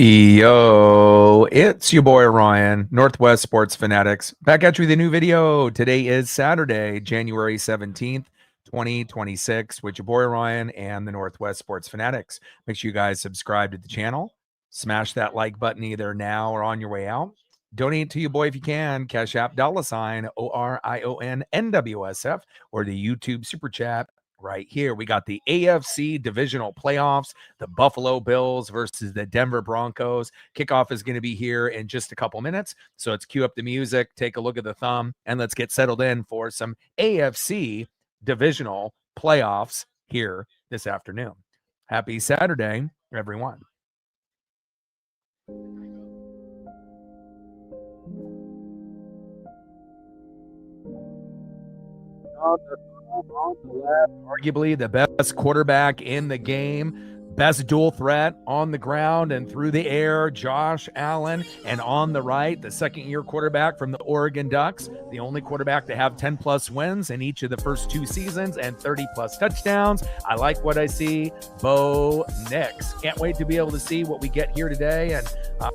Yo, it's your boy Ryan, Northwest Sports Fanatics, back at you with a new video. Today is Saturday, January 17th, 2026, with your boy Ryan and the Northwest Sports Fanatics. Make sure you guys subscribe to the channel, smash that like button either now or on your way out. Donate to your boy if you can, Cash App $ORIONNWSF or the YouTube Super Chat. Right here, we got the AFC Divisional playoffs, the Buffalo Bills versus the Denver Broncos. Kickoff is going to be here in just a couple minutes, so let's cue up the music, take a look at the thumb, and let's get settled in for some AFC Divisional playoffs here this afternoon. Happy Saturday, everyone. On the left, arguably the best quarterback in the game, best dual threat on the ground and through the air, Josh Allen. And on the right, the second-year quarterback from the Oregon Ducks, the only quarterback to have 10-plus wins in each of the first two seasons and 30-plus touchdowns. I like what I see. Bo Nix. Can't wait to be able to see what we get here today. And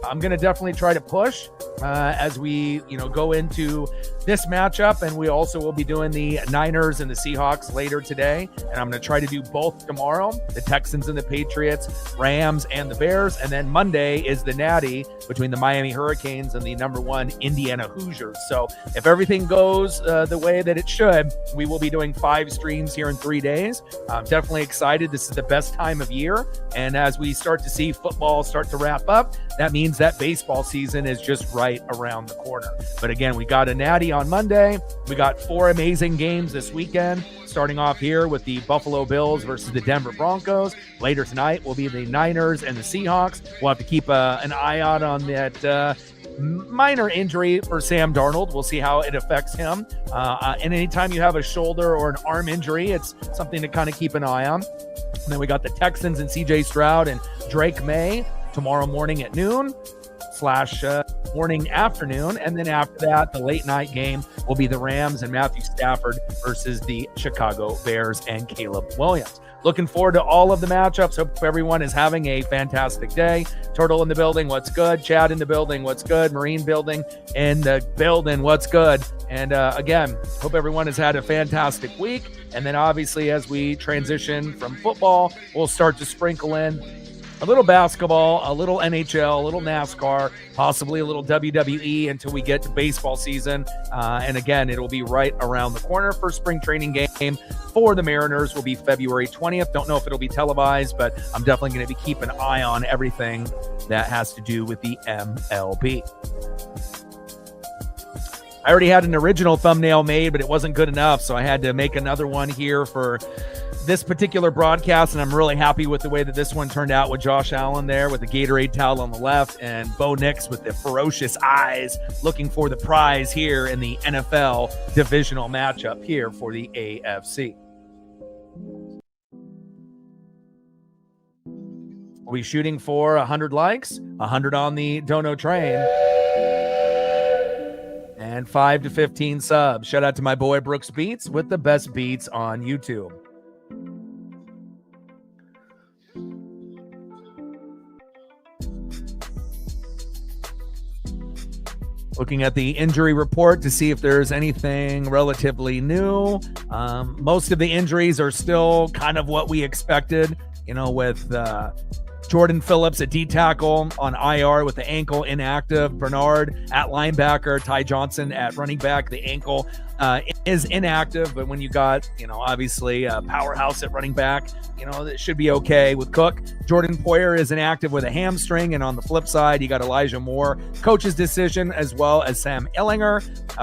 I'm going to definitely try to push as we go into this matchup, and we also will be doing the Niners and the Seahawks later today, and I'm going to try to do both tomorrow, the Texans and the Patriots, Rams and the Bears, and then Monday is the Natty between the Miami Hurricanes and the #1 Indiana Hoosiers. So if everything goes the way that it should, we will be doing 5 streams here in 3 days. I'm definitely excited. This is the best time of year, and as we start to see football start to wrap up, that means that baseball season is just right around the corner. But again, we got a Natty on Monday. We got 4 amazing games this weekend, starting off here with the Buffalo Bills versus the Denver Broncos. Later tonight will be the Niners and the Seahawks. We'll have to keep an eye out on that minor injury for Sam Darnold. We'll see how it affects him. And anytime you have a shoulder or an arm injury, it's something to kind of keep an eye on. And then we got the Texans and CJ Stroud and Drake May tomorrow morning at noon / morning afternoon. And then after that, the late night game will be the Rams and Matthew Stafford versus the Chicago Bears and Caleb Williams. Looking forward to all of the matchups. Hope everyone is having a fantastic day. Turtle in the building, what's good? Chad in the building, what's good? Marine building in the building, what's good? And again, hope everyone has had a fantastic week. And then obviously as we transition from football, we'll start to sprinkle in a little basketball, a little NHL, a little NASCAR, possibly a little WWE until we get to baseball season. And again, it'll be right around the corner. First spring training game for the Mariners will be February 20th. Don't know if it'll be televised, but I'm definitely going to be keeping an eye on everything that has to do with the MLB. I already had an original thumbnail made, but it wasn't good enough, so I had to make another one here for this particular broadcast, and I'm really happy with the way that this one turned out with Josh Allen there with the Gatorade towel on the left and Bo Nix with the ferocious eyes looking for the prize here in the NFL divisional matchup here for the AFC. We'll be shooting for 100 likes, 100 on the Dono train, and 5 to 15 subs. Shout out to my boy Brooks Beats with the best beats on YouTube. Looking at the injury report to see if there's anything relatively new. Most of the injuries are still kind of what we expected, with Jordan Phillips at D tackle on IR with the ankle inactive. Bernard at linebacker. Ty Johnson at running back. The ankle is inactive, but when you got, obviously a powerhouse at running back, it should be okay with Cook. Jordan Poyer is inactive with a hamstring, and on the flip side, you got Elijah Moore, coach's decision, as well as Sam Ellinger,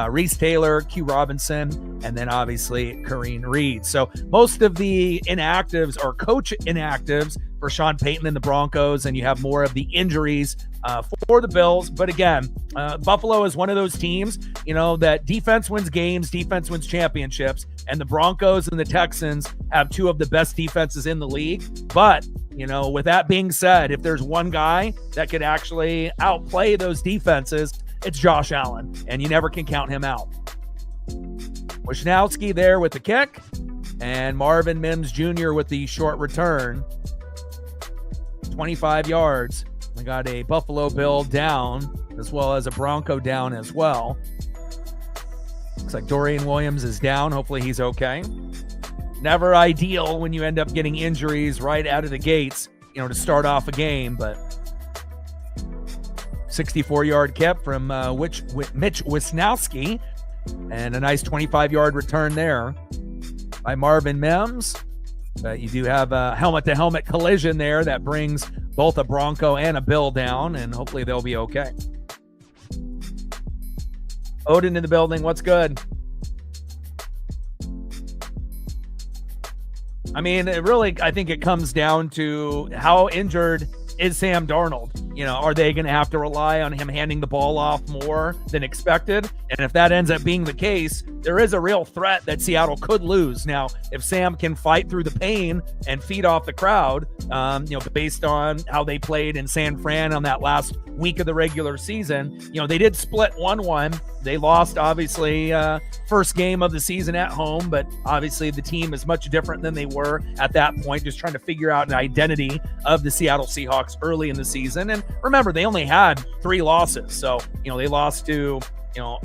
Reese Taylor, Q Robinson, and then obviously Kareem Reed. So most of the inactives are coach inactives for Sean Payton and the Broncos, and you have more of the injuries for the Bills. But again, Buffalo is one of those teams, that defense wins games, defense wins championships, and the Broncos and the Texans have 2 of the best defenses in the league. But, with that being said, if there's one guy that could actually outplay those defenses, it's Josh Allen, and you never can count him out. Wishnowski there with the kick, and Marvin Mims Jr. with the short return. 25 yards. I got a Buffalo Bill down, as well as a Bronco down as well. Looks like Dorian Williams is down. Hopefully he's okay. Never ideal when you end up getting injuries right out of the gates, to start off a game, but 64-yard kip from Mitch Wisnowski, and a nice 25-yard return there by Marvin Mims. You do have a helmet-to-helmet collision there that brings both a Bronco and a Bill down, and hopefully they'll be okay. Odin in the building. What's good? I think it comes down to how injured is Sam Darnold. Are they going to have to rely on him handing the ball off more than expected? And if that ends up being the case, there is a real threat that Seattle could lose. Now, if Sam can fight through the pain and feed off the crowd, based on how they played in San Fran on that last week of the regular season, they did split 1-1. They lost, obviously, first game of the season at home, but obviously the team is much different than they were at that point, just trying to figure out an identity of the Seattle Seahawks early in the season. And remember, they only had 3 losses. So, they lost to,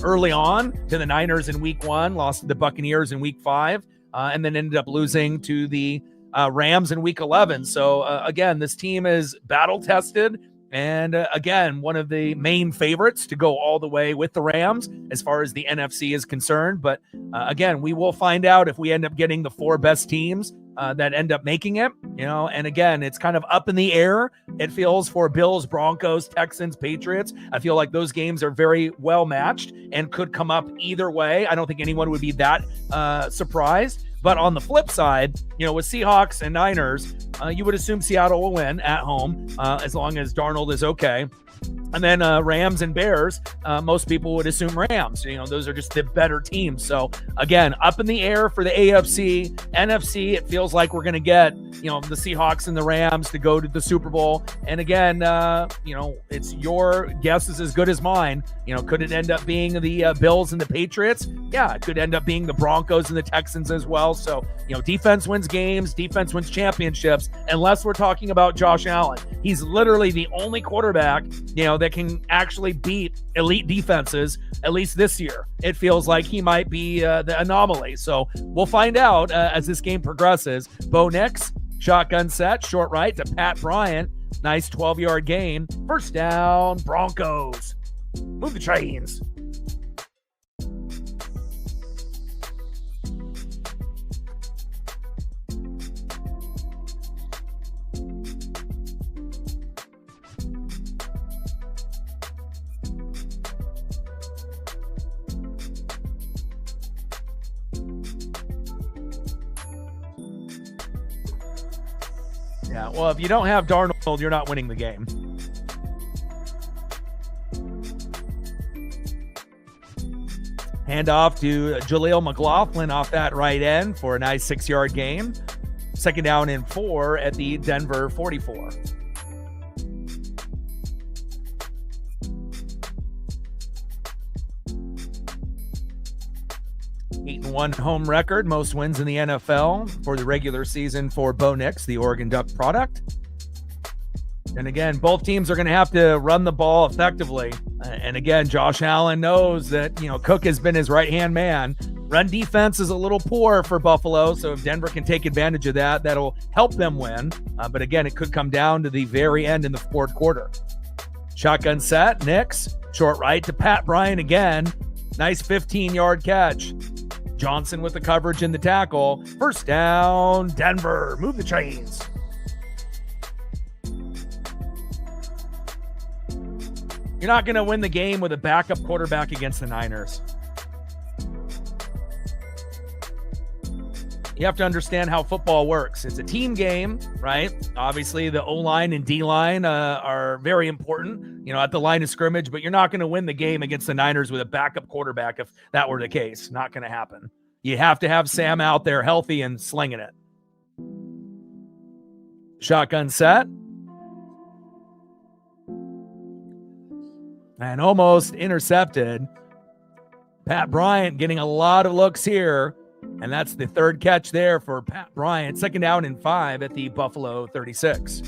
early on to the Niners in week 1, lost to the Buccaneers in week 5, and then ended up losing to the Rams in week 11. So, again, this team is battle-tested. And again, one of the main favorites to go all the way with the Rams as far as the NFC is concerned. But again, we will find out if we end up getting the 4 best teams that end up making it, and again, it's kind of up in the air. It feels for Bills, Broncos, Texans, Patriots. I feel like those games are very well matched and could come up either way. I don't think anyone would be that surprised. But on the flip side, with Seahawks and Niners, you would assume Seattle will win at home as long as Darnold is okay. And then Rams and Bears, most people would assume Rams. Those are just the better teams. So, again, up in the air for the AFC. NFC, it feels like we're going to get, the Seahawks and the Rams to go to the Super Bowl. And again, it's your guess is as good as mine. Could it end up being the Bills and the Patriots? Yeah, it could end up being the Broncos and the Texans as well. So, defense wins games, defense wins championships, unless we're talking about Josh Allen. He's literally the only quarterback, that can actually beat elite defenses, at least this year. It feels like he might be the anomaly. So we'll find out as this game progresses. Bo Nix, shotgun set, short right to Pat Bryant. Nice 12-yard gain. First down, Broncos. Move the chains. Yeah, well, if you don't have Darnold, you're not winning the game. Hand off to Jaleel McLaughlin off that right end for a nice 6-yard gain. Second down and 4 at the Denver 44. One home record, most wins in the NFL for the regular season for Bo Nix, the Oregon Duck product. And again, both teams are going to have to run the ball effectively. And again, Josh Allen knows that, Cook has been his right-hand man. Run defense is a little poor for Buffalo, so if Denver can take advantage of that, that'll help them win. But again, it could come down to the very end in the fourth quarter. Shotgun set, Nix, short right to Pat Bryant again. Nice 15-yard catch. Johnson with the coverage and the tackle. First down, Denver. Move the chains. You're not going to win the game with a backup quarterback against the Niners. You have to understand how football works. It's a team game, right? Obviously, the O-line and D-line are very important, at the line of scrimmage, but you're not going to win the game against the Niners with a backup quarterback if that were the case. Not going to happen. You have to have Sam out there healthy and slinging it. Shotgun set. And almost intercepted. Pat Bryant getting a lot of looks here. And that's the third catch there for Pat Bryant. Second down and 5 at the Buffalo 36.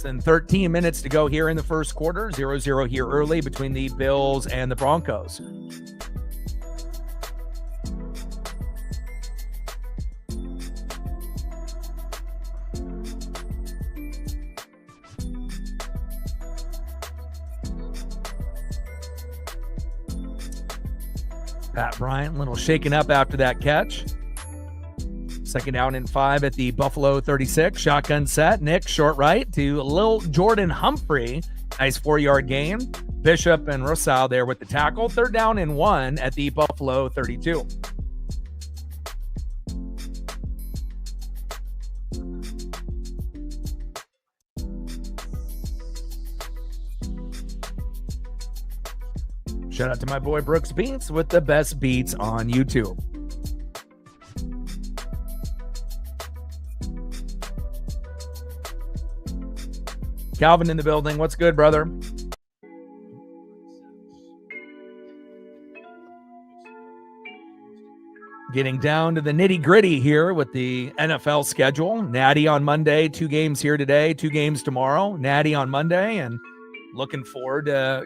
than 13 minutes to go here in the first quarter. 0-0 here early between the Bills and the Broncos. Pat Bryant, a little shaken up after that catch. Second down and 5 at the Buffalo 36. Shotgun set. Nick, short right to Lil Jordan Humphrey. Nice 4-yard gain. Bishop and Rosal there with the tackle. Third down and 1 at the Buffalo 32. Shout out to my boy Brooks Beats with the best beats on YouTube. Calvin in the building. What's good, brother? Getting down to the nitty-gritty here with the NFL schedule. Natty on Monday, 2 games here today, 2 games tomorrow. Natty on Monday, and looking forward to,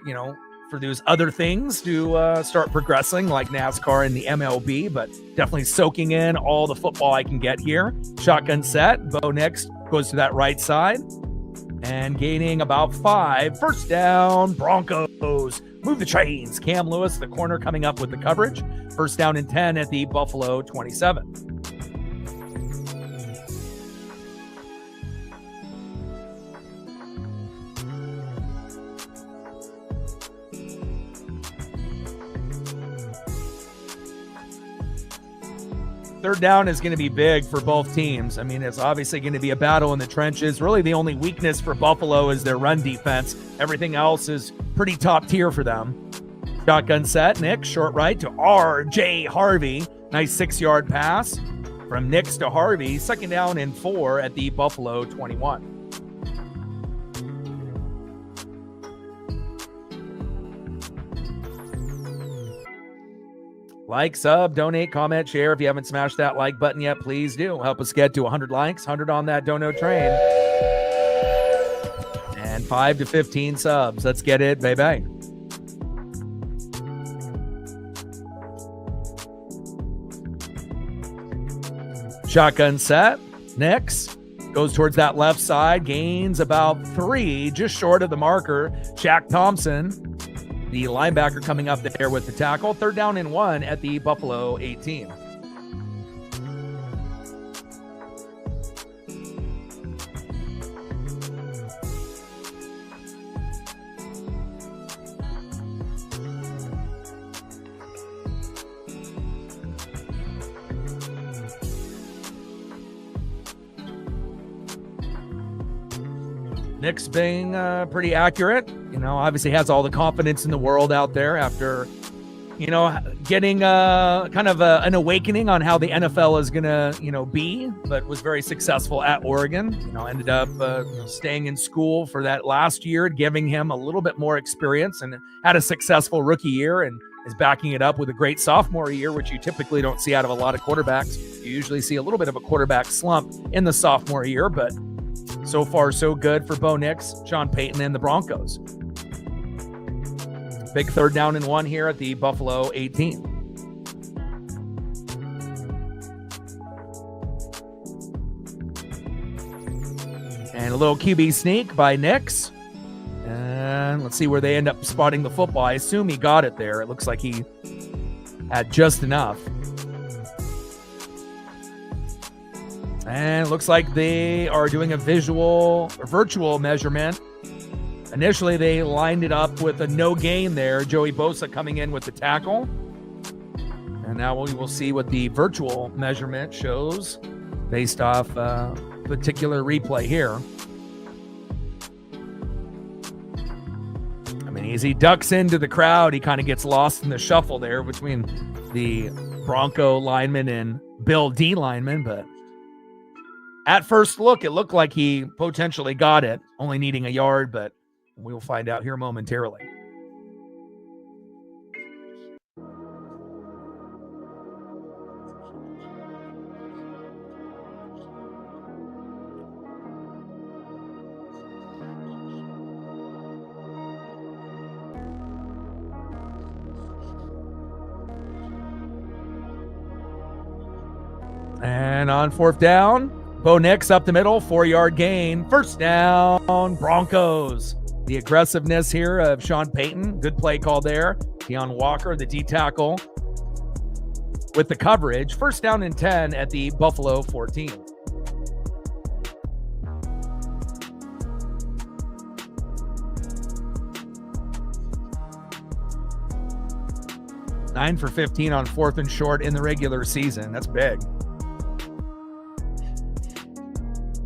for those other things to start progressing like NASCAR and the MLB, but definitely soaking in all the football I can get here. Shotgun set. Bo Nix goes to that right side and gaining about 5. First down, Broncos. Move the chains. Cam Lewis, the corner, coming up with the coverage. First down and 10 at the Buffalo 27. Third down is going to be big for both teams. I mean, it's obviously going to be a battle in the trenches. Really, the only weakness for Buffalo is their run defense. Everything else is pretty top tier for them. Shotgun set. Nick, short right to R.J. Harvey. Nice 6-yard pass from Nix to Harvey. Second down and 4 at the Buffalo 21. Like, sub, donate, comment, share. If you haven't smashed that like button yet, please do. Help us get to 100 likes, 100 on that dono train. And 5 to 15 subs. Let's get it, baby. Shotgun set. Nix goes towards that left side. Gains about 3, just short of the marker. Shaq Thompson, the linebacker, coming up there with the tackle. Third down and 1 at the Buffalo 18. Nick's being pretty accurate. Obviously has all the confidence in the world out there after, getting kind of an awakening on how the NFL is going to, be, but was very successful at Oregon. Ended up staying in school for that last year, giving him a little bit more experience, and had a successful rookie year, and is backing it up with a great sophomore year, which you typically don't see out of a lot of quarterbacks. You usually see a little bit of a quarterback slump in the sophomore year, but so far so good for Bo Nix, Sean Payton, and the Broncos. Big third down and 1 here at the Buffalo 18. And a little QB sneak by Nix. And let's see where they end up spotting the football. I assume he got it there. It looks like he had just enough. And it looks like they are doing a virtual measurement. Initially, they lined it up with a no gain there. Joey Bosa coming in with the tackle. And now we will see what the virtual measurement shows based off a particular replay here. I mean, as he ducks into the crowd, he kind of gets lost in the shuffle there between the Bronco lineman and Bill D lineman. But at first look, it looked like he potentially got it, only needing a yard, but we will find out here momentarily. And on fourth down, Bo Nix up the middle, 4-yard gain. First down, Broncos. The aggressiveness here of Sean Payton. Good play call there. Deion Walker, the D tackle, with the coverage. First down and 10 at the Buffalo 14. Nine for 15 on fourth and short in the regular season. That's big.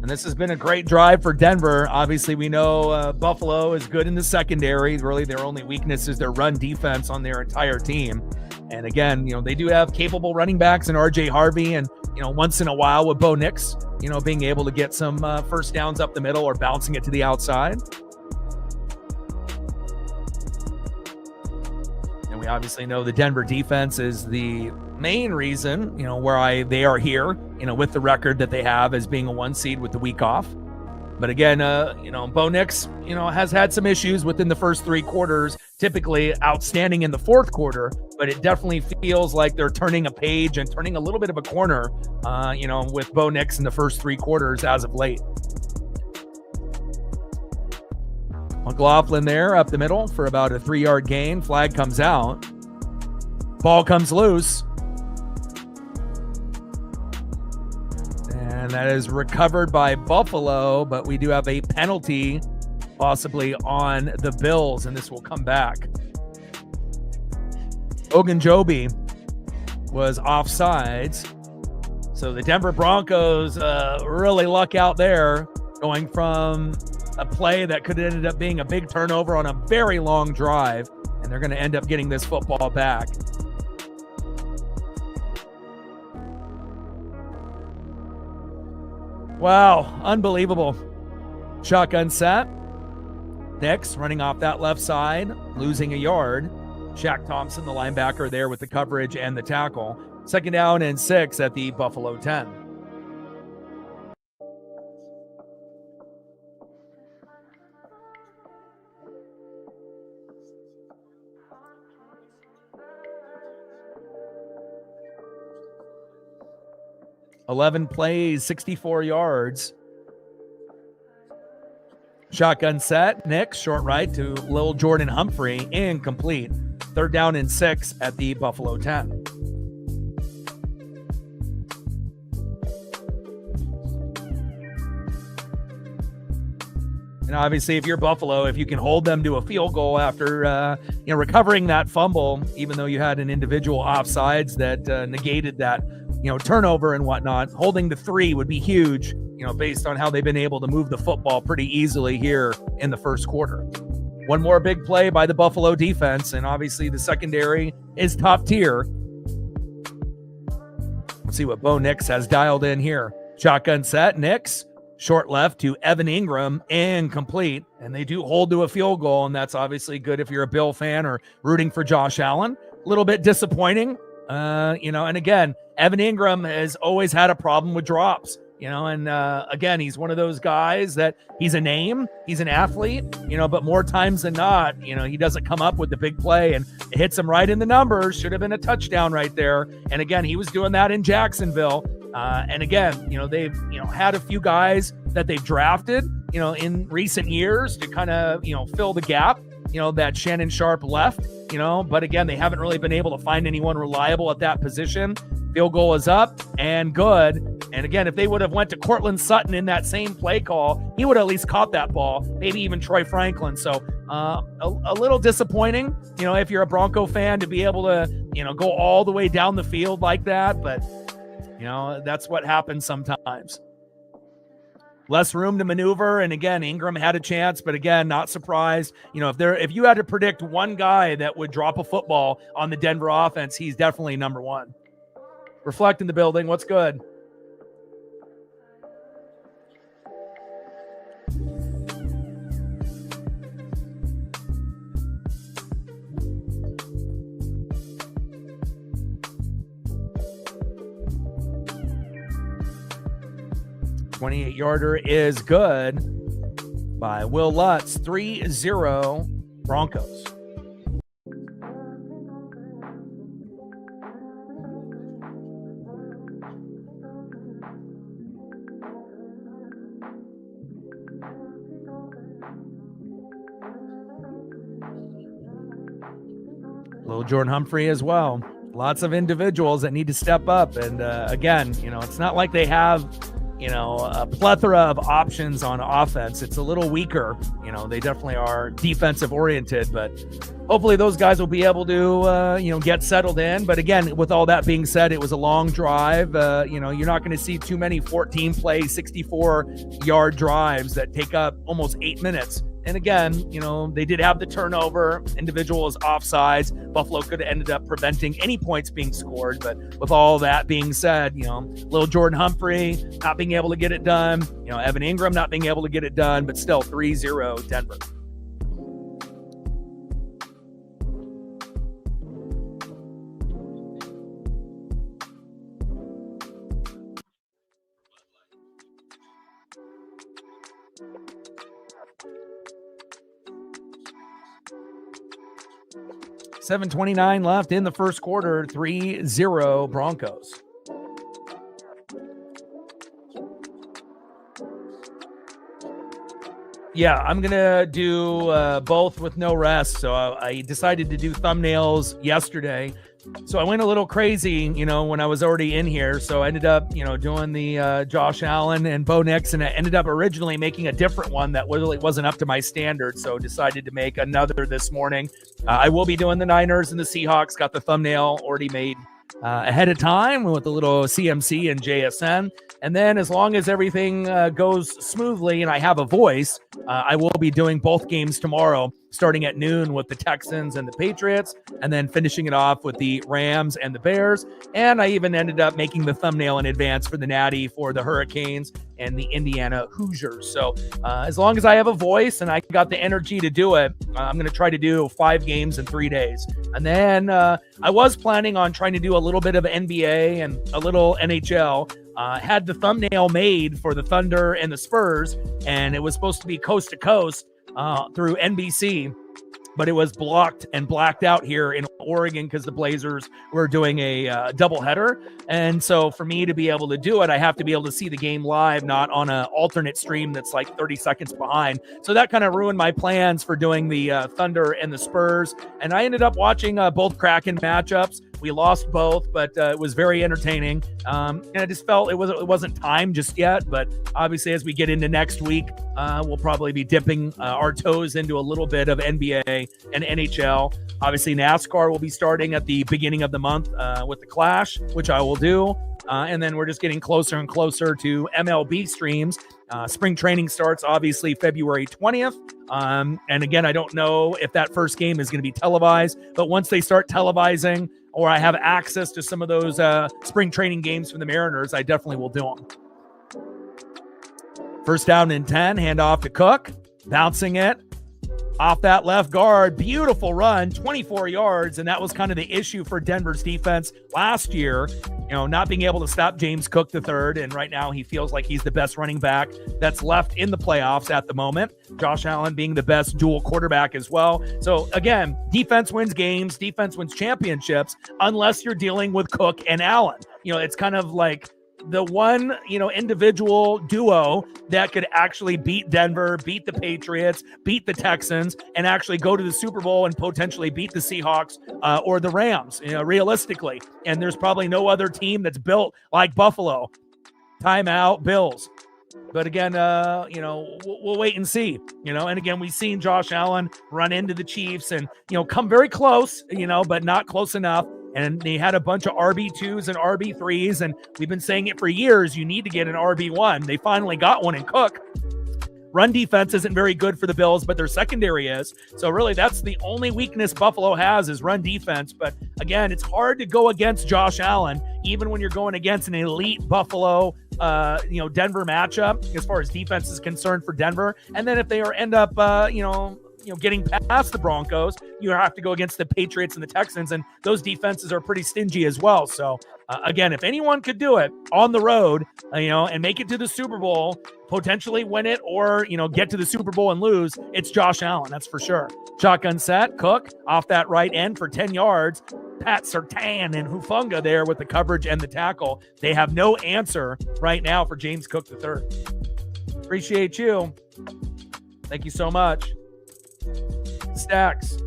And this has been a great drive for Denver. Obviously, we know Buffalo is good in the secondary. Really, their only weakness is their run defense on their entire team. And again, they do have capable running backs in RJ Harvey and, once in a while with Bo Nix, being able to get some first downs up the middle or bouncing it to the outside. And we obviously know the Denver defense is the main reason, they are here, with the record that they have as being a 1 seed with the week off. But again, Bo Nix, has had some issues within the first 3 quarters, typically outstanding in the fourth quarter, but it definitely feels like they're turning a page and turning a little bit of a corner, with Bo Nix in the first 3 quarters as of late. McLaughlin there up the middle for about a 3-yard gain. Flag comes out. Ball comes loose. And that is recovered by Buffalo, but we do have a penalty possibly on the Bills, and this will come back. Ogunjobi was offsides. So the Denver Broncos really luck out there, going from a play that could have ended up being a big turnover on a very long drive, and they're going to end up getting this football back. Wow, unbelievable. Shotgun set. Nix running off that left side, losing a yard. Shaq Thompson, the linebacker, there with the coverage and the tackle. Second down and 6 at the Buffalo 10. $11 plays, 64 yards. Shotgun set. Nix, short right to Lil Jordan Humphrey, incomplete. Third down and 6 at the Buffalo 10. And obviously, if you're Buffalo, if you can hold them to a field goal after recovering that fumble, even though you had an individual offsides that negated that turnover and whatnot, holding the 3 would be huge, based on how they've been able to move the football pretty easily here in the first quarter. One more big play by the Buffalo defense, and obviously the secondary is top tier. Let's see what Bo Nix has dialed in here. Shotgun set, Nix, short left to Evan Ingram, incomplete, and they do hold to a field goal, and that's obviously good if you're a Bill fan or rooting for Josh Allen. A little bit disappointing, and again, Evan Ingram has always had a problem with drops. And again, he's one of those guys that he's a name, he's an athlete, but more times than not, he doesn't come up with the big play, and it hits him right in the numbers. Should have been a touchdown right there. And again, he was doing that in Jacksonville. And again, they've, had a few guys that they've drafted, in recent years to kind of, fill the gap, that Shannon Sharp left, but again, they haven't really been able to find anyone reliable at that position. Field goal is up and good. And again, if they would have went to Cortland Sutton in that same play call, he would have at least caught that ball, maybe even Troy Franklin. So a little disappointing, if you're a Bronco fan, to be able to, go all the way down the field like that. But, that's what happens sometimes. Less room to maneuver. And again, Ingram had a chance, but again, not surprised. If you had to predict one guy that would drop a football on the Denver offense, he's definitely number one. Reflect in the building. What's good? $28-yarder is good by Will Lutz. 3-0 Broncos. Little Jordan Humphrey as well. Lots of individuals that need to step up. And again, it's not like they have, a plethora of options on offense. It's a little weaker. They definitely are defensive oriented, but hopefully those guys will be able to, get settled in. But again, with all that being said, it was a long drive. You're not going to see too many 14-play, 64-yard drives that take up almost 8 minutes. And again, they did have the turnover. Individual was offsides. Buffalo could have ended up preventing any points being scored. But with all that being said, little Jordan Humphrey not being able to get it done. Evan Ingram not being able to get it done. But still 3-0 Denver. $7:29 left in the first quarter, 3-0 Broncos. Yeah, I'm going to do both with no rest. So I decided to do thumbnails yesterday. So I went a little crazy, when I was already in here. So I ended up, doing the Josh Allen and Bo Nix, and I ended up originally making a different one that really wasn't up to my standards. So decided to make another this morning. I will be doing the Niners and the Seahawks. Got the thumbnail already made ahead of time with a little CMC and JSN. And then as long as everything goes smoothly and I have a voice, I will be doing both games tomorrow, starting at noon with the Texans and the Patriots, and then finishing it off with the Rams and the Bears. And I even ended up making the thumbnail in advance for the Natty for the Hurricanes and the Indiana Hoosiers. So as long as I have a voice and I got the energy to do it, I'm going to try to do 5 games in 3 days. And then I was planning on trying to do a little bit of NBA and a little NHL. Had the thumbnail made for the Thunder and the Spurs, and it was supposed to be coast to coast through NBC, but it was blocked and blacked out here in Oregon because the Blazers were doing a doubleheader. And so for me to be able to do it, I have to be able to see the game live, not on an alternate stream that's like 30 seconds behind. So that kind of ruined my plans for doing the Thunder and the Spurs. And I ended up watching both Kraken matchups. We lost both, but it was very entertaining. And I just felt it wasn't time just yet. But obviously, as we get into next week, we'll probably be dipping our toes into a little bit of NBA and NHL. Obviously, NASCAR will be starting at the beginning of the month with the Clash, which I will do. And then we're just getting closer and closer to MLB streams. Spring training starts, obviously, February 20th. And again, I don't know if that first game is going to be televised. But once they start televising, or I have access to some of those spring training games from the Mariners, I definitely will do them. First down and 10, hand off to Cook, bouncing it off that left guard. Beautiful run, 24 yards, and that was kind of the issue for Denver's defense last year, not being able to stop James Cook III, and right now he feels like he's the best running back that's left in the playoffs at the moment. Josh Allen being the best dual quarterback as well. So again, defense wins games, defense wins championships, unless you're dealing with Cook and Allen. It's kind of like the one, individual duo that could actually beat Denver, beat the Patriots, beat the Texans, and actually go to the Super Bowl and potentially beat the Seahawks or the Rams, realistically. And there's probably no other team that's built like Buffalo. Timeout, Bills. But again, we'll wait and see, and again, we've seen Josh Allen run into the Chiefs and, come very close, but not close enough. And they had a bunch of RB2s and RB3s, and we've been saying it for years. You need to get an RB1. They finally got one in Cook. Run defense isn't very good for the Bills, but their secondary is. So really, that's the only weakness Buffalo has is run defense. But again, it's hard to go against Josh Allen, even when you're going against an elite Buffalo, Denver matchup as far as defense is concerned for Denver. And then if they end up, getting past the Broncos, you have to go against the Patriots and the Texans, and those defenses are pretty stingy as well. So again, if anyone could do it on the road, and make it to the Super Bowl, potentially win it, or, get to the Super Bowl and lose, it's Josh Allen. That's for sure. Shotgun set, Cook off that right end for 10 yards. Pat Surtain and Hufanga there with the coverage and the tackle. They have no answer right now for James Cook III. Appreciate you. Thank you so much. Stacks.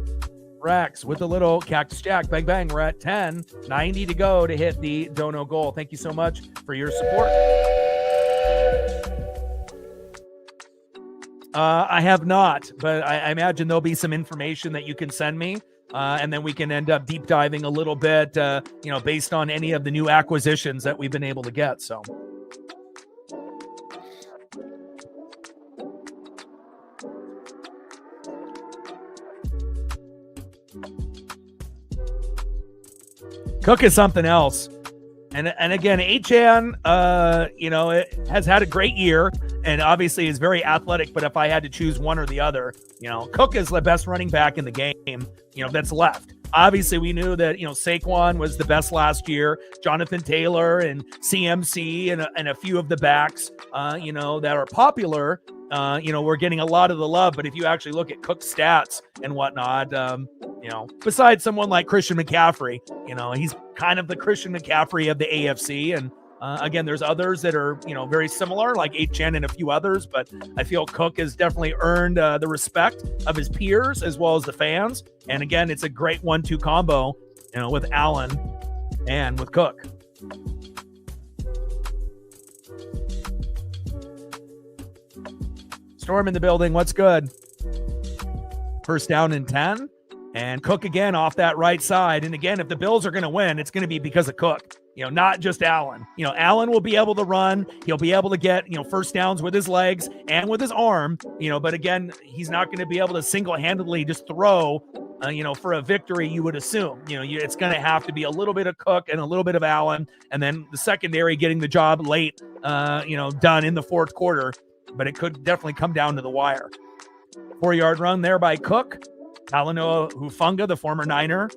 Rex with a little Cactus Jack. Bang, bang. We're at 10. 90 to go to hit the dono goal. Thank you so much for your support. I have not, but I imagine there'll be some information that you can send me. And then we can end up deep diving a little bit, based on any of the new acquisitions that we've been able to get. So. Cook is something else. And again, Achane, it has had a great year and obviously is very athletic. But if I had to choose one or the other, Cook is the best running back in the game, that's left. Obviously, we knew that, Saquon was the best last year. Jonathan Taylor and CMC and a few of the backs, that are popular, we're getting a lot of the love. But if you actually look at Cook's stats and whatnot, besides someone like Christian McCaffrey, he's kind of the Christian McCaffrey of the AFC. And again, there's others that are, very similar, like Achane and a few others. But I feel Cook has definitely earned the respect of his peers as well as the fans. And again, it's a great 1-2 combo, with Allen and with Cook. Storm in the building. What's good? First down and 10. And Cook again off that right side. And again, if the Bills are going to win, it's going to be because of Cook, not just Allen. Allen will be able to run. He'll be able to get, first downs with his legs and with his arm, but again, he's not going to be able to single-handedly just throw, for a victory, you would assume. It's going to have to be a little bit of Cook and a little bit of Allen, and then the secondary getting the job late, done in the fourth quarter. But it could definitely come down to the wire. 4-yard run there by Cook. Talanoa Hufanga, the former Niner,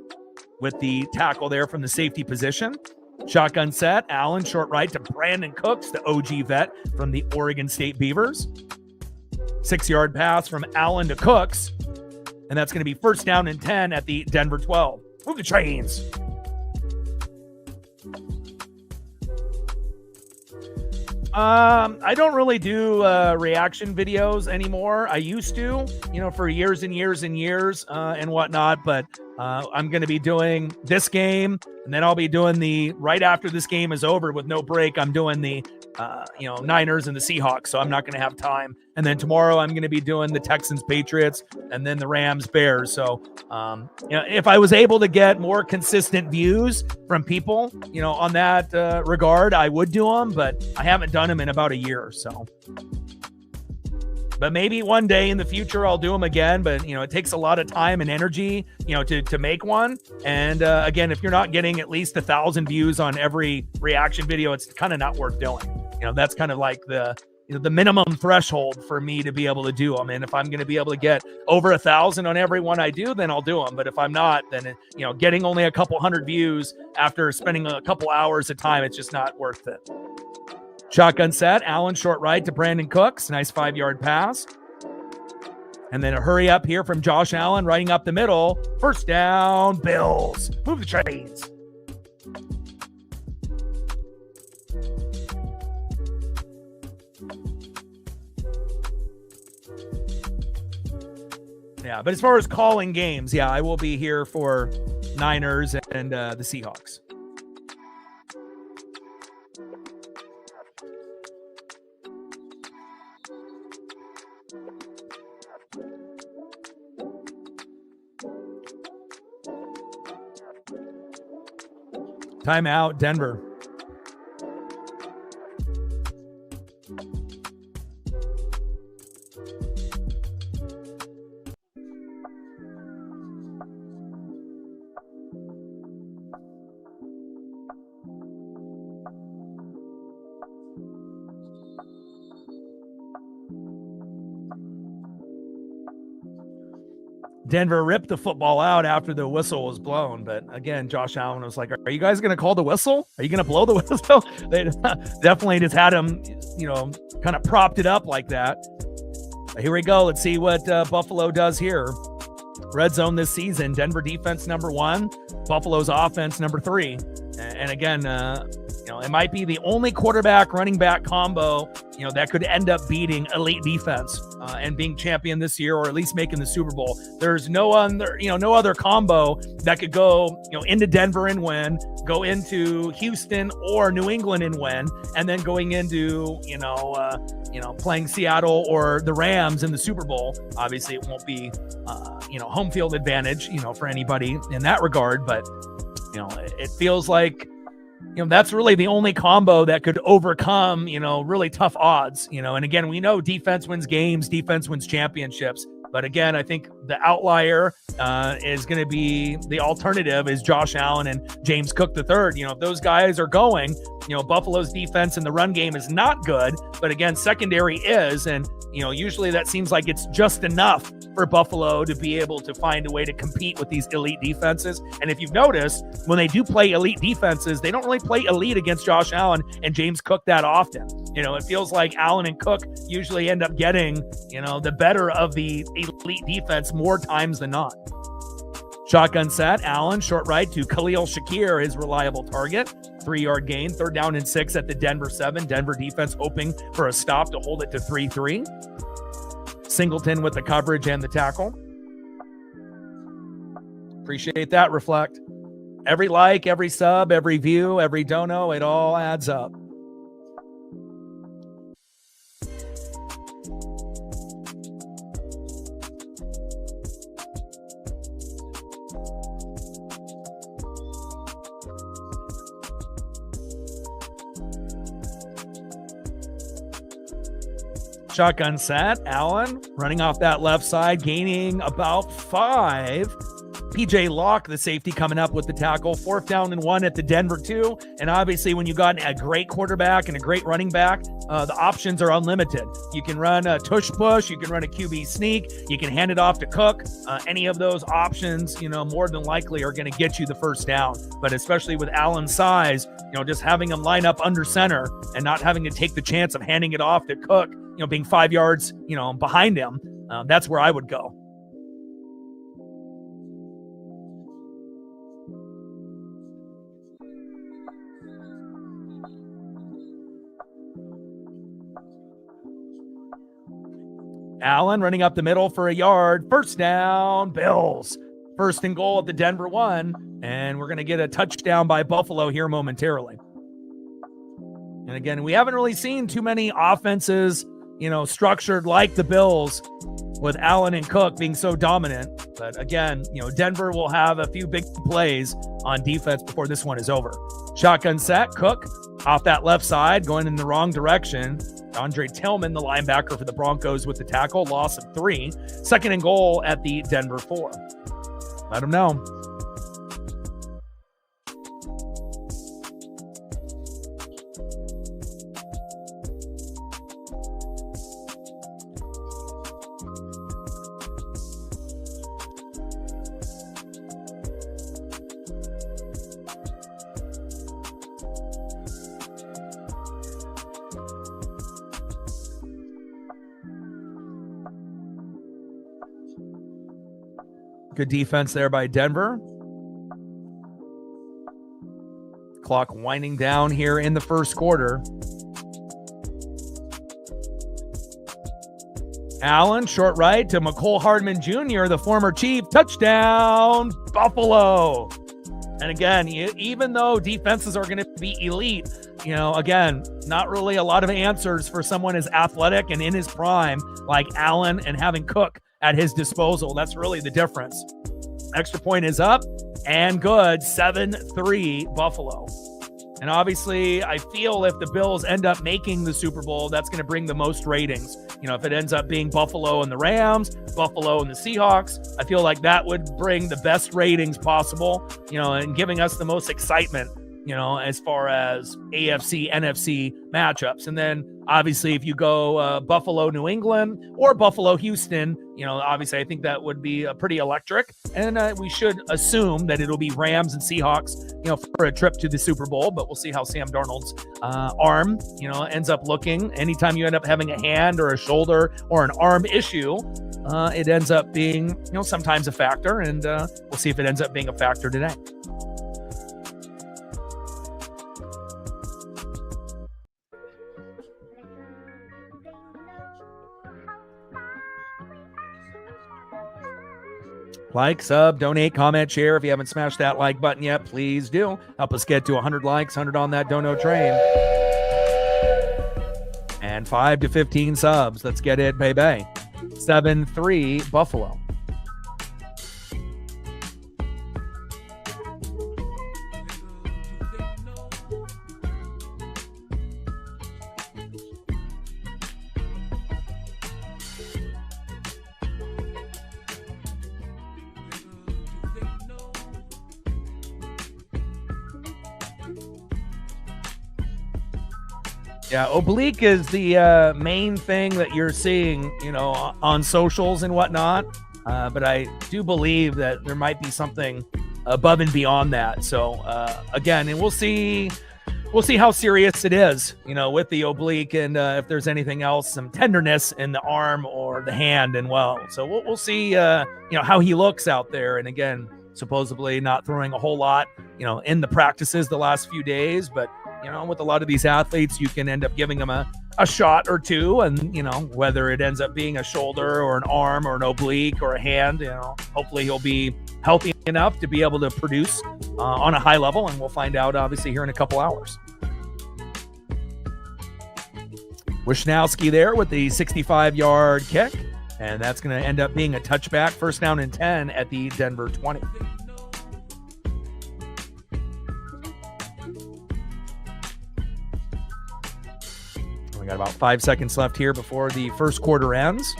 with the tackle there from the safety position. Shotgun set. Allen, short right to Brandon Cooks, the OG vet from the Oregon State Beavers. 6-yard pass from Allen to Cooks. And that's going to be first down and 10 at the Denver 12. Move the chains. I don't really do reaction videos anymore. I used to, for years and years and years and whatnot. But I'm going to be doing this game, and then I'll be doing right after this game is over with no break, I'm doing the Niners and the Seahawks. So I'm not going to have time. And then tomorrow I'm going to be doing the Texans, Patriots, and then the Rams, Bears. So, if I was able to get more consistent views from people, on that regard, I would do them, but I haven't done them in about a year or so. But maybe one day in the future I'll do them again. But, it takes a lot of time and energy, to make one. And again, if you're not getting at least 1,000 views on every reaction video, it's kind of not worth doing. That's kind of like the minimum threshold for me to be able to do them. And if I'm going to be able to get over 1,000 on every one I do, then I'll do them. But if I'm not, then, getting only a couple hundred views after spending a couple hours of time, it's just not worth it. Shotgun set. Allen short right to Brandon Cooks. Nice 5-yard pass. And then a hurry up here from Josh Allen, riding up the middle. First down, Bills. Move the chains. Yeah, but as far as calling games, I will be here for Niners and the Seahawks. Timeout, Denver. Denver ripped the football out after the whistle was blown. But again, Josh Allen was like, are you guys going to call the whistle? Are you going to blow the whistle? They definitely just had him, kind of propped it up like that. But here we go. Let's see what Buffalo does here. Red zone this season, Denver defense number 1, Buffalo's offense number 3. And again, It might be the only quarterback running back combo, that could end up beating elite defense and being champion this year, or at least making the Super Bowl. There's no other combo that could go, into Denver and win, go into Houston or New England and win, and then going into, playing Seattle or the Rams in the Super Bowl. Obviously, it won't be, home field advantage, for anybody in that regard, but it feels like, that's really the only combo that could overcome, really tough odds, and again, we know defense wins games, defense wins championships. But again, I think the outlier is going to be, the alternative is Josh Allen and James Cook III. If those guys are going, Buffalo's defense in the run game is not good, but again, secondary is, and usually that seems like it's just enough for Buffalo to be able to find a way to compete with these elite defenses. And if you've noticed, when they do play elite defenses, they don't really play elite against Josh Allen and James Cook that often. It feels like Allen and Cook usually end up getting, the better of the elite defense more times than not. Shotgun set, Allen, short right to Khalil Shakir, his reliable target. 3-yard gain, 3rd down and 6 at the Denver 7. Denver defense hoping for a stop to hold it to 3-3. Singleton with the coverage and the tackle. Appreciate that, Reflect. Every like, every sub, every view, every dono, it all adds up. Shotgun set, Allen running off that left side, gaining about 5. PJ Locke, the safety, coming up with the tackle. 4th down and 1 at the Denver 2. And obviously, when you got a great quarterback and a great running back, the options are unlimited. You can run a tush push, you can run a QB sneak, you can hand it off to Cook. Any of those options, more than likely are going to get you the first down. But especially with Allen's size, just having him line up under center and not having to take the chance of handing it off to Cook, being 5 yards, behind him, that's where I would go. Allen running up the middle for a yard. 1st down, Bills. 1st and goal at the Denver 1. And we're going to get a touchdown by Buffalo here momentarily. And again, we haven't really seen too many offenses, structured like the Bills with Allen and Cook being so dominant. But again, Denver will have a few big plays on defense before this one is over. Shotgun set, Cook off that left side, going in the wrong direction. Andre Tillman, the linebacker for the Broncos, with the tackle, loss of 3. 2nd and goal at the Denver 4. Let him know. Good defense there by Denver. Clock winding down here in the first quarter. Allen, short right to McCole Hardman Jr., the former Chief. Touchdown, Buffalo. And again, even though defenses are going to be elite, again, not really a lot of answers for someone as athletic and in his prime like Allen and having Cook at his disposal. That's really the difference. Extra point is up and good. 7-3 Buffalo. And obviously, I feel if the Bills end up making the Super Bowl, that's going to bring the most ratings. If it ends up being Buffalo and the Rams, Buffalo and the Seahawks, I feel like that would bring the best ratings possible, and giving us the most excitement, as far as AFC, NFC matchups. And then obviously if you go Buffalo, New England or Buffalo, Houston, obviously I think that would be pretty electric. And we should assume that it'll be Rams and Seahawks, for a trip to the Super Bowl, but we'll see how Sam Darnold's arm, ends up looking. Anytime you end up having a hand or a shoulder or an arm issue, it ends up being, sometimes a factor, and we'll see if it ends up being a factor today. Like, sub, donate, comment, share. If you haven't smashed that like button yet, please do. Help us get to 100 likes, 100 on that dono train. And 5 to 15 subs. Let's get it, baby. 7-3 Buffalo. Yeah, oblique is the main thing that you're seeing, on socials and whatnot. But I do believe that there might be something above and beyond that. So again, and we'll see how serious it is, with the oblique, and if there's anything else, some tenderness in the arm or the hand, and so we'll see, how he looks out there. And again, supposedly not throwing a whole lot, in the practices the last few days, but with a lot of these athletes, you can end up giving them a shot or two, and whether it ends up being a shoulder or an arm or an oblique or a hand, hopefully he'll be healthy enough to be able to produce on a high level, and we'll find out obviously here in a couple hours. Wishnowski there with the 65-yard kick, and that's going to end up being a touchback, first down and 10 at the Denver 20. We got about 5 seconds left here before the first quarter ends.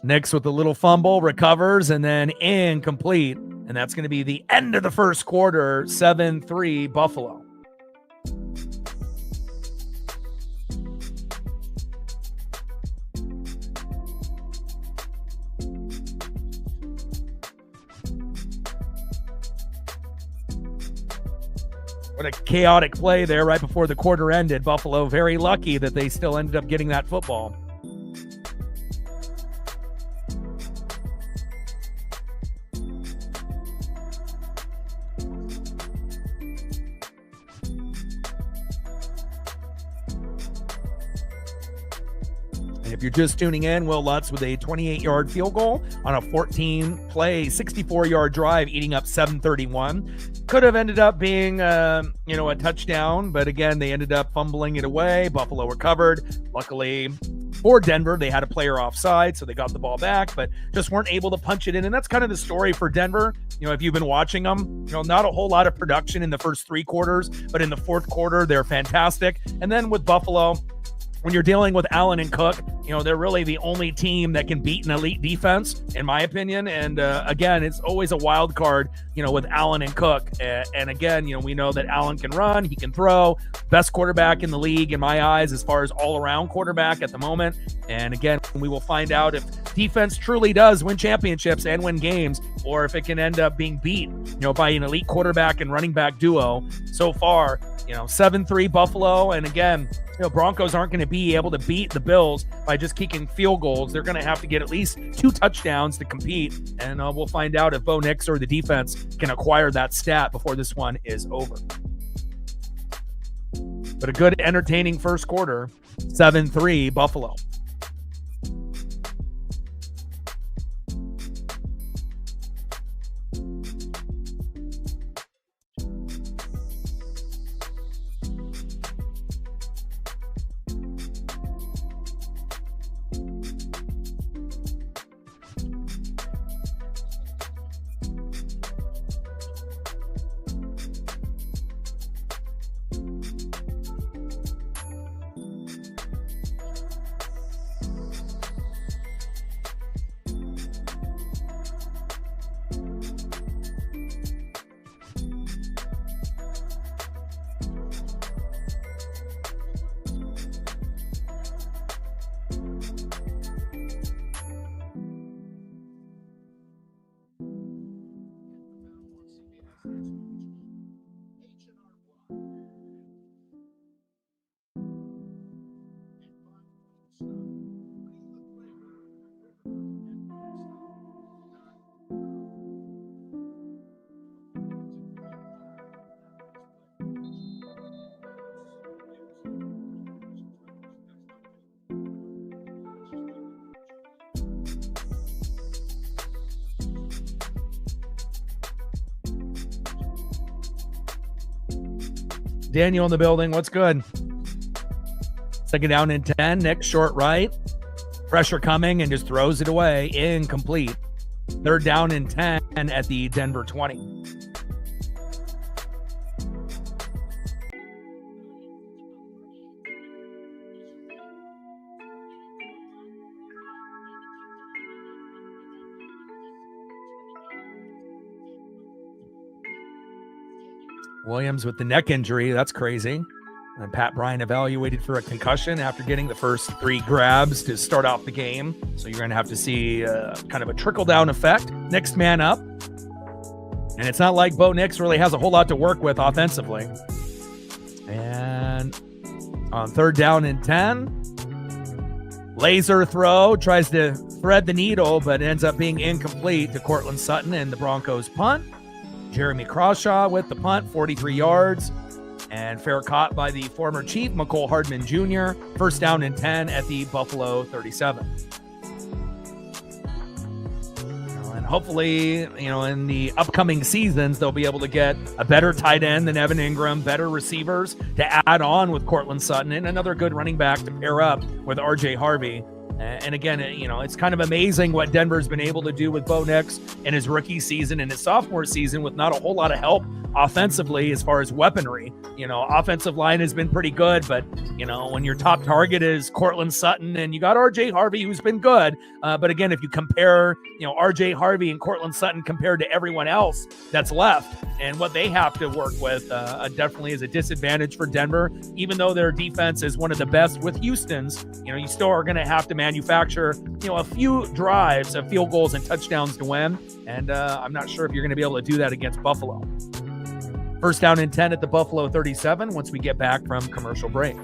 Nix with a little fumble, recovers, and then incomplete. And that's going to be the end of the first quarter, 7-3 Buffalo. What a chaotic play there right before the quarter ended. Buffalo very lucky that they still ended up getting that football. If you're just tuning in, Will Lutz with a 28-yard field goal on a 14-play, 64-yard drive, eating up 7:31. Could have ended up being, a touchdown, but again, they ended up fumbling it away. Buffalo recovered. Luckily for Denver, they had a player offside, so they got the ball back, but just weren't able to punch it in. And that's kind of the story for Denver. If you've been watching them, not a whole lot of production in the first three quarters, but in the fourth quarter, they're fantastic. And then with Buffalo, when you're dealing with Allen and Cook, they're really the only team that can beat an elite defense, in my opinion. And again, it's always a wild card, with Allen and Cook. And again, we know that Allen can run, he can throw, best quarterback in the league in my eyes as far as all-around quarterback at the moment. And again, we will find out if defense truly does win championships and win games, or if it can end up being beat, by an elite quarterback and running back duo. So far, 7-3 Buffalo. And again, Broncos aren't going to be able to beat the Bills by just kicking field goals. They're going to have to get at least 2 touchdowns to compete. And we'll find out if Bo Nix or the defense can acquire that stat before this one is over. But a good, entertaining first quarter, 7-3 Buffalo. Daniel in the building. What's good? Second down and 10. Nick, short right. Pressure coming and just throws it away. Incomplete. Third down and 10 at the Denver 20. Williams with the neck injury. That's crazy. And Pat Bryant evaluated for a concussion after getting the first 3 grabs to start off the game. So you're going to have to see kind of a trickle-down effect. Next man up. And it's not like Bo Nix really has a whole lot to work with offensively. And on third down and 10, laser throw, tries to thread the needle, but ends up being incomplete to Cortland Sutton and the Broncos punt. Jeremy Crawshaw with the punt, 43 yards. And fair caught by the former Chief, McCole Hardman Jr. First down and 10 at the Buffalo 37. And hopefully, in the upcoming seasons, they'll be able to get a better tight end than Evan Ingram, better receivers to add on with Cortland Sutton, and another good running back to pair up with RJ Harvey. And again, it's kind of amazing what Denver's been able to do with Bo Nix in his rookie season and his sophomore season with not a whole lot of help offensively as far as weaponry. Offensive line has been pretty good, but, when your top target is Cortland Sutton and you got RJ Harvey, who's been good. But again, if you compare, RJ Harvey and Cortland Sutton compared to everyone else that's left and what they have to work with, definitely is a disadvantage for Denver. Even though their defense is one of the best with Houston's, you still are going to have to manufacture, a few drives of field goals and touchdowns to win. And I'm not sure if you're going to be able to do that against Buffalo. First down and 10 at the Buffalo 37 once we get back from commercial break.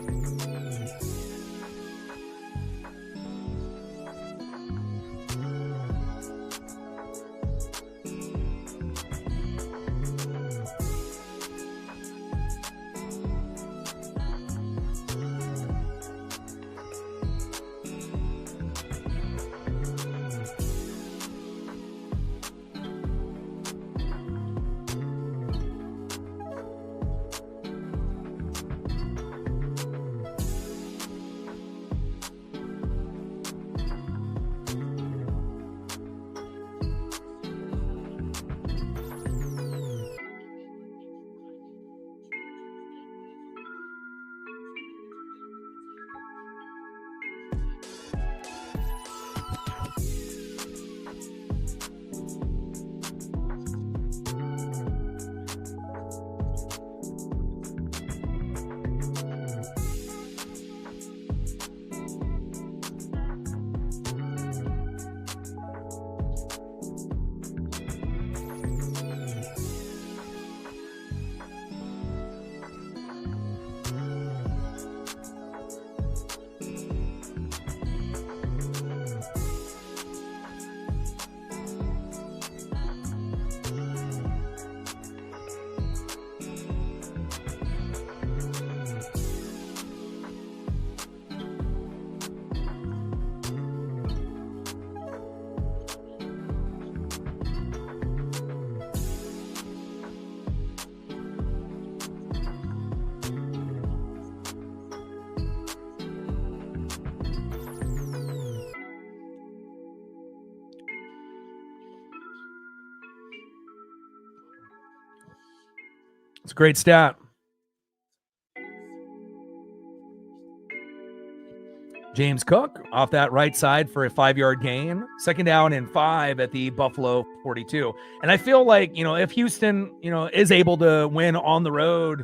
It's a great stat. James Cook off that right side for a 5-yard gain. Second down and 5 at the Buffalo 42. And I feel like, if Houston, is able to win on the road,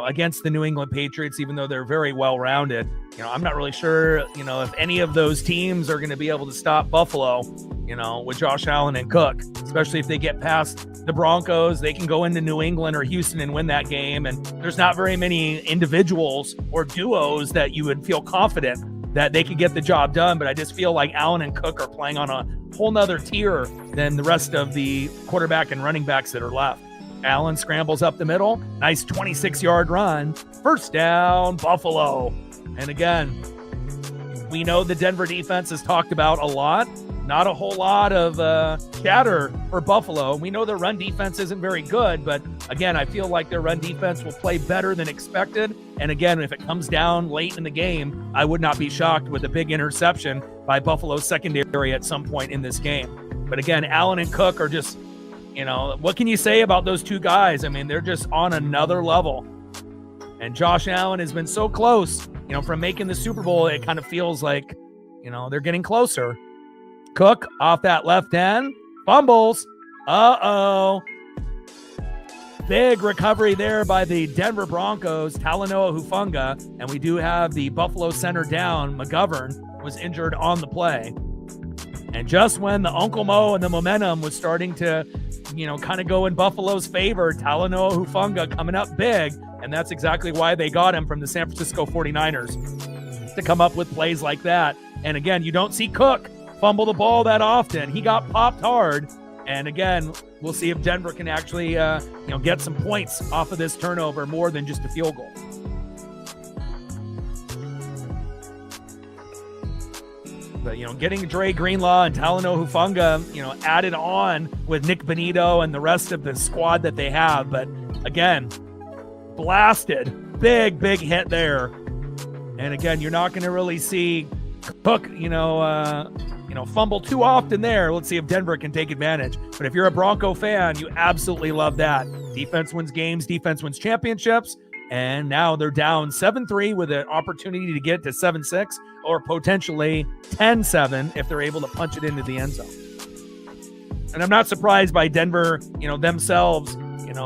against the New England Patriots, even though they're very well-rounded, I'm not really sure, if any of those teams are going to be able to stop Buffalo, with Josh Allen and Cook, especially if they get past the Broncos. They can go into New England or Houston and win that game. And there's not very many individuals or duos that you would feel confident that they could get the job done. But I just feel like Allen and Cook are playing on a whole nother tier than the rest of the quarterback and running backs that are left. Allen scrambles up the middle. Nice 26-yard run. First down, Buffalo. And again, we know the Denver defense is talked about a lot. not a whole lot of chatter for Buffalo. We know their run defense isn't very good, but again, I feel like their run defense will play better than expected. And again, if it comes down late in the game, I would not be shocked with a big interception by Buffalo's secondary at some point in this game. But again, Allen and Cook are just, what can you say about those two guys? I mean, they're just on another level. And Josh Allen has been so close, from making the Super Bowl. It kind of feels like, they're getting closer. Cook off that left end, fumbles. Uh-oh. Big recovery there by the Denver Broncos, Talanoa Hufanga, and we do have the Buffalo center down. McGovern was injured on the play. And just when the Uncle Mo and the momentum was starting to, kind of go in Buffalo's favor, Talanoa Hufanga coming up big, and that's exactly why they got him from the San Francisco 49ers, to come up with plays like that. And again, you don't see Cook fumble the ball that often. He got popped hard. And again, we'll see if Denver can actually, get some points off of this turnover more than just a field goal. But, getting Dre Greenlaw and Talanoa Hufanga, added on with Nick Benito and the rest of the squad that they have. But again, blasted. Big hit there. And again, you're not going to really see Cook, fumble too often there. Let's see if Denver can take advantage. But if you're a Bronco fan, you absolutely love that. Defense wins games, defense wins championships, and now they're down 7-3 with an opportunity to get to 7-6 or potentially 10-7 if they're able to punch it into the end zone. And I'm not surprised by Denver, themselves,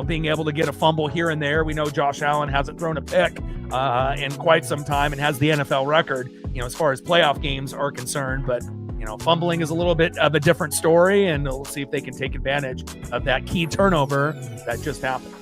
being able to get a fumble here and there. We know Josh Allen hasn't thrown a pick in quite some time and has the NFL record, as far as playoff games are concerned. But fumbling is a little bit of a different story, and we'll see if they can take advantage of that key turnover that just happened.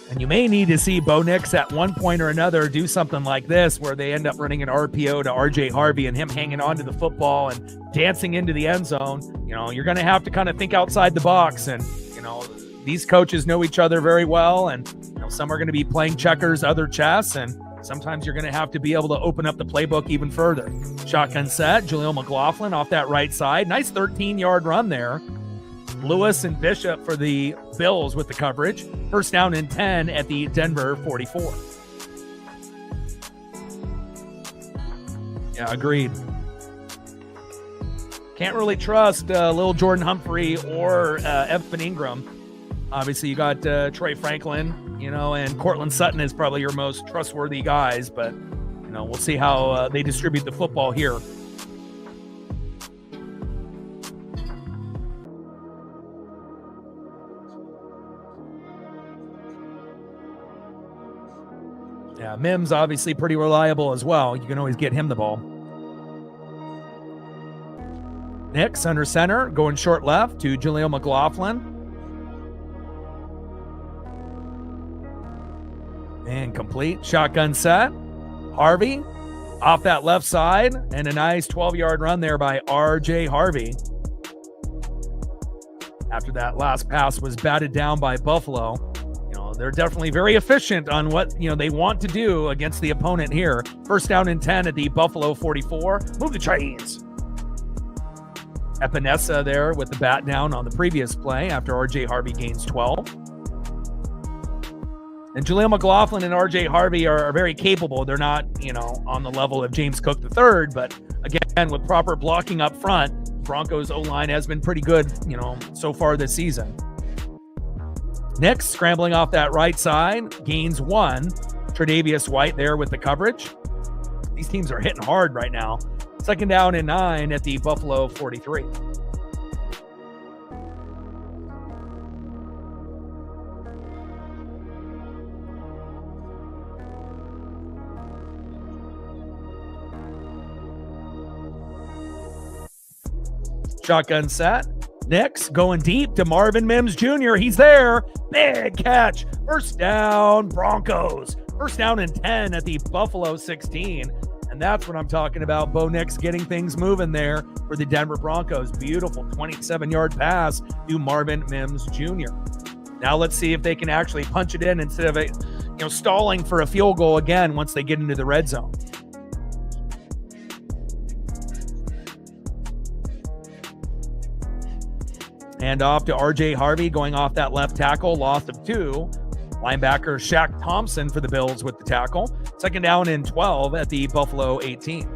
And you may need to see Bo Nix at one point or another do something like this, where they end up running an RPO to RJ Harvey and him hanging on to the football and dancing into the end zone. You're going to have to kind of think outside the box. And, these coaches know each other very well. And, some are going to be playing checkers, other chess. And sometimes you're going to have to be able to open up the playbook even further. Shotgun set, Jaleel McLaughlin off that right side. Nice 13-yard run there. Lewis and Bishop for the Bills with the coverage. First down and 10 at the Denver 44. Yeah, agreed. Can't really trust little Jordan Humphrey or Evan Ingram. Obviously, you got Troy Franklin, and Cortland Sutton is probably your most trustworthy guys. But, we'll see how they distribute the football here. Yeah, Mims obviously pretty reliable as well. You can always get him the ball. Nix under center, going short left to Jaleel McLaughlin. And complete. Shotgun set. Harvey off that left side, and a nice 12-yard run there by R.J. Harvey. After that last pass was batted down by Buffalo. They're definitely very efficient on what, they want to do against the opponent here. First down and 10 at the Buffalo 44. Move the chains. Epinesa there with the bat down on the previous play after R.J. Harvey gains 12. And Jaleel McLaughlin and RJ Harvey are very capable. They're not, on the level of James Cook III, but again, with proper blocking up front, Broncos O-line has been pretty good, so far this season. Next, scrambling off that right side, gains 1. Tre'Davious White there with the coverage. These teams are hitting hard right now. 2nd down and 9 at the Buffalo 43. Shotgun set. Next, going deep to Marvin Mims Jr. He's there. Big catch. First down, Broncos. First down and 10 at the Buffalo 16. And that's what I'm talking about. Bo Nix getting things moving there for the Denver Broncos. Beautiful 27-yard pass to Marvin Mims Jr. Now let's see if they can actually punch it in instead of stalling for a field goal again once they get into the red zone. And off to RJ Harvey going off that left tackle, loss of 2. Linebacker Shaq Thompson for the Bills with the tackle. 2nd down and 12 at the Buffalo 18.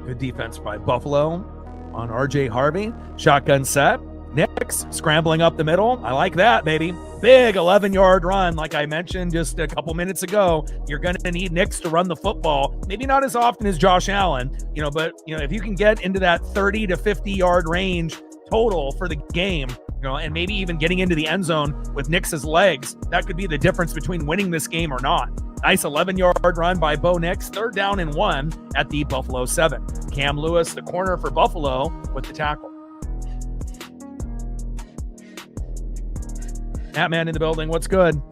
Good defense by Buffalo on RJ Harvey. Shotgun set. Next, scrambling up the middle. I like that, baby. Big 11-yard run. Like I mentioned just a couple minutes ago, you're going to need Nix to run the football. Maybe not as often as Josh Allen, but if you can get into that 30 to 50-yard range total for the game, and maybe even getting into the end zone with Nix's legs, that could be the difference between winning this game or not. Nice 11-yard run by Bo Nix. 3rd down and 1 at the Buffalo 7. Cam Lewis, the corner for Buffalo, with the tackle. That man in the building, what's good?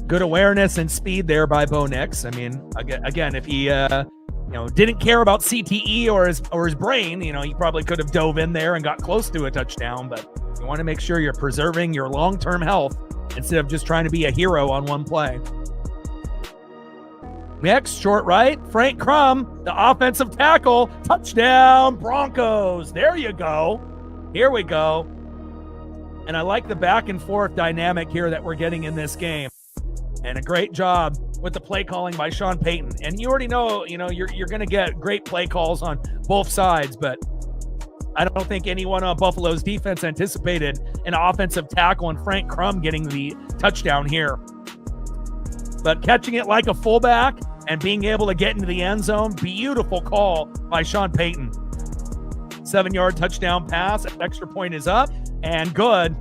Good awareness and speed there by Bo Nix. I mean, again, if he didn't care about CTE or his brain, he probably could have dove in there and got close to a touchdown, but you want to make sure you're preserving your long-term health instead of just trying to be a hero on one play. Next, short right, Frank Crum, the offensive tackle, touchdown, Broncos. There you go. Here we go. And I like the back and forth dynamic here that we're getting in this game. And a great job with the play calling by Sean Payton. And you already know, you're going to get great play calls on both sides, but I don't think anyone on Buffalo's defense anticipated an offensive tackle and Frank Crum getting the touchdown here. But catching it like a fullback and being able to get into the end zone, beautiful call by Sean Payton. 7-yard touchdown pass, extra point is up, and good.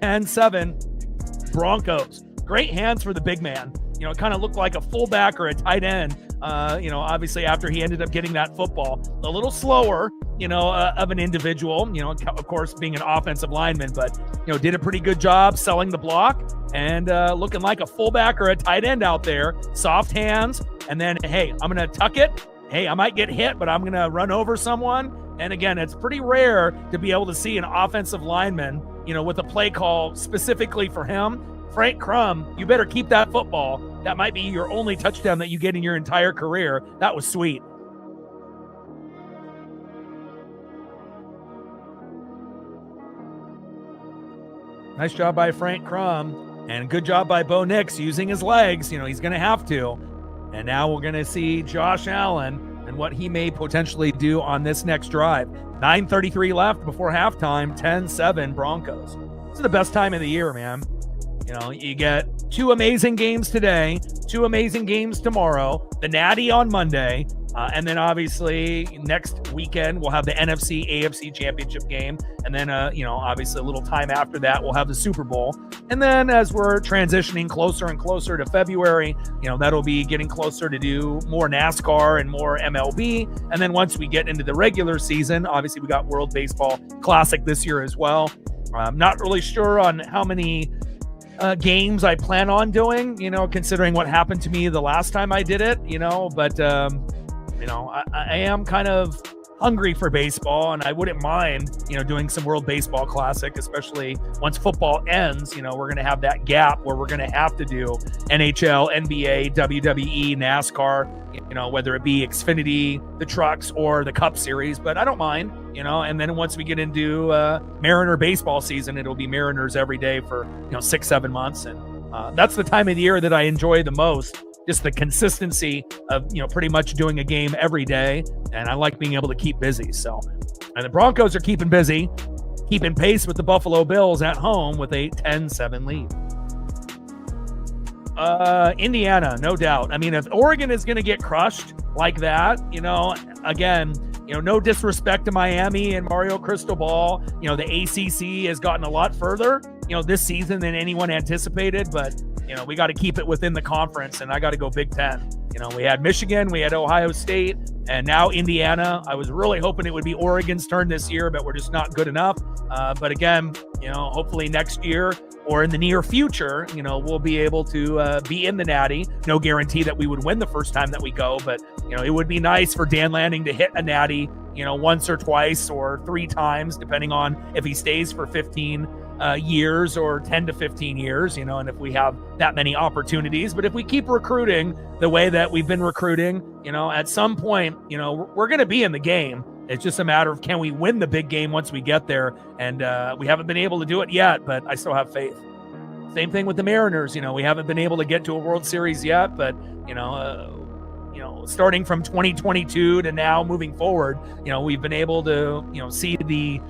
10-7 Broncos. Great hands for the big man. It kind of looked like a fullback or a tight end, obviously after he ended up getting that football. A little slower, of an individual, of course, being an offensive lineman, but, did a pretty good job selling the block and looking like a fullback or a tight end out there. Soft hands, and then, hey, I'm going to tuck it. Hey, I might get hit, but I'm going to run over someone. And again, it's pretty rare to be able to see an offensive lineman, with a play call specifically for him. Frank Crum, you better keep that football. That might be your only touchdown that you get in your entire career. That was sweet. Nice job by Frank Crum, and good job by Bo Nix using his legs. He's going to have to. And now we're going to see Josh Allen and what he may potentially do on this next drive. 9:33 left before halftime, 10-7 Broncos. This is the best time of the year, man. You get 2 amazing games today, 2 amazing games tomorrow, the Natty on Monday. And then obviously next weekend we'll have the NFC AFC championship game. And then, obviously a little time after that, we'll have the Super Bowl. And then as we're transitioning closer and closer to February, that'll be getting closer to do more NASCAR and more MLB. And then once we get into the regular season, obviously we got World Baseball Classic this year as well. I'm not really sure on how many games I plan on doing, considering what happened to me the last time I did it, but I am kind of hungry for baseball, and I wouldn't mind, doing some World Baseball Classic, especially once football ends. We're going to have that gap where we're going to have to do NHL, NBA, WWE, NASCAR, whether it be Xfinity, the trucks, or the Cup Series, but I don't mind, and then once we get into Mariner baseball season, it'll be Mariners every day for, 6-7 months. And that's the time of the year that I enjoy the most. Just the consistency of, pretty much doing a game every day. And I like being able to keep busy. So, and the Broncos are keeping busy, keeping pace with the Buffalo Bills at home with a 10-7 lead. Indiana, no doubt. I mean, if Oregon is going to get crushed like that, again, no disrespect to Miami and Mario Cristobal. The ACC has gotten a lot further, this season than anyone anticipated, but we got to keep it within the conference, and I got to go Big Ten. We had Michigan, we had Ohio State, and now Indiana. I was really hoping it would be Oregon's turn this year, but we're just not good enough. But again, hopefully next year or in the near future, we'll be able to be in the Natty. No guarantee that we would win the first time that we go, but it would be nice for Dan Lanning to hit a Natty, once or twice or 3 times, depending on if he stays for 15 years or 10 to 15 years, and if we have that many opportunities. But if we keep recruiting the way that we've been recruiting, at some point, we're going to be in the game. It's just a matter of, can we win the big game once we get there? And we haven't been able to do it yet, but I still have faith. Same thing with the Mariners. We haven't been able to get to a World Series yet, but, starting from 2022 to now moving forward, we've been able to, see the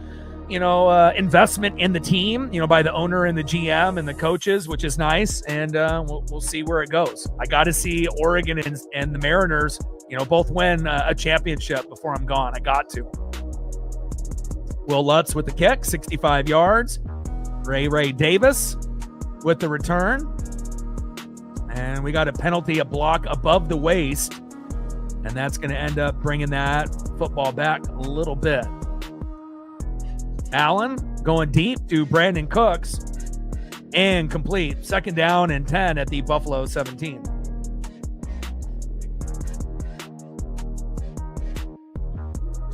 investment in the team, by the owner and the GM and the coaches, which is nice. And we'll see where it goes. I got to see Oregon and the Mariners, both win a championship before I'm gone. I got to. Will Lutz with the kick, 65 yards. Ray Davis with the return. And we got a penalty, a block above the waist. And that's going to end up bringing that football back a little bit. Allen going deep to Brandon Cooks and complete. 2nd down and 10 at the Buffalo 17.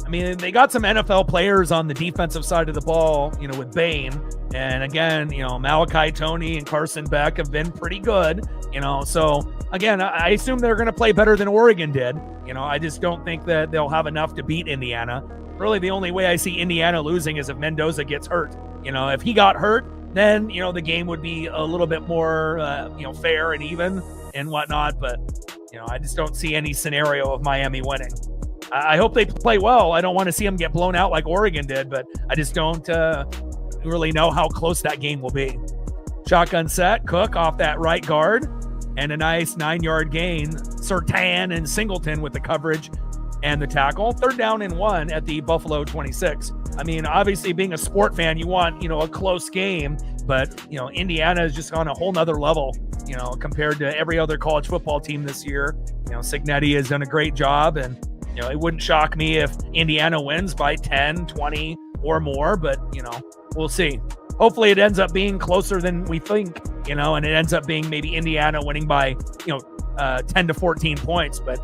I mean, they got some NFL players on the defensive side of the ball, with Bain. And again, Malachi Toney and Carson Beck have been pretty good, So, again, I assume they're going to play better than Oregon did. I just don't think that they'll have enough to beat Indiana. Really, the only way I see Indiana losing is if Mendoza gets hurt. If he got hurt, then, the game would be a little bit more, fair and even and whatnot. But, I just don't see any scenario of Miami winning. I hope they play well. I don't want to see them get blown out like Oregon did, but I just don't really know how close that game will be. Shotgun set, Cook off that right guard, and a nice 9-yard gain. Surtain and Singleton with the coverage and the tackle. 3rd down and 1 at the Buffalo 26. I mean, obviously being a sport fan, you want, a close game, but, Indiana is just on a whole nother level, compared to every other college football team this year. Cignetti has done a great job, and, it wouldn't shock me if Indiana wins by 10, 20 or more, but, we'll see. Hopefully it ends up being closer than we think, and it ends up being maybe Indiana winning by, 10 to 14 points, but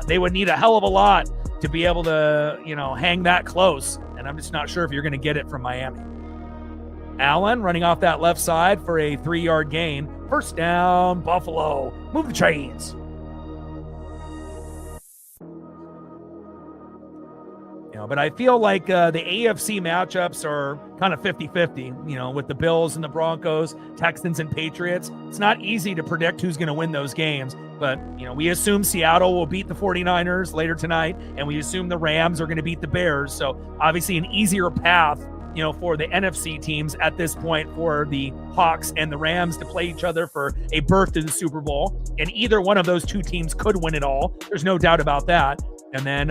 they would need a hell of a lot to be able to, hang that close. And I'm just not sure if you're going to get it from Miami. Allen running off that left side for a 3-yard gain. 1st down, Buffalo. Move the chains. But I feel like the AFC matchups are kind of 50-50, with the Bills and the Broncos, Texans and Patriots. It's not easy to predict who's going to win those games, but, we assume Seattle will beat the 49ers later tonight, and we assume the Rams are going to beat the Bears. So obviously an easier path, for the NFC teams at this point for the Hawks and the Rams to play each other for a berth to the Super Bowl. And either one of those two teams could win it all. There's no doubt about that. And then,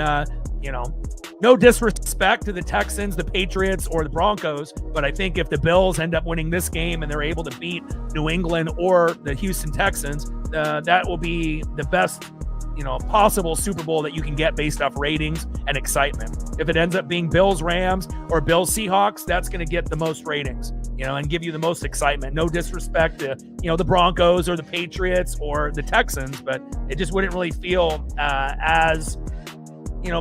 no disrespect to the Texans, the Patriots, or the Broncos, but I think if the Bills end up winning this game and they're able to beat New England or the Houston Texans, that will be the best, possible Super Bowl that you can get based off ratings and excitement. If it ends up being Bills Rams or Bills Seahawks, that's going to get the most ratings, and give you the most excitement. No disrespect to, the Broncos or the Patriots or the Texans, but it just wouldn't really feel as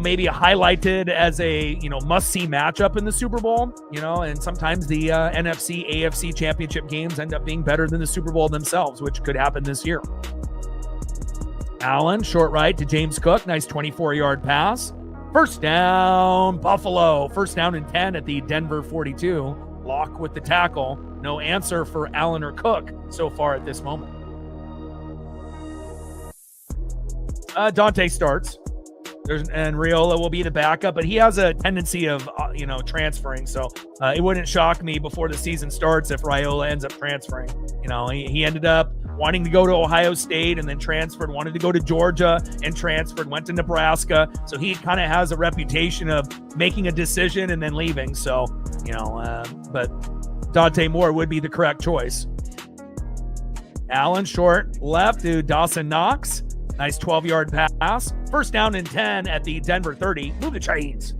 maybe highlighted as a, must-see matchup in the Super Bowl, and sometimes the NFC, AFC championship games end up being better than the Super Bowl themselves, which could happen this year. Allen, short right to James Cook. Nice 24-yard pass. First down, Buffalo. First down and 10 at the Denver 42. Lock with the tackle. No answer for Allen or Cook so far at this moment. Dante starts. And Raiola will be the backup, but he has a tendency of, transferring. So it wouldn't shock me before the season starts if Raiola ends up transferring. He ended up wanting to go to Ohio State and then transferred, wanted to go to Georgia and transferred, went to Nebraska. So he kind of has a reputation of making a decision and then leaving. So, but Dante Moore would be the correct choice. Allen short left to Dawson Knox. Nice 12-yard pass. First down and 10 at the Denver 30. Move the chains.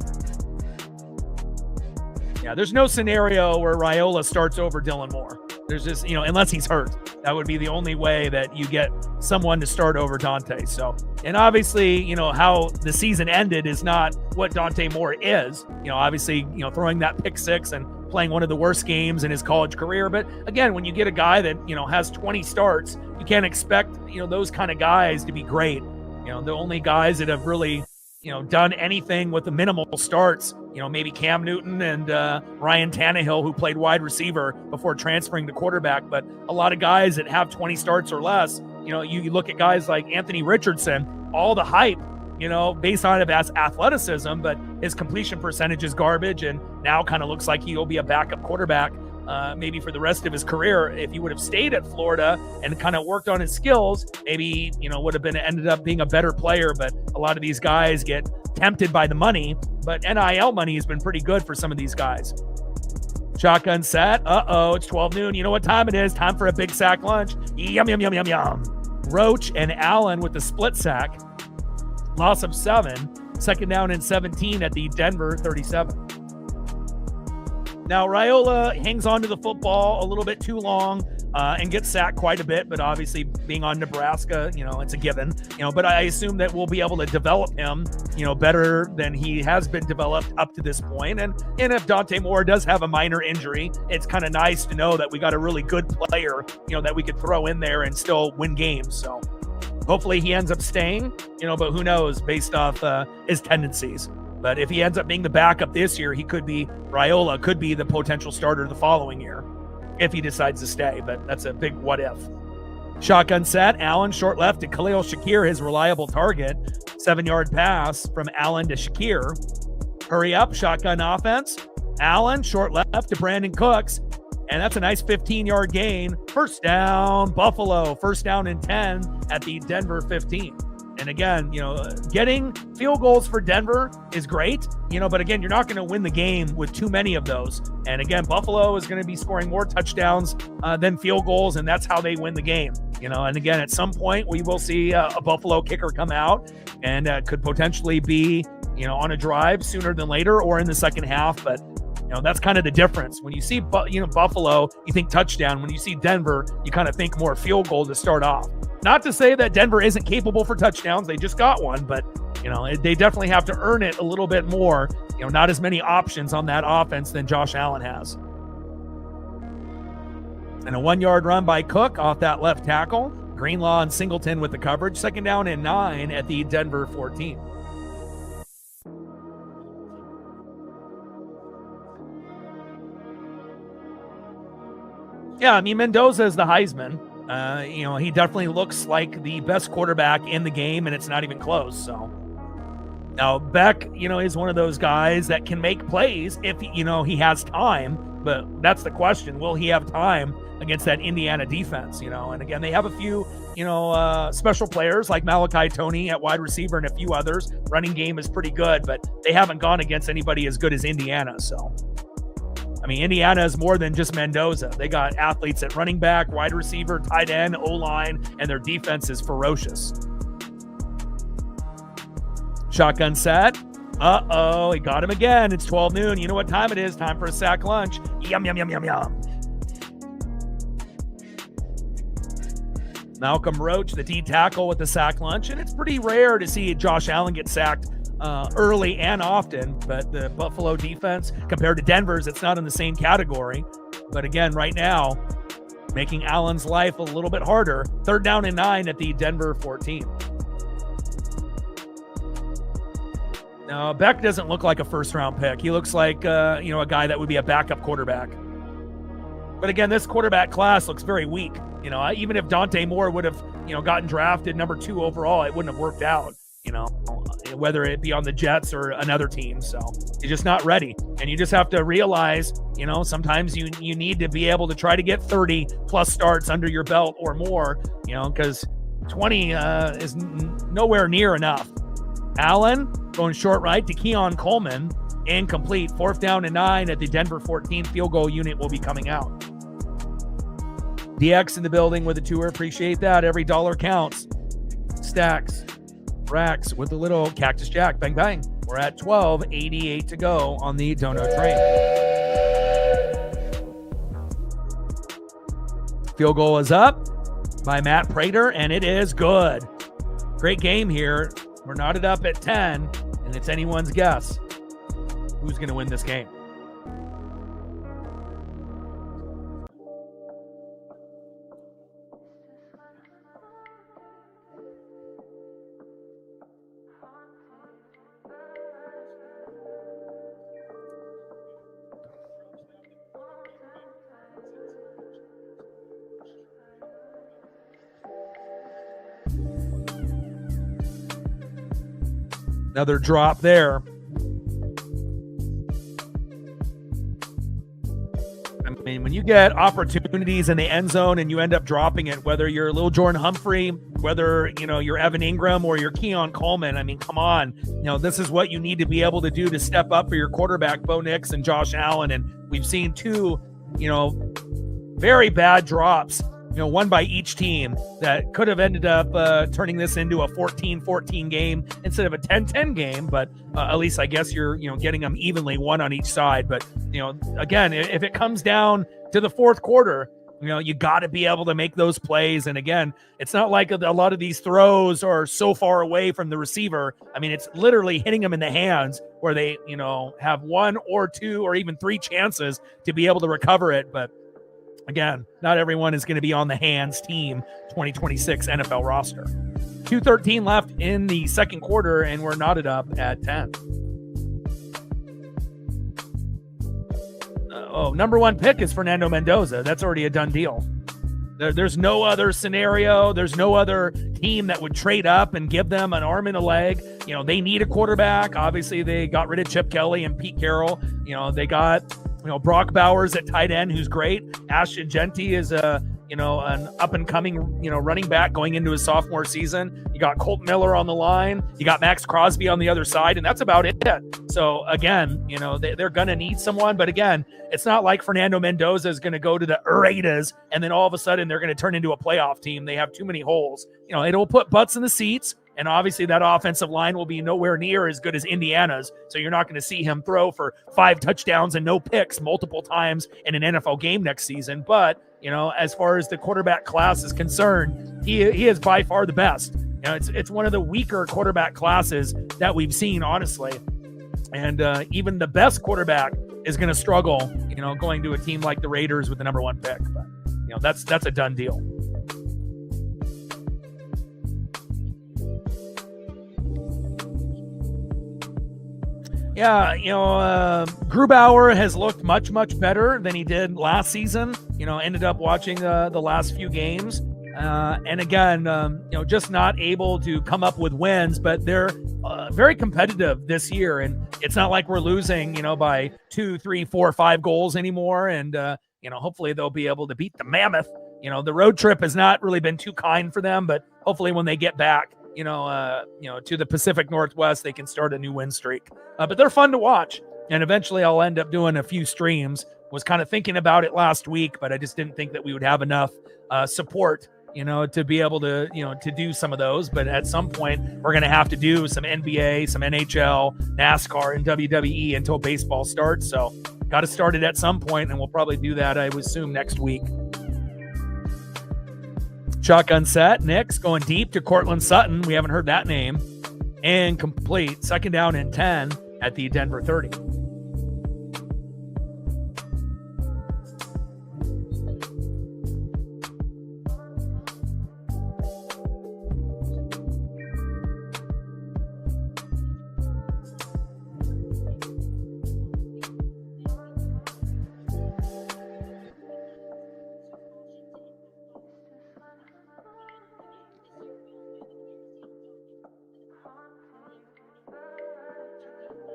Yeah, there's no scenario where Raiola starts over Dylan Moore. There's just, unless he's hurt. That would be the only way that you get someone to start over Dante. So, and obviously, how the season ended is not what Dante Moore is. Obviously, throwing that pick six and playing one of the worst games in his college career. But again, when you get a guy that, has 20 starts, you can't expect, those kind of guys to be great. The only guys that have really, done anything with the minimal starts, maybe Cam Newton and Ryan Tannehill, who played wide receiver before transferring to quarterback. But a lot of guys that have 20 starts or less, you look at guys like Anthony Richardson, all the hype, based on it as athleticism, but his completion percentage is garbage, and now kind of looks like he'll be a backup quarterback maybe for the rest of his career. If he would have stayed at Florida and kind of worked on his skills, maybe, would have ended up being a better player. But a lot of these guys get tempted by the money, but NIL money has been pretty good for some of these guys. Shotgun set. It's 12 noon. You know what time it is? Time for a big sack lunch. Yum, yum, yum, yum, yum. Roach and Allen with the split sack. Loss of 7. Second down and 17 at the Denver 37. Now, Raiola hangs on to the football a little bit too long and gets sacked quite a bit, but obviously being on Nebraska, it's a given, but I assume that we'll be able to develop him, better than he has been developed up to this point. And if Dante Moore does have a minor injury, it's kind of nice to know that we got a really good player, that we could throw in there and still win games. So hopefully he ends up staying, but who knows based off his tendencies. But if he ends up being the backup this year, Raiola could be the potential starter the following year if he decides to stay. But that's a big what if. Shotgun set. Allen short left to Khalil Shakir, his reliable target. 7-yard pass from Allen to Shakir. Hurry up. Shotgun offense. Allen short left to Brandon Cooks. And that's a nice 15-yard gain. First down, Buffalo. First down and 10 at the Denver 15. And again, getting field goals for Denver is great, but again, you're not going to win the game with too many of those. And again, Buffalo is going to be scoring more touchdowns than field goals, and that's how they win the game. And again, at some point, we will see a Buffalo kicker come out and could potentially be, on a drive sooner than later or in the second half. But, that's kind of the difference. When you see, Buffalo, you think touchdown. When you see Denver, you kind of think more field goal to start off. Not to say that Denver isn't capable for touchdowns. They just got one, but, they definitely have to earn it a little bit more. Not as many options on that offense than Josh Allen has. And a 1-yard run by Cook off that left tackle. Greenlaw and Singleton with the coverage. Second down and 9 at the Denver 14. Yeah, Mendoza is the Heisman. He definitely looks like the best quarterback in the game, and it's not even close. So now Beck, is one of those guys that can make plays if, he has time. But that's the question. Will he have time against that Indiana defense? And again, they have a few, special players like Malachi Toney at wide receiver and a few others. Running game is pretty good, but they haven't gone against anybody as good as Indiana. So, I mean, Indiana is more than just Mendoza. They got athletes at running back, wide receiver, tight end, O-line, and their defense is ferocious. Shotgun set. Uh-oh, he got him again. It's 12 noon. You know what time it is. Time for a sack lunch. Yum, yum, yum, yum, yum. Malcolm Roach, the D tackle with the sack lunch. And it's pretty rare to see Josh Allen get sacked early and often. But the Buffalo defense, compared to Denver's, it's not in the same category. But again, right now, making Allen's life a little bit harder. 3rd down and 9 at the Denver 14. Now, Beck doesn't look like a first-round pick. He looks like, a guy that would be a backup quarterback. But again, this quarterback class looks very weak. Even if Dante Moore would have, gotten drafted number 2 overall, it wouldn't have worked out, whether it be on the Jets or another team. So you're just not ready. And you just have to realize, sometimes you need to be able to try to get 30-plus starts under your belt or more, because 20 is nowhere near enough. Allen going short right to Keon Coleman. Incomplete. 4th down and 9 at the Denver 14. Field goal unit will be coming out. DX in the building with a tour. Appreciate that. Every dollar counts. Stacks. Racks with a little Cactus Jack. Bang, bang. We're at 12:88 to go on the Dono train. Field goal is up by Matt Prater, and it is good. Great game here. We're knotted up at 10, and it's anyone's guess who's going to win this game. Another drop there. I mean, when you get opportunities in the end zone and you end up dropping it, whether you're Lil Jordan Humphrey, whether, you're Evan Ingram or you're Keon Coleman, I mean, come on. This is what you need to be able to do to step up for your quarterback, Bo Nix and Josh Allen. And we've seen 2, very bad drops, one by each team that could have ended up turning this into a 14-14 game instead of a 10-10 game. But at least I guess you're, getting them evenly, one on each side. But, again, if it comes down to the 4th quarter, you got to be able to make those plays. And again, it's not like a lot of these throws are so far away from the receiver. I mean, it's literally hitting them in the hands where they, have 1 or 2 or even 3 chances to be able to recover it. But again, not everyone is going to be on the hands team 2026 NFL roster. 2:13 left in the 2nd quarter, and we're knotted up at 10. Number 1 pick is Fernando Mendoza. That's already a done deal. There's no other scenario. There's no other team that would trade up and give them an arm and a leg. They need a quarterback. Obviously, they got rid of Chip Kelly and Pete Carroll. They got Brock Bowers at tight end, who's great. Ashton Genty is an up-and-coming, running back going into his sophomore season. You got Colt Miller on the line. You got Max Crosby on the other side, and that's about it. So, again, they're going to need someone. But, again, it's not like Fernando Mendoza is going to go to the Raiders, and then all of a sudden they're going to turn into a playoff team. They have too many holes. It'll put butts in the seats. And obviously that offensive line will be nowhere near as good as Indiana's. So you're not going to see him throw for 5 touchdowns and no picks multiple times in an NFL game next season. But, as far as the quarterback class is concerned, he is by far the best. It's one of the weaker quarterback classes that we've seen, honestly. And even the best quarterback is going to struggle, going to a team like the Raiders with the number 1 pick. But, that's a done deal. Yeah, Grubauer has looked much, much better than he did last season. Ended up watching the last few games. And again, just not able to come up with wins, but they're very competitive this year. And it's not like we're losing, by 2, 3, 4, 5 goals anymore. And, hopefully they'll be able to beat the Mammoth the road trip has not really been too kind for them, but hopefully when they get back, to the Pacific Northwest, they can start a new win streak. But they're fun to watch, and eventually I'll end up doing a few streams. Was kind of thinking about it last week, but I just didn't think that we would have enough support, to be able to, to do some of those. But at some point, we're going to have to do some NBA, some NHL, NASCAR, and WWE until baseball starts. So got to start it at some point, and we'll probably do that, I would assume, next week. Shotgun set. Knicks going deep to Cortland Sutton. We haven't heard that name. And complete. Second down and 10 at the Denver 30.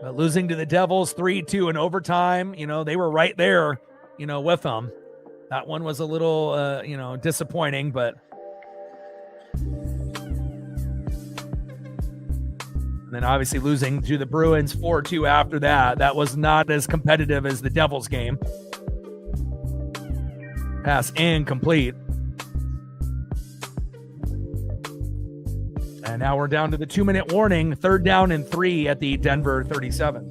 But losing to the Devils 3-2 in overtime, they were right there, with them. That one was a little, disappointing, but. And then obviously losing to the Bruins 4-2 after that. That was not as competitive as the Devils game. Pass incomplete. And now we're down to the 2-minute warning, 3rd down and 3 at the Denver 37.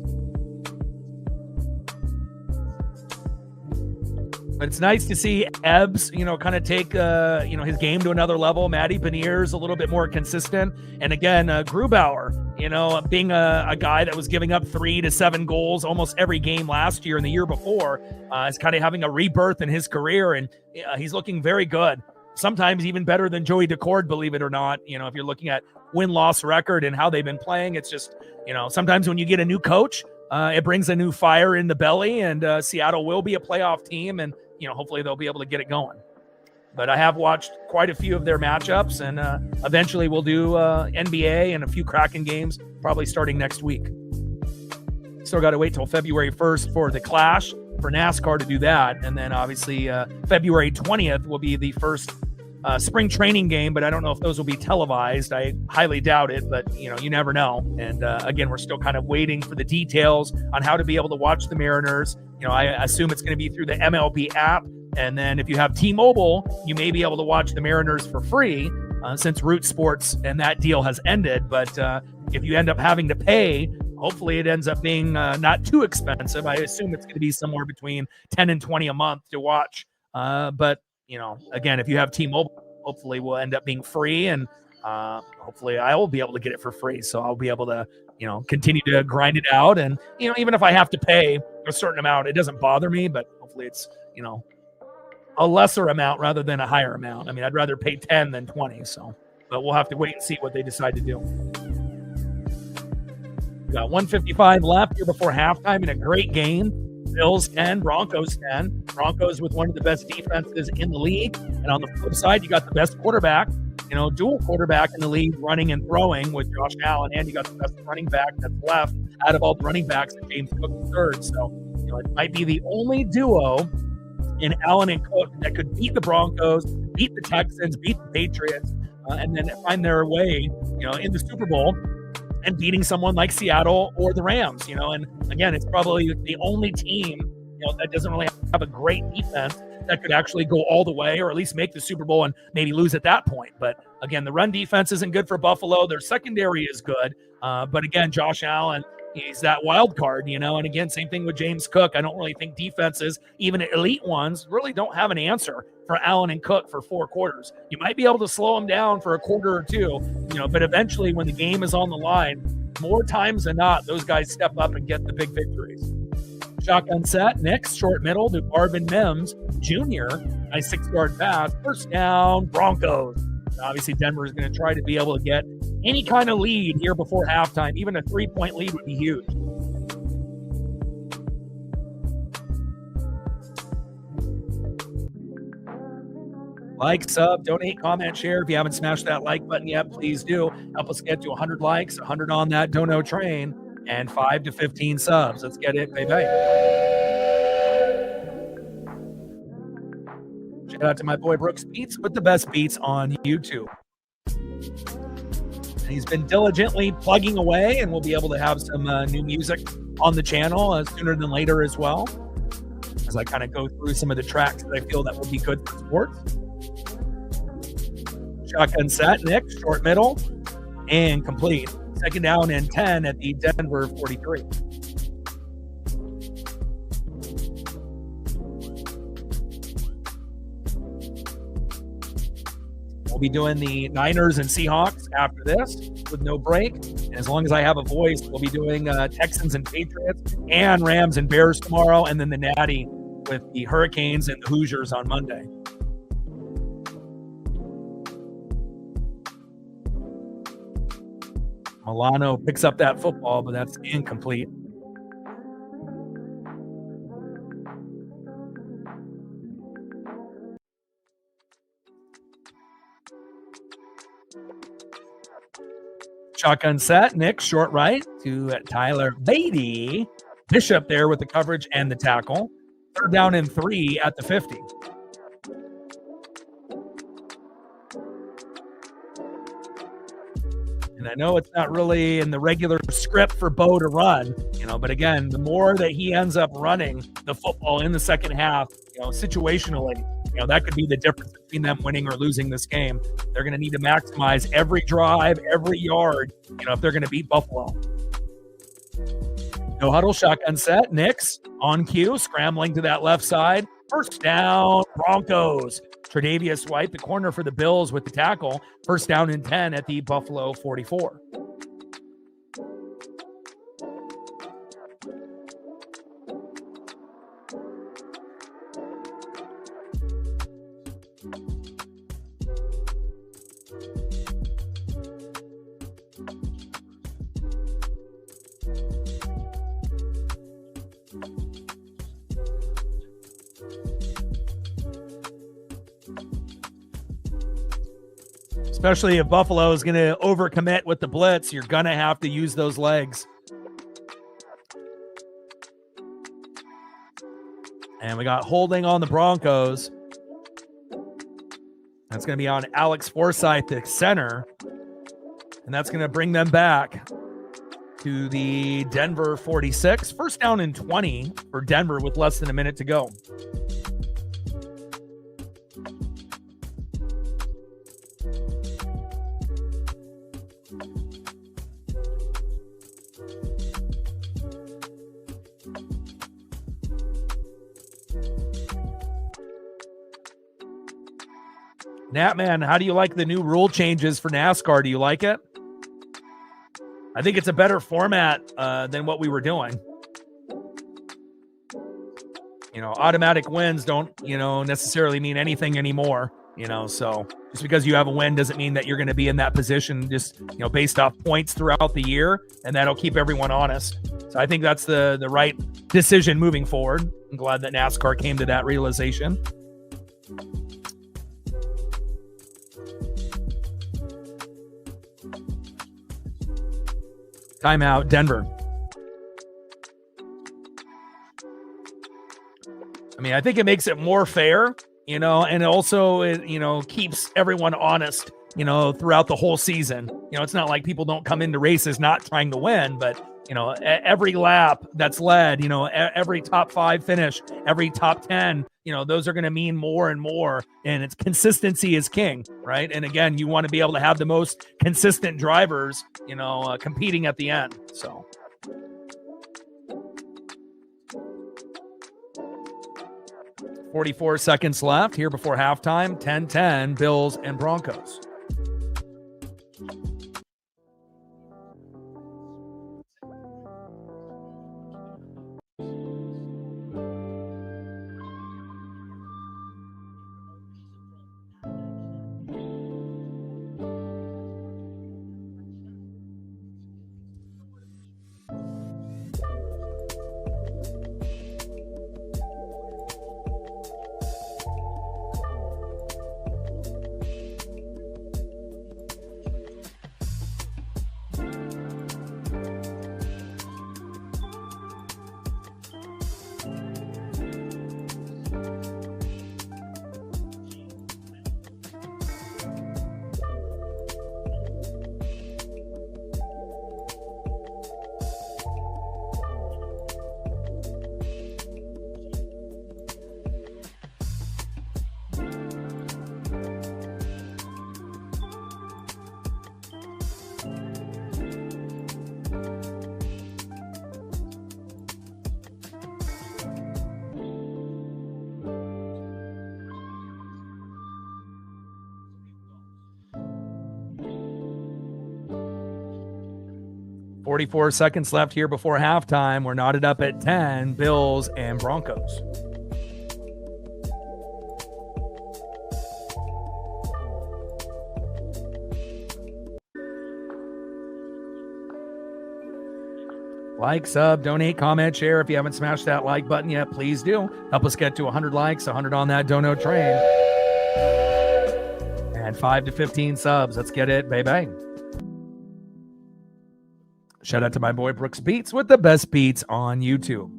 But it's nice to see Ebbs, kind of take, his game to another level. Matty Beniers a little bit more consistent. And again, Grubauer, being a guy that was giving up 3 to 7 goals almost every game last year and the year before, is kind of having a rebirth in his career. And he's looking very good. Sometimes even better than Joey Decord, believe it or not. If you're looking at win-loss record and how they've been playing, it's just, sometimes when you get a new coach, it brings a new fire in the belly, and Seattle will be a playoff team, and, hopefully they'll be able to get it going. But I have watched quite a few of their matchups, and eventually we'll do NBA and a few Kraken games, probably starting next week. Still got to wait till February 1st for the Clash for NASCAR to do that. And then obviously February 20th will be the first spring training game, but I don't know if those will be televised. I highly doubt it, but you never know. And again, we're still kind of waiting for the details on how to be able to watch the Mariners. I assume it's going to be through the MLB app. And then if you have T-Mobile, you may be able to watch the Mariners for free since Root Sports and that deal has ended. But if you end up having to pay, hopefully it ends up being not too expensive. I assume it's going to be somewhere between 10 and 20 a month to watch. But, again, if you have T-Mobile, hopefully we'll end up being free, and hopefully I will be able to get it for free. So I'll be able to, continue to grind it out. And, even if I have to pay a certain amount, it doesn't bother me, but hopefully it's, a lesser amount rather than a higher amount. I mean, I'd rather pay 10 than 20. So, but we'll have to wait and see what they decide to do. We got 1:55 left here before halftime in a great game. Bills 10, Broncos 10. Broncos with one of the best defenses in the league. And on the flip side, you got the best quarterback, dual quarterback in the league, running and throwing with Josh Allen. And you got the best running back that's left out of all the running backs in James Cook III. So, it might be the only duo in Allen and Cook that could beat the Broncos, beat the Texans, beat the Patriots, and then find their way, in the Super Bowl and beating someone like Seattle or the Rams, and again, it's probably the only team, that doesn't really have a great defense that could actually go all the way or at least make the Super Bowl and maybe lose at that point. But again, the run defense isn't good for Buffalo. Their secondary is good. But again, Josh Allen, he's that wild card, and again, same thing with James Cook. I don't really think defenses, even elite ones, really don't have an answer for Allen and Cook for 4 quarters. You might be able to slow them down for a quarter or two, but eventually when the game is on the line, more times than not, those guys step up and get the big victories. Shotgun set, Knicks, short middle to Marvin Mims Jr. Nice 6-yard pass. First down, Broncos. Obviously, Denver is going to try to be able to get any kind of lead here before halftime. Even a 3-point lead would be huge. Like, sub, donate, comment, share. If you haven't smashed that like button yet, please do. Help us get to 100 likes, 100 on that dono train, and 5 to 15 subs. Let's get it, baby. Shout out to my boy Brooks Beats with the best beats on YouTube. He's been diligently plugging away, and we'll be able to have some new music on the channel sooner than later as well, as I kind of go through some of the tracks that I feel that would be good for sports. Shotgun set, Nick, short middle, and complete. Second down and 10 at the Denver 43. We'll be doing the Niners and Seahawks after this with no break. And as long as I have a voice, we'll be doing Texans and Patriots and Rams and Bears tomorrow, and then the Natty with the Hurricanes and the Hoosiers on Monday. Milano picks up that football, but that's incomplete. Shotgun set, Nick, short right to Tyler Beatty. Bishop there with the coverage and the tackle. Third down and 3 at the 50. And I know it's not really in the regular script for Bo to run, but again, the more that he ends up running the football in the second half, situationally, that could be the difference between them winning or losing this game. They're going to need to maximize every drive, every yard, if they're going to beat Buffalo. No huddle, shotgun set. Knicks on cue, scrambling to that left side. First down, Broncos. Tre'Davious White, the corner for the Bills with the tackle. First down and 10 at the Buffalo 44. Especially if Buffalo is going to overcommit with the blitz, you're going to have to use those legs. And we got holding on the Broncos. That's going to be on Alex Forsythe, the center. And that's going to bring them back to the Denver 46. First down and 20 for Denver with less than a minute to go. Natman, how do you like the new rule changes for NASCAR? Do you like it? I think it's a better format than what we were doing. Automatic wins don't, necessarily mean anything anymore. So just because you have a win doesn't mean that you're going to be in that position just, based off points throughout the year, and that'll keep everyone honest. So I think that's the right decision moving forward. I'm glad that NASCAR came to that realization. Timeout, Denver. I think it makes it more fair, and also, it, keeps everyone honest, throughout the whole season. It's not like people don't come into races not trying to win, but, every lap that's led, every top 5 finish, every top 10, those are going to mean more and more, and it's consistency is king, right? And again, you want to be able to have the most consistent drivers, competing at the end. So 44 seconds left here before halftime. 10-10, Bills and Broncos. 44 seconds left here before halftime. We're knotted up at 10, Bills and Broncos. Like, sub, donate, comment, share. If you haven't smashed that like button yet, please do. Help us get to 100 likes, 100 on that dono train. And 5 to 15 subs. Let's get it, baby. Shout out to my boy Brooks Beats with the best beats on YouTube.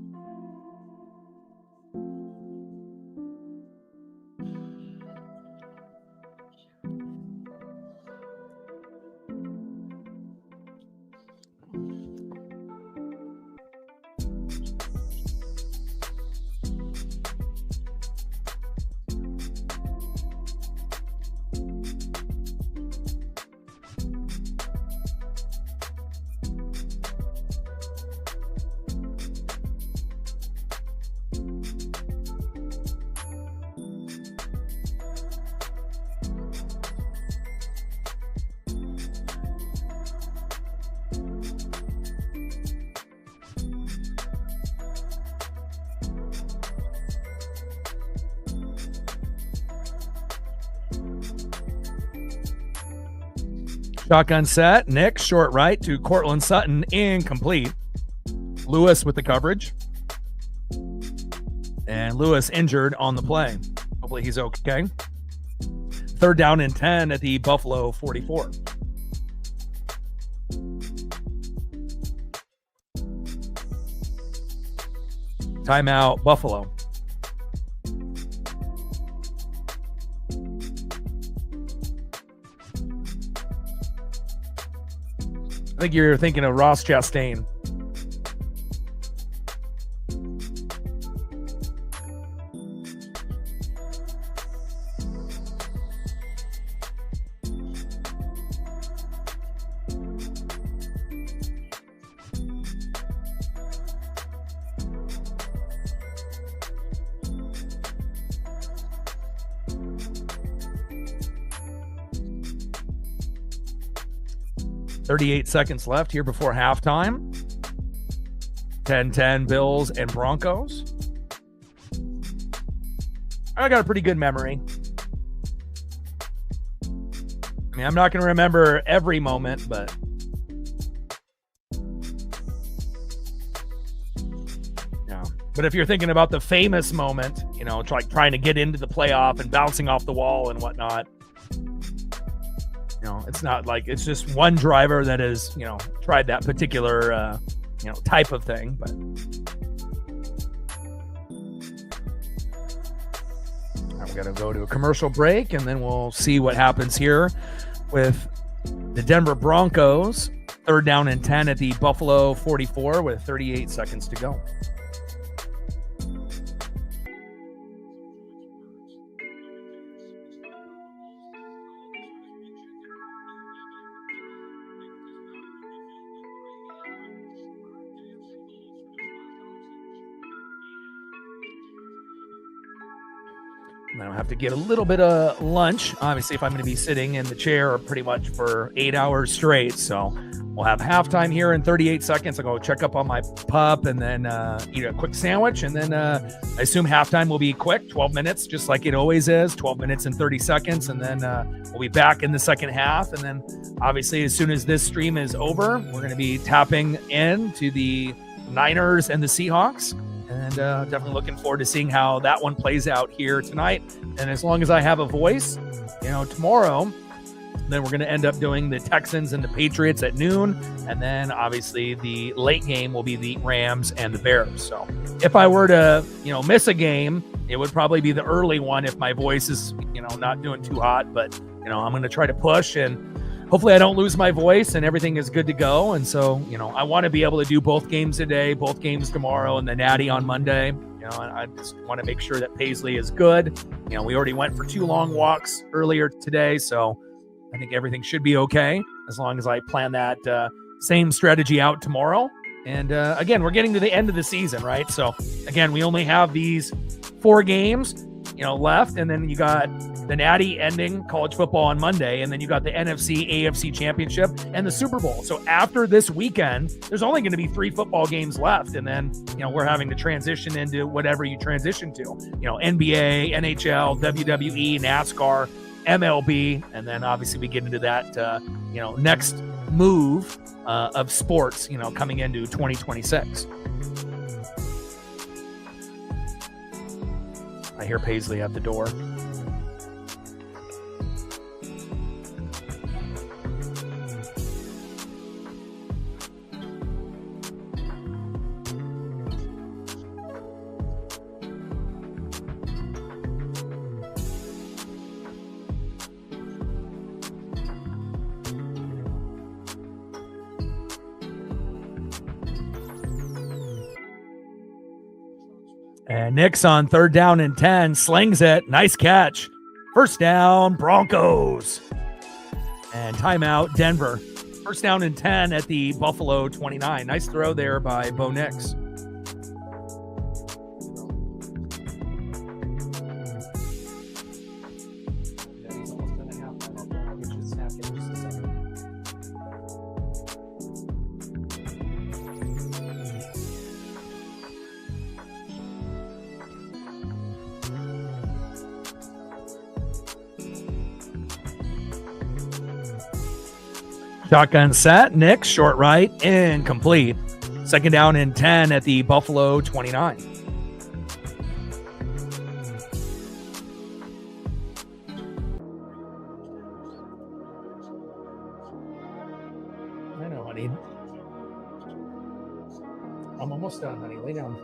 Shotgun set. Nick, short right to Cortland Sutton, incomplete. Lewis with the coverage. And Lewis injured on the play. Hopefully he's okay. 3rd down and 10 at the Buffalo 44. Timeout, Buffalo. I think you're thinking of Ross Chastain. .38 seconds left here before halftime. 10-10 Bills and Broncos. I got a pretty good memory. I mean, I'm not going to remember every moment, but yeah. But if you're thinking about the famous moment, you know, it's like trying to get into the playoff and bouncing off the wall and whatnot. You know, it's not like it's just one driver that has, you know, tried that particular, you know, type of thing. But we're going to go to a commercial break, and then we'll see what happens here with the Denver Broncos. 3rd down and 10 at the Buffalo 44 with 38 seconds to go. And I'll have to get a little bit of lunch, obviously, if I'm going to be sitting in the chair pretty much for 8 hours straight. So we'll have halftime here in 38 seconds. I'll go check up on my pup and then eat a quick sandwich. And then I assume halftime will be quick, 12 minutes, just like it always is, 12 minutes and 30 seconds. And then we'll be back in the second half. And then obviously, as soon as this stream is over, we're going to be tapping into the Niners and the Seahawks. And definitely looking forward to seeing how that one plays out here tonight. And as long as I have a voice, you know, tomorrow, then we're going to end up doing the Texans and the Patriots at noon. And then obviously the late game will be the Rams and the Bears. So if I were to, you know, miss a game, it would probably be the early one if my voice is, you know, not doing too hot. But, you know, I'm going to try to push, and hopefully I don't lose my voice and everything is good to go. And so, you know, I want to be able to do both games today, both games tomorrow, and the Natty on Monday. You know, I just want to make sure that Paisley is good. You know, we already went for 2 long walks earlier today, so I think everything should be okay as long as I plan that same strategy out tomorrow. And again, we're getting to the end of the season, right? So again, we only have these 4 games. You left, and then you got the Natty ending college football on Monday, and then you got the NFC, AFC Championship, and the Super Bowl. So after this weekend, there's only going to be 3 football games left, and then we're having to transition into whatever you transition to. NBA, NHL, WWE, NASCAR, MLB, and then obviously we get into that next move of sports coming into 2026. I hear Paisley at the door. And Nick's on 3rd down and 10, slings it. Nice catch. First down, Broncos. And timeout, Denver. First down and 10 at the Buffalo 29. Nice throw there by Bo Nix. Shotgun set. Nick, short right, incomplete. Second down and 10 at the Buffalo 29. I know, honey. I'm almost done, honey. Lay down.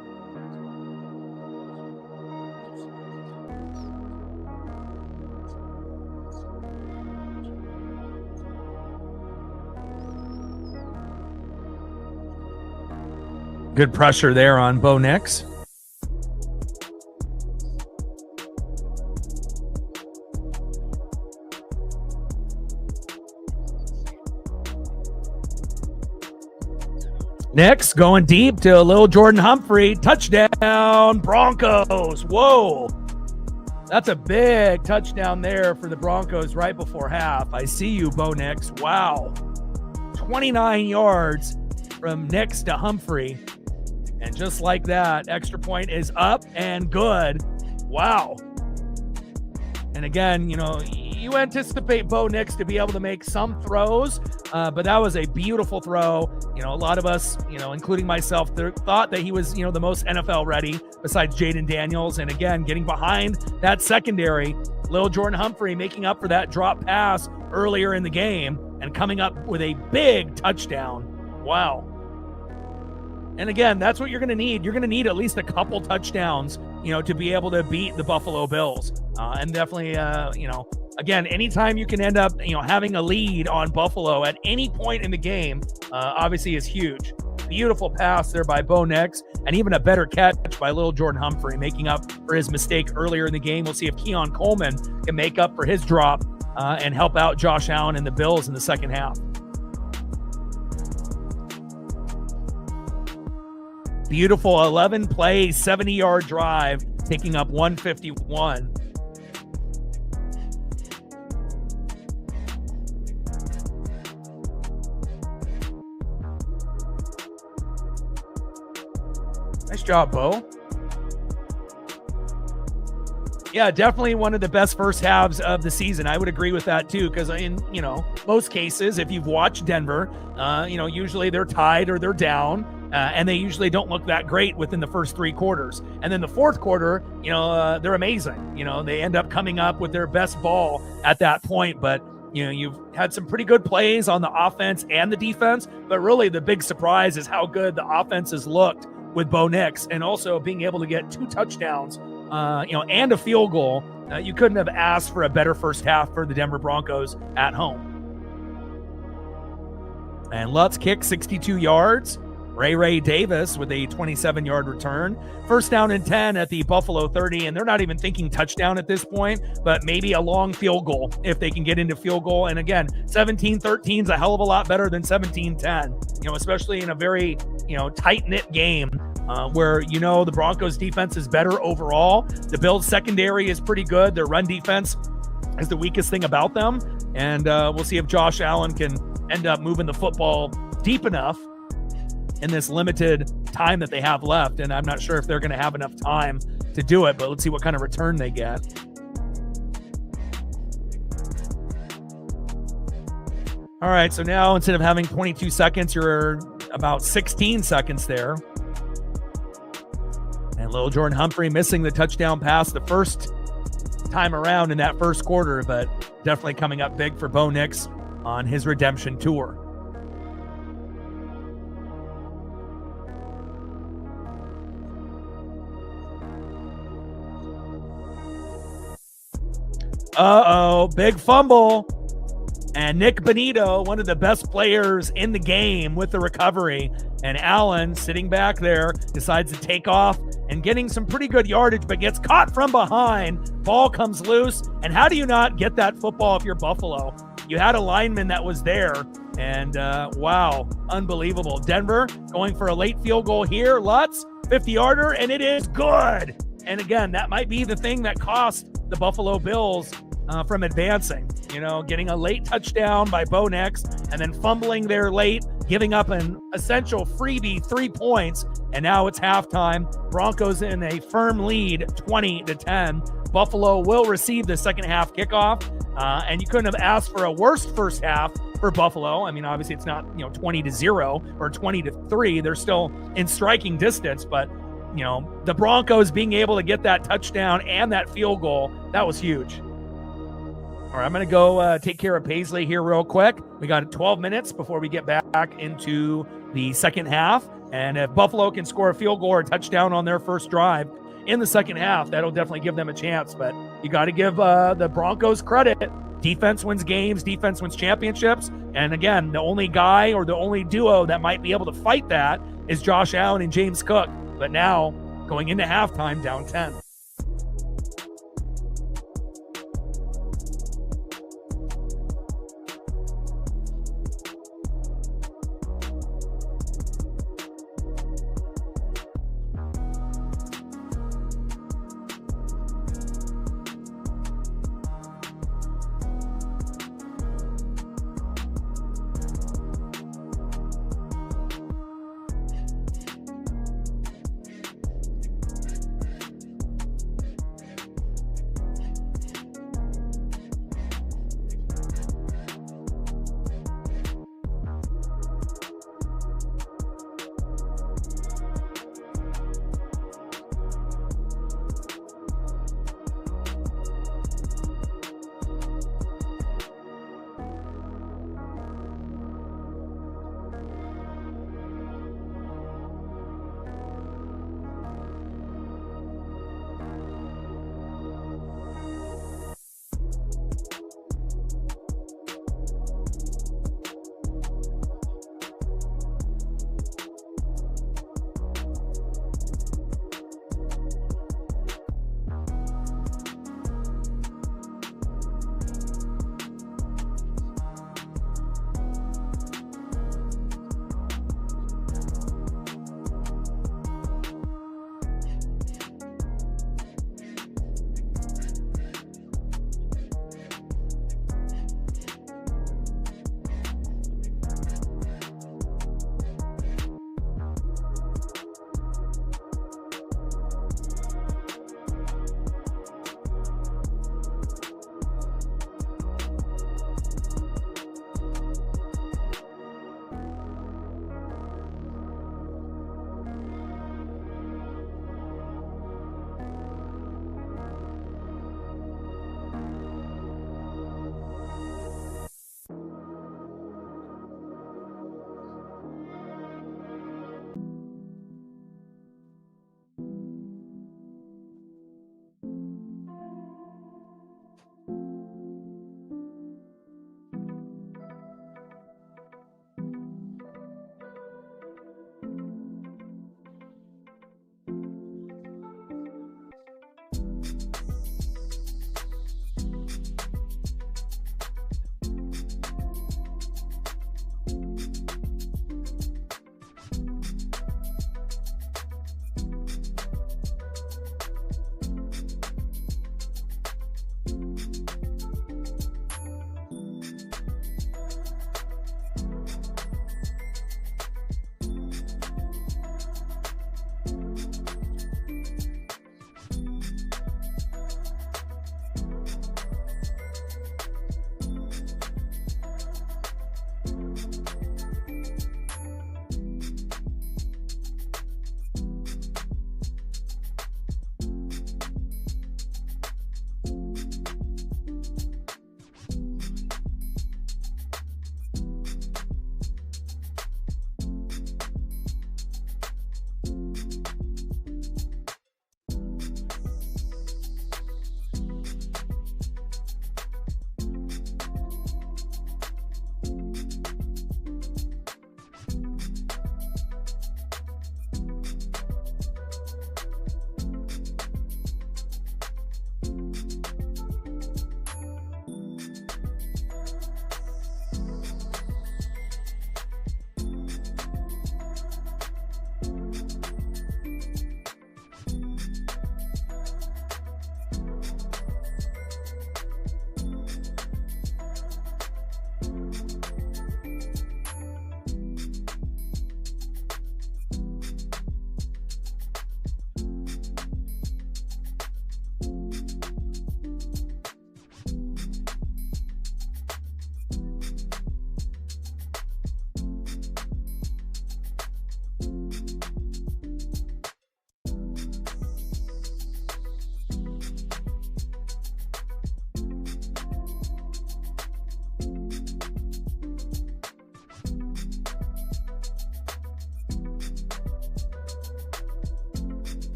Good pressure there on Bo Nix. Nix going deep to Lil Jordan Humphrey. Touchdown, Broncos. Whoa. That's a big touchdown there for the Broncos right before half. I see you, Bo Nix. Wow. 29 yards from Nix to Humphrey. And just like that, extra point is up and good. Wow. And again, you anticipate Bo Nix to be able to make some throws, but that was a beautiful throw. A lot of us, including myself, thought that he was, the most NFL ready besides Jaden Daniels. And again, getting behind that secondary, Lil Jordan Humphrey making up for that drop pass earlier in the game and coming up with a big touchdown. Wow. And again, that's what you're going to need. You're going to need at least a couple touchdowns, to be able to beat the Buffalo Bills. And definitely, again, anytime you can end up, having a lead on Buffalo at any point in the game, obviously is huge. Beautiful pass there by Bo Nix, and even a better catch by Lil Jordan Humphrey, making up for his mistake earlier in the game. We'll see if Keon Coleman can make up for his drop and help out Josh Allen and the Bills in the second half. Beautiful 11-play, 70-yard drive, taking up 151. Nice job, Bo. Yeah, definitely one of the best first halves of the season. I would agree with that too, because in most cases, if you've watched Denver, usually they're tied or they're down. And they usually don't look that great within the first 3 quarters. And then the fourth quarter, they're amazing. They end up coming up with their best ball at that point. But, you've had some pretty good plays on the offense and the defense. But really the big surprise is how good the offense has looked with Bo Nix, and also being able to get 2 touchdowns, and a field goal. You couldn't have asked for a better first half for the Denver Broncos at home. And Lutz kick 62 yards. Ray Davis with a 27-yard return. First down and 10 at the Buffalo 30, and they're not even thinking touchdown at this point, but maybe a long field goal if they can get into field goal. And again, 17-13 is a hell of a lot better than 17-10, especially in a very, tight-knit game. where, the Broncos defense is better overall. The Bills secondary is pretty good. Their run defense is the weakest thing about them. And we'll see if Josh Allen can end up moving the football deep enough in this limited time that they have left. And I'm not sure if they're going to have enough time to do it, but let's see what kind of return they get. All right, so now instead of having 22 seconds, you're about 16 seconds there. And Lil Jordan Humphrey missing the touchdown pass the first time around in that first quarter, but definitely coming up big for Bo Nix on his redemption tour. Uh-oh, big fumble. And Nick Bonito, one of the best players in the game with the recovery. And Allen, sitting back there, decides to take off and getting some pretty good yardage, but gets caught from behind. Ball comes loose. And how do you not get that football if you're Buffalo? You had a lineman that was there. And wow, unbelievable. Denver going for a late field goal here. Lutz, 50-yarder, and it is good. And again, that might be the thing that cost the Buffalo Bills from advancing, getting a late touchdown by Bo Nix and then fumbling there late, giving up an essential freebie 3 points. And now it's halftime. Broncos in a firm lead, 20-10. Buffalo will receive the second half kickoff. And you couldn't have asked for a worse first half for Buffalo. I mean, obviously it's not, 20-0 or 20-3. They're still in striking distance, but the Broncos being able to get that touchdown and that field goal, that was huge. All right, I'm going to go take care of Paisley here real quick. We got 12 minutes before we get back into the second half. And if Buffalo can score a field goal or a touchdown on their first drive in the second half, that'll definitely give them a chance. But you got to give the Broncos credit. Defense wins games. Defense wins championships. And again, the only guy or the only duo that might be able to fight that is Josh Allen and James Cook. But now, going into halftime, down 10.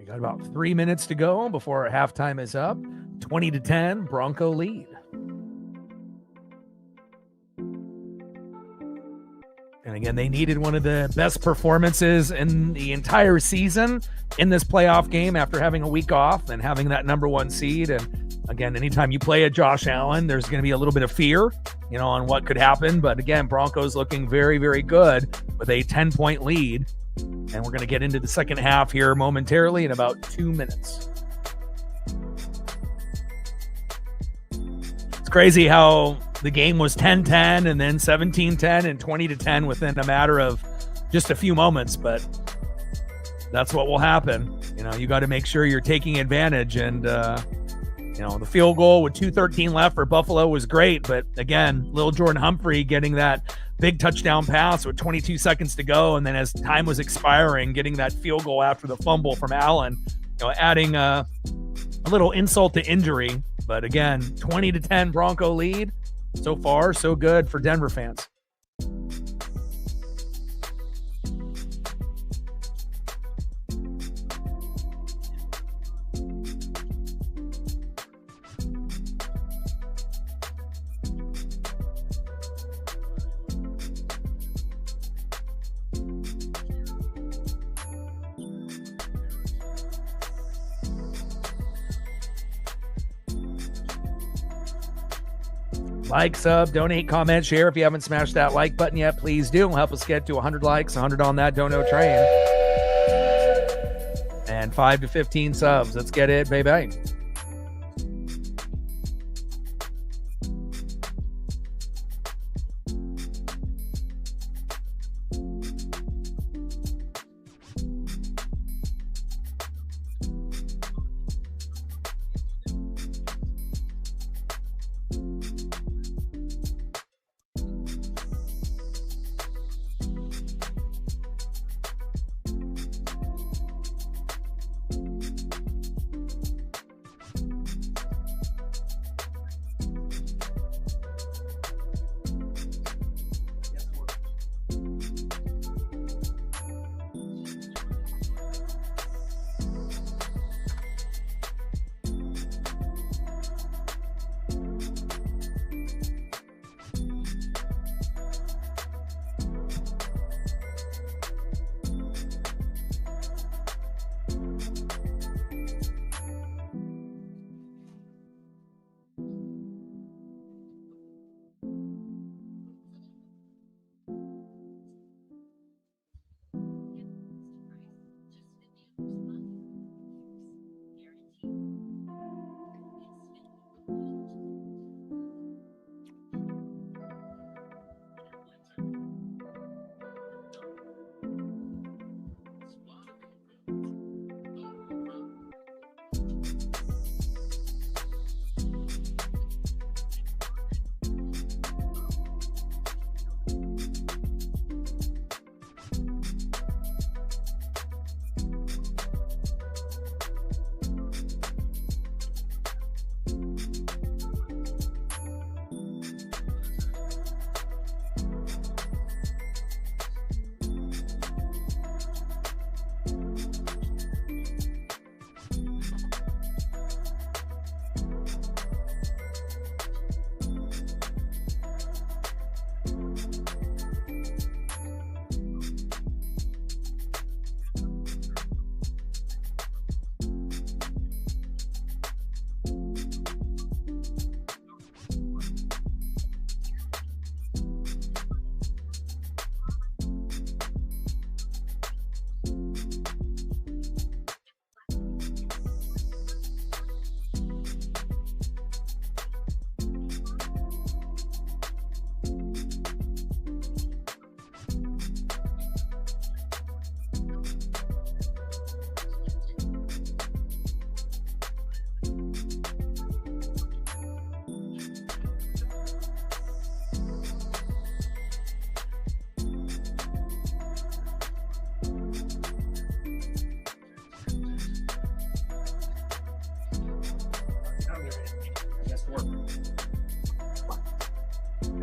got about 3 minutes to go before halftime is up. 20-10, Bronco lead. And again, they needed one of the best performances in the entire season in this playoff game after having a week off and having that number one seed. And again, anytime you play a Josh Allen, there's going to be a little bit of fear, on what could happen. But again, Broncos looking very, very good with a 10-point lead. And we're going to get into the second half here momentarily in about 2 minutes. It's crazy how the game was 10-10 and then 17-10 and 20-10 within a matter of just a few moments. But that's what will happen. You got to make sure you're taking advantage. And, the field goal with 2:13 left for Buffalo was great. But again, little Jordan Humphrey getting that big touchdown pass with 22 seconds to go. And then as time was expiring, getting that field goal after the fumble from Allen, adding a little insult to injury. But again, 20-10 Bronco lead. So far, so good for Denver fans. Like, sub, donate, comment, share. If you haven't smashed that like button yet, please do. Help us get to 100 likes, 100 on that dono train. And 5 to 15 subs. Let's get it, baby.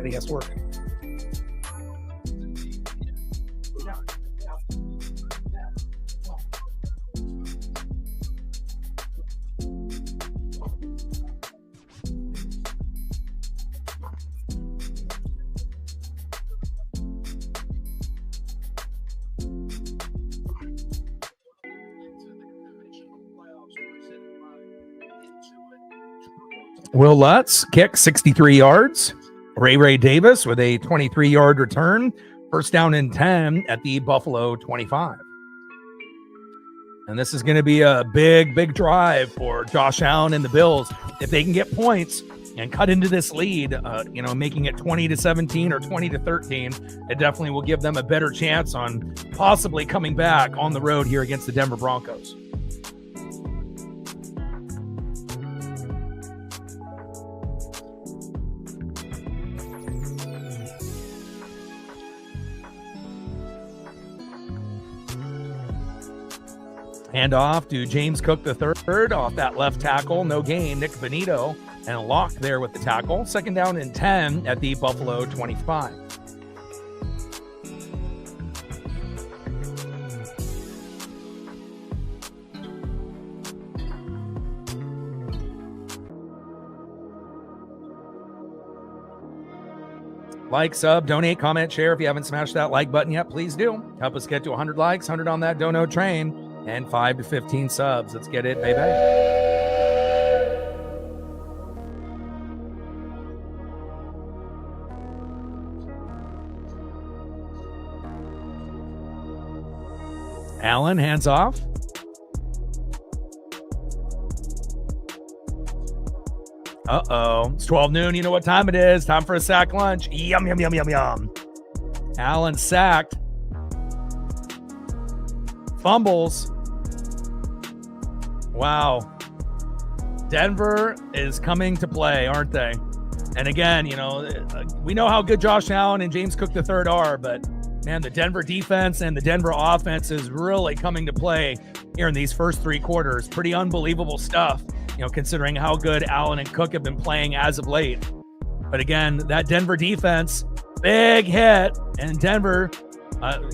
He has to work. Will Lutz kick 63 yards. Ray Davis with a 23-yard return. First down and 10 at the Buffalo 25. And this is going to be a big drive for Josh Allen and the Bills. If they can get points and cut into this lead, making it 20-17 or 20-13, it definitely will give them a better chance on possibly coming back on the road here against the Denver Broncos. Hand off to James Cook III off that left tackle. No gain. Nick Benito and Locke there with the tackle. Second down and 10 at the Buffalo 25. Like, sub, donate, comment, share. If you haven't smashed that like button yet, please do. Help us get to 100 likes, 100 on that dono train. And 5 to 15 subs. Let's get it, baby. Allen, hands off. Uh-oh. It's 12 noon. You know what time it is. Time for a sack lunch. Yum, yum, yum, yum, yum. Allen sacked. Fumbles. Wow. Denver is coming to play, aren't they? And again, we know how good Josh Allen and James Cook III are, but man, the Denver defense and the Denver offense is really coming to play here in these first three quarters. Pretty unbelievable stuff, considering how good Allen and Cook have been playing as of late. But again, that Denver defense, big hit, and Denver,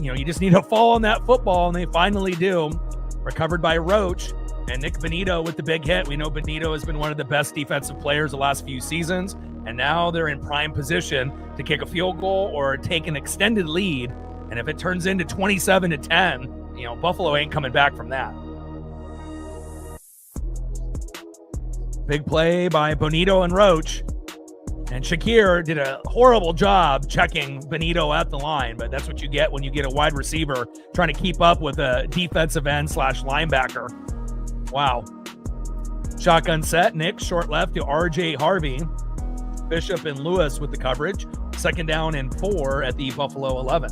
you just need to fall on that football, and they finally do. Recovered by Roach. And Nick Benito with the big hit. We know Benito has been one of the best defensive players the last few seasons. And now they're in prime position to kick a field goal or take an extended lead. And if it turns into 27-10, Buffalo ain't coming back from that. Big play by Bonito and Roach. And Shakir did a horrible job checking Benito at the line. But that's what you get when you get a wide receiver trying to keep up with a defensive end / linebacker. Wow. Shotgun set. Nick, short left to RJ Harvey. Bishop and Lewis with the coverage. Second down and 4 at the Buffalo 11.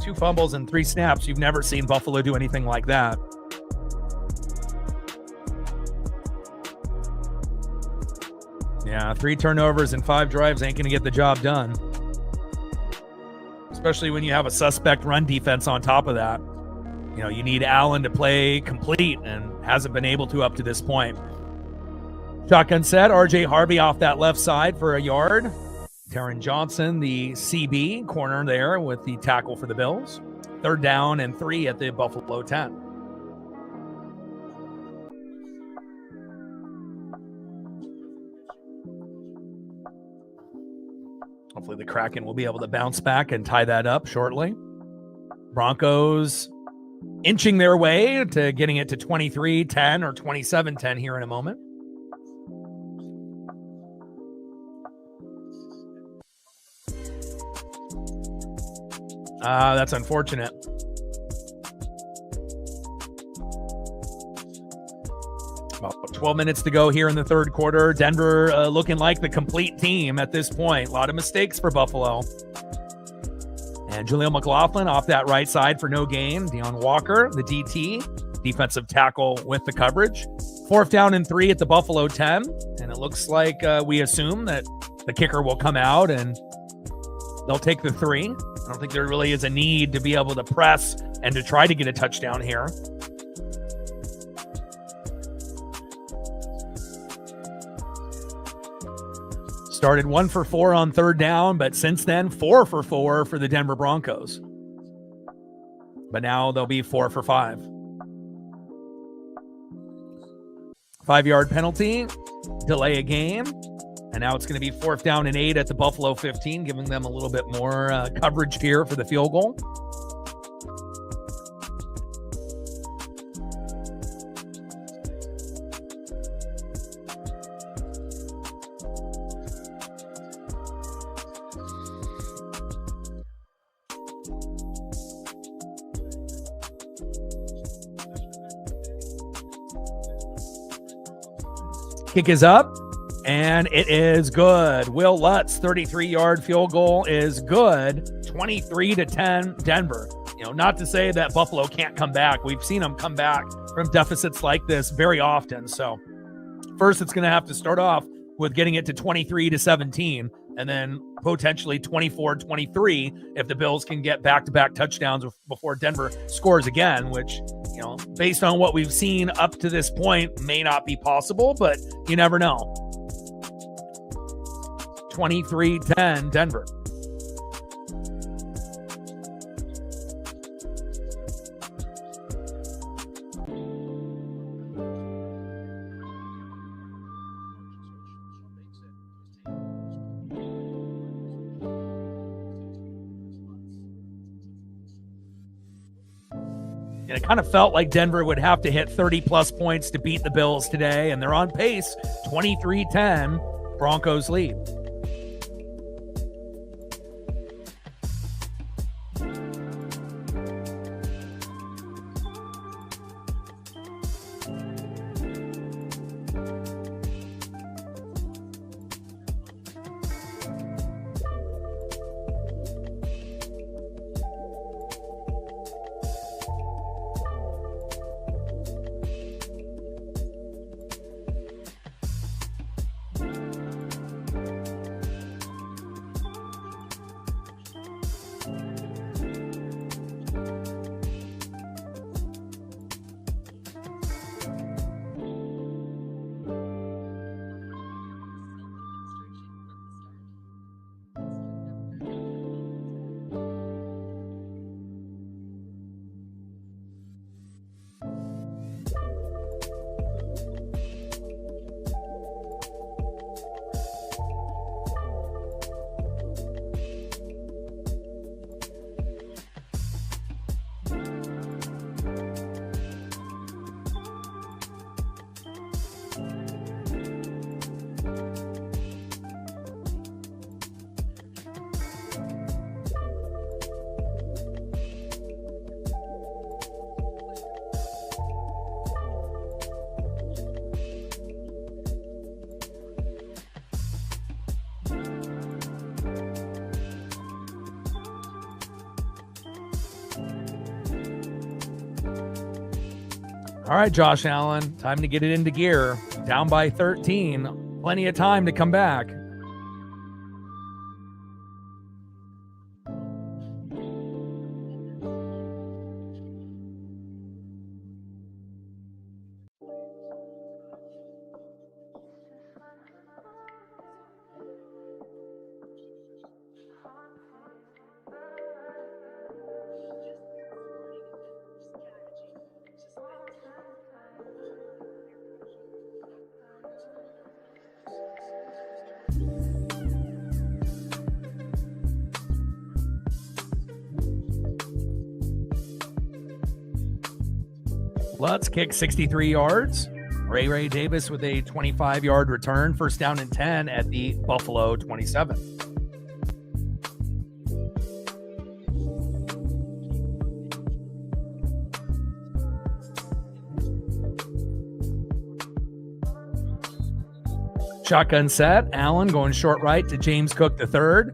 Two fumbles and 3 snaps. You've never seen Buffalo do anything like that. Yeah, 3 turnovers and 5 drives ain't going to get the job done. Especially when you have a suspect run defense on top of that. You need Allen to play complete and hasn't been able to up to this point. Shotgun set, RJ Harvey off that left side for a yard. Taron Johnson, the CB corner there with the tackle for the Bills. Third down and 3 at the Buffalo 10. Hopefully the Kraken will be able to bounce back and tie that up shortly. Broncos inching their way to getting it to 23-10 or 27-10 here in a moment. That's unfortunate. About 12 minutes to go here in the third quarter. Denver looking like the complete team at this point. A lot of mistakes for Buffalo. And Jaleel McLaughlin off that right side for no gain. Deion Walker, the DT, defensive tackle with the coverage. Fourth down and 3 at the Buffalo 10. And it looks like we assume that the kicker will come out and they'll take the 3. I don't think there really is a need to be able to press and to try to get a touchdown here. Started 1 for 4 on third down, but since then 4 for 4 for the Denver Broncos. But now they'll be 4 for 5. 5-yard penalty, delay a game. And now it's going to be 4th down and 8 at the Buffalo 15, giving them a little bit more coverage here for the field goal. Kick is up, and it is good. Will Lutz, 33-yard field goal is good. 23-10 Denver. Not to say that Buffalo can't come back. We've seen them come back from deficits like this very often. So first, it's going to have to start off with getting it to 23-17, and then potentially 24-23 if the Bills can get back-to-back touchdowns before Denver scores again, which, based on what we've seen up to this point, may not be possible, but you never know. 23-10 Denver. And it kind of felt like Denver would have to hit 30-plus points to beat the Bills today, and they're on pace. 23-10, Broncos lead. All right, Josh Allen, time to get it into gear. Down by 13. Plenty of time to come back. Lutz kick 63 yards. Ray Davis with a 25-yard return. 1st down and 10 at the Buffalo 27. Shotgun set. Allen going short right to James Cook III.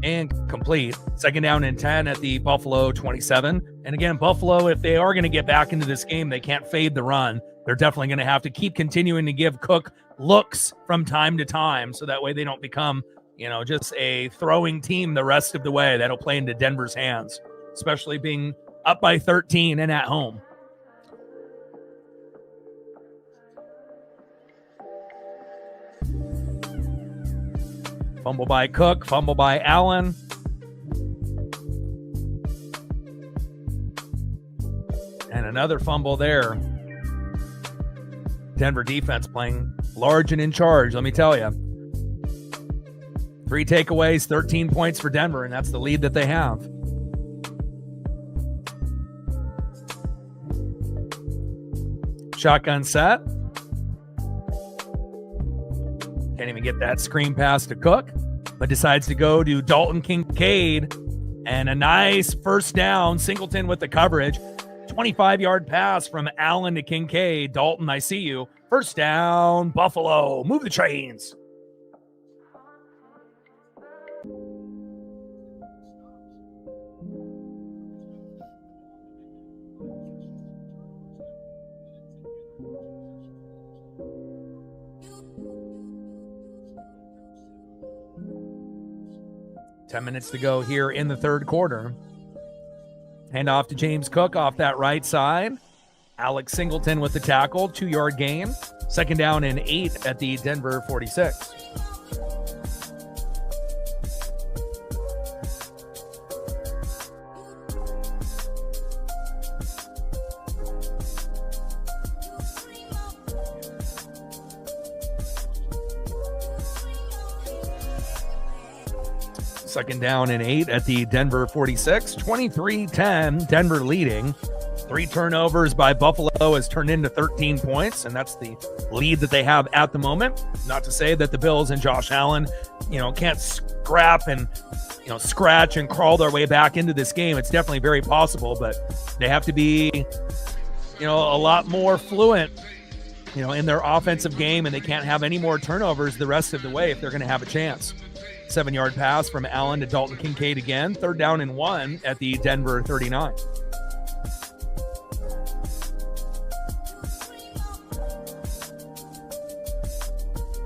And complete. 2nd down and 10 at the Buffalo 27. And again, Buffalo, if they are going to get back into this game, they can't fade the run. They're definitely going to have to keep continuing to give Cook looks from time to time, so that way they don't become, just a throwing team the rest of the way. That'll play into Denver's hands, especially being up by 13 and at home. Fumble by Cook, fumble by Allen. And another fumble there. Denver defense playing large and in charge, let me tell you. 3 takeaways, 13 points for Denver, and that's the lead that they have. Shotgun set. Can't even get that screen pass to Cook, but decides to go to Dalton Kincaid, and a nice first down. Singleton with the coverage. 25-yard pass from Allen to Kincaid. Dalton, I see you. First down, Buffalo. Move the chains. Ten minutes to go here in the third quarter. Hand off to James Cook off that right side. Alex Singleton with the tackle, 2-yard gain. Second down and 8 at the Denver 46. Second down and 8 at the Denver 46. 23-10, Denver leading. 3 turnovers by Buffalo has turned into 13 points, and that's the lead that they have at the moment. Not to say that the Bills and Josh Allen, can't scrap and, scratch and crawl their way back into this game. It's definitely very possible, but they have to be, a lot more fluent, in their offensive game, and they can't have any more turnovers the rest of the way if they're going to have a chance. 7-yard pass from Allen to Dalton Kincaid again. Third down and 1 at the Denver 39.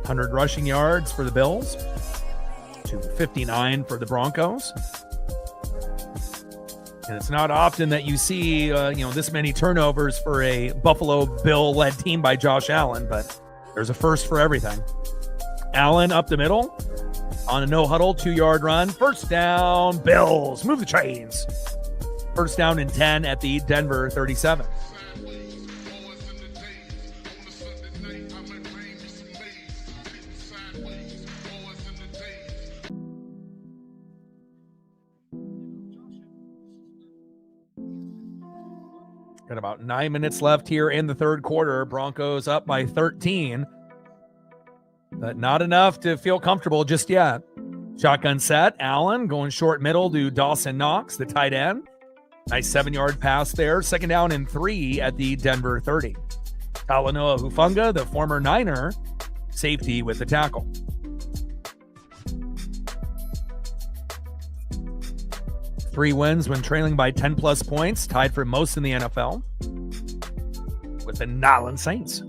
$100 rushing yards for the Bills to 59 for the Broncos. And it's not often that you see, this many turnovers for a Buffalo Bill-led team by Josh Allen, but there's a first for everything. Allen up the middle. On a no-huddle, 2-yard run. First down, Bills. Move the chains. First down and 10 at the Denver 37. Got about 9 minutes left here in the third quarter. Broncos up by 13. But not enough to feel comfortable just yet. Shotgun set. Allen going short middle to Dawson Knox, the tight end. Nice 7-yard pass there. Second down and 3 at the Denver 30. Talanoa Hufanga, the former Niner, safety with the tackle. Three wins when trailing by 10-plus points, tied for most in the NFL with the New Orleans Saints.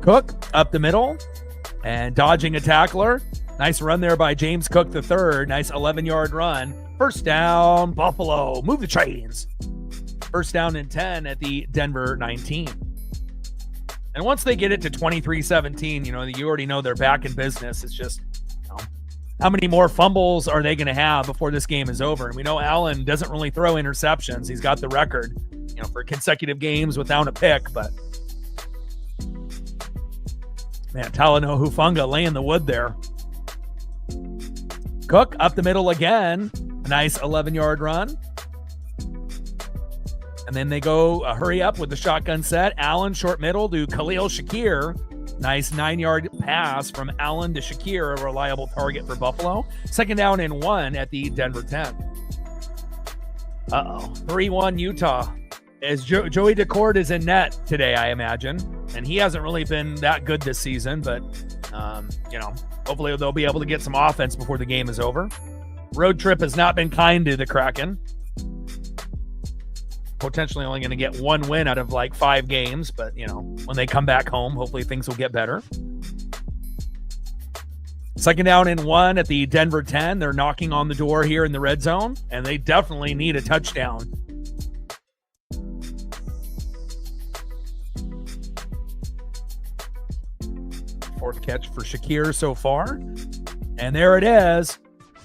Cook up the middle and dodging a tackler. Nice run there by James Cook III. Nice 11-yard run. First down, Buffalo. Move the chains. First down and 10 at the Denver 19. And once they get it to 23-17, you already know they're back in business. It's just, how many more fumbles are they going to have before this game is over? And we know Allen doesn't really throw interceptions. He's got the record, for consecutive games without a pick, but man, Talanoa Hufanga laying the wood there. Cook up the middle again. A nice 11-yard run. And then they go hurry up with the shotgun set. Allen short middle to Khalil Shakir. Nice 9-yard pass from Allen to Shakir, a reliable target for Buffalo. Second down and 1 at the Denver 10. 3-1 Utah. As Joey DeCord is in net today, I imagine. And he hasn't really been that good this season, but, hopefully they'll be able to get some offense before the game is over. Road trip has not been kind to the Kraken. Potentially only going to get 1 win out of 5 games, but, when they come back home, hopefully things will get better. Second down and 1 at the Denver 10. They're knocking on the door here in the red zone, and they definitely need a touchdown. Fourth catch for Shakir so far. And there it is.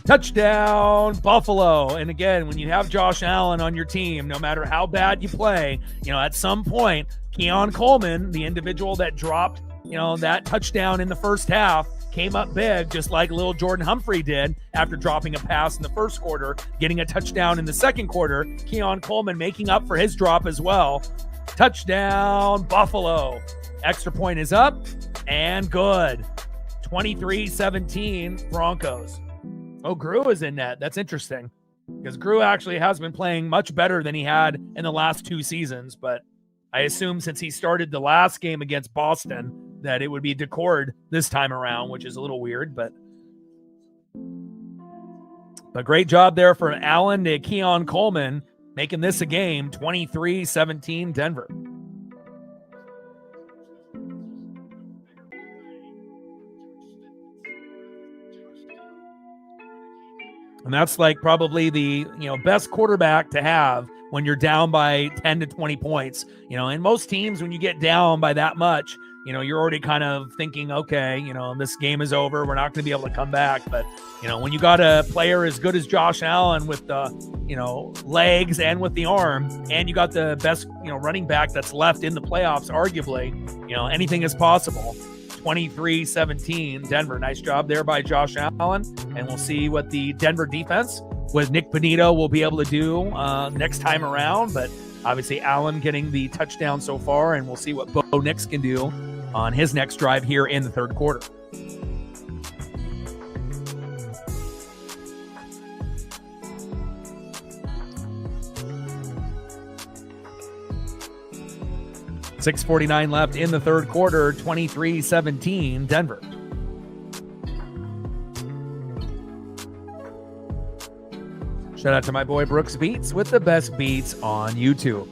Touchdown, Buffalo. And again, when you have Josh Allen on your team, no matter how bad you play, at some point, Keon Coleman, the individual that dropped, that touchdown in the first half, came up big, just like little Jordan Humphrey did after dropping a pass in the first quarter, getting a touchdown in the second quarter. Keon Coleman making up for his drop as well. Touchdown, Buffalo. Extra point is up and good. 23-17 Broncos. Oh, Grew is in net. That's interesting because Grew actually has been playing much better than he had in the last 2 seasons, but I assume since he started the last game against Boston that it would be Decord this time around, which is a little weird, but great job there for Allen to Keon Coleman, making this a game. 23-17 Denver. And that's like probably the, best quarterback to have when you're down by 10 to 20 points. In most teams, when you get down by that much, you're already kind of thinking, okay, this game is over. We're not going to be able to come back. But, when you got a player as good as Josh Allen with the, legs and with the arm, and you got the best, running back that's left in the playoffs, arguably, anything is possible. 23-17 Denver. Nice job there by Josh Allen. And we'll see what the Denver defense with Nick Bonito will be able to do next time around. But obviously Allen getting the touchdown so far, and we'll see what Bo Nix can do on his next drive here in the third quarter. .6:49 left in the third quarter, 23-17 Denver. Shout out to my boy Brooks Beats with the best beats on YouTube.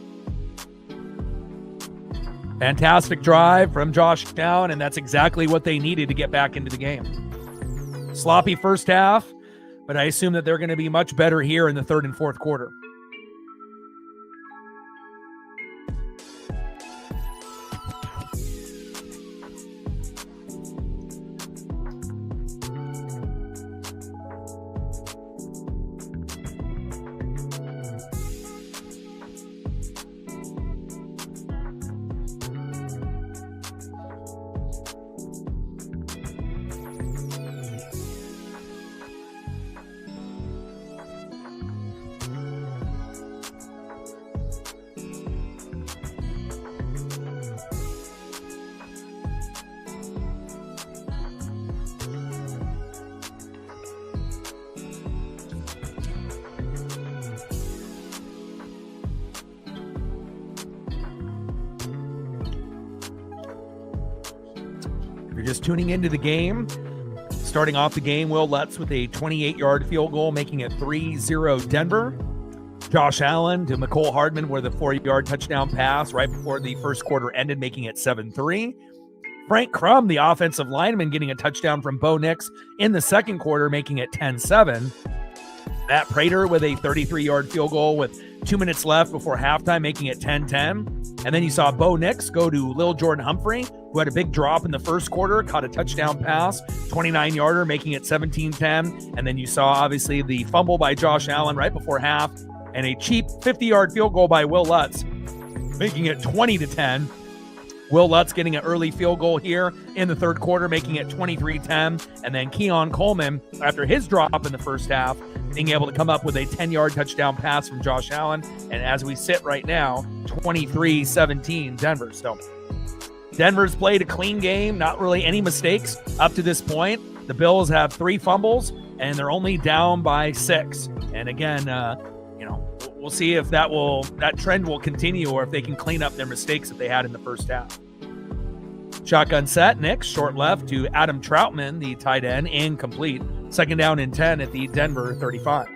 Fantastic drive from Josh Allen, and that's exactly what they needed to get back into the game. Sloppy first half, but I assume that they're going to be much better here in the third and fourth quarter. Just tuning into the game. Starting off the game, Will Lutz with a 28-yard field goal, making it 3-0 Denver. Josh Allen to McCole Hardman with a 4-yard touchdown pass right before the first quarter ended, making it 7-3. Frank Crum, the offensive lineman, getting a touchdown from Bo Nix in the second quarter, making it 10-7. Matt Prater with a 33-yard field goal with 2 minutes left before halftime, making it 10-10. And then you saw Bo Nix go to Lil Jordan Humphrey, who had a big drop in the first quarter, caught a touchdown pass, 29-yarder, making it 17-10. And then you saw, obviously, the fumble by Josh Allen right before half, and a cheap 50-yard field goal by Will Lutz, making it 20-10. Will Lutz getting an early field goal here in the third quarter, making it 23-10. And then Keon Coleman, after his drop in the first half, being able to come up with a 10-yard touchdown pass from Josh Allen. And as we sit right now, 23-17 Denver. So Denver's played a clean game, not really any mistakes up to this point. The Bills have 3 fumbles, and they're only down by 6. And again, we'll see if that trend will continue or if they can clean up their mistakes that they had in the first half. Shotgun set, Nix, short left to Adam Troutman, the tight end, incomplete. Second down and 10 at the Denver 35.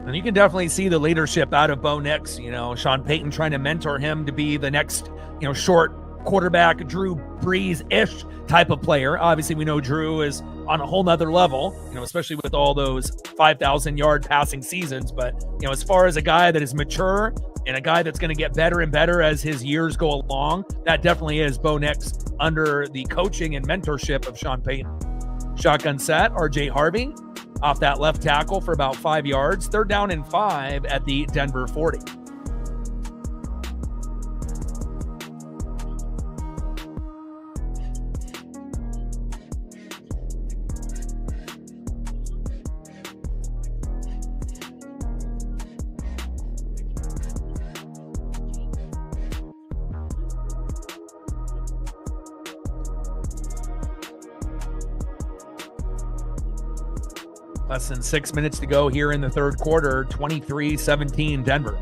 And you can definitely see the leadership out of Bo Nix. Sean Payton trying to mentor him to be the next, short quarterback Drew Brees-ish type of player. Obviously, we know Drew is on a whole nother level, especially with all those 5,000-yard passing seasons. But, as far as a guy that is mature and a guy that's going to get better and better as his years go along, that definitely is Bo Nix under the coaching and mentorship of Sean Payton. Shotgun set, RJ Harvey off that left tackle for about 5 yards. 3rd down and 5 at the Denver 40. Less than 6 minutes to go here in the third quarter, 23-17 Denver.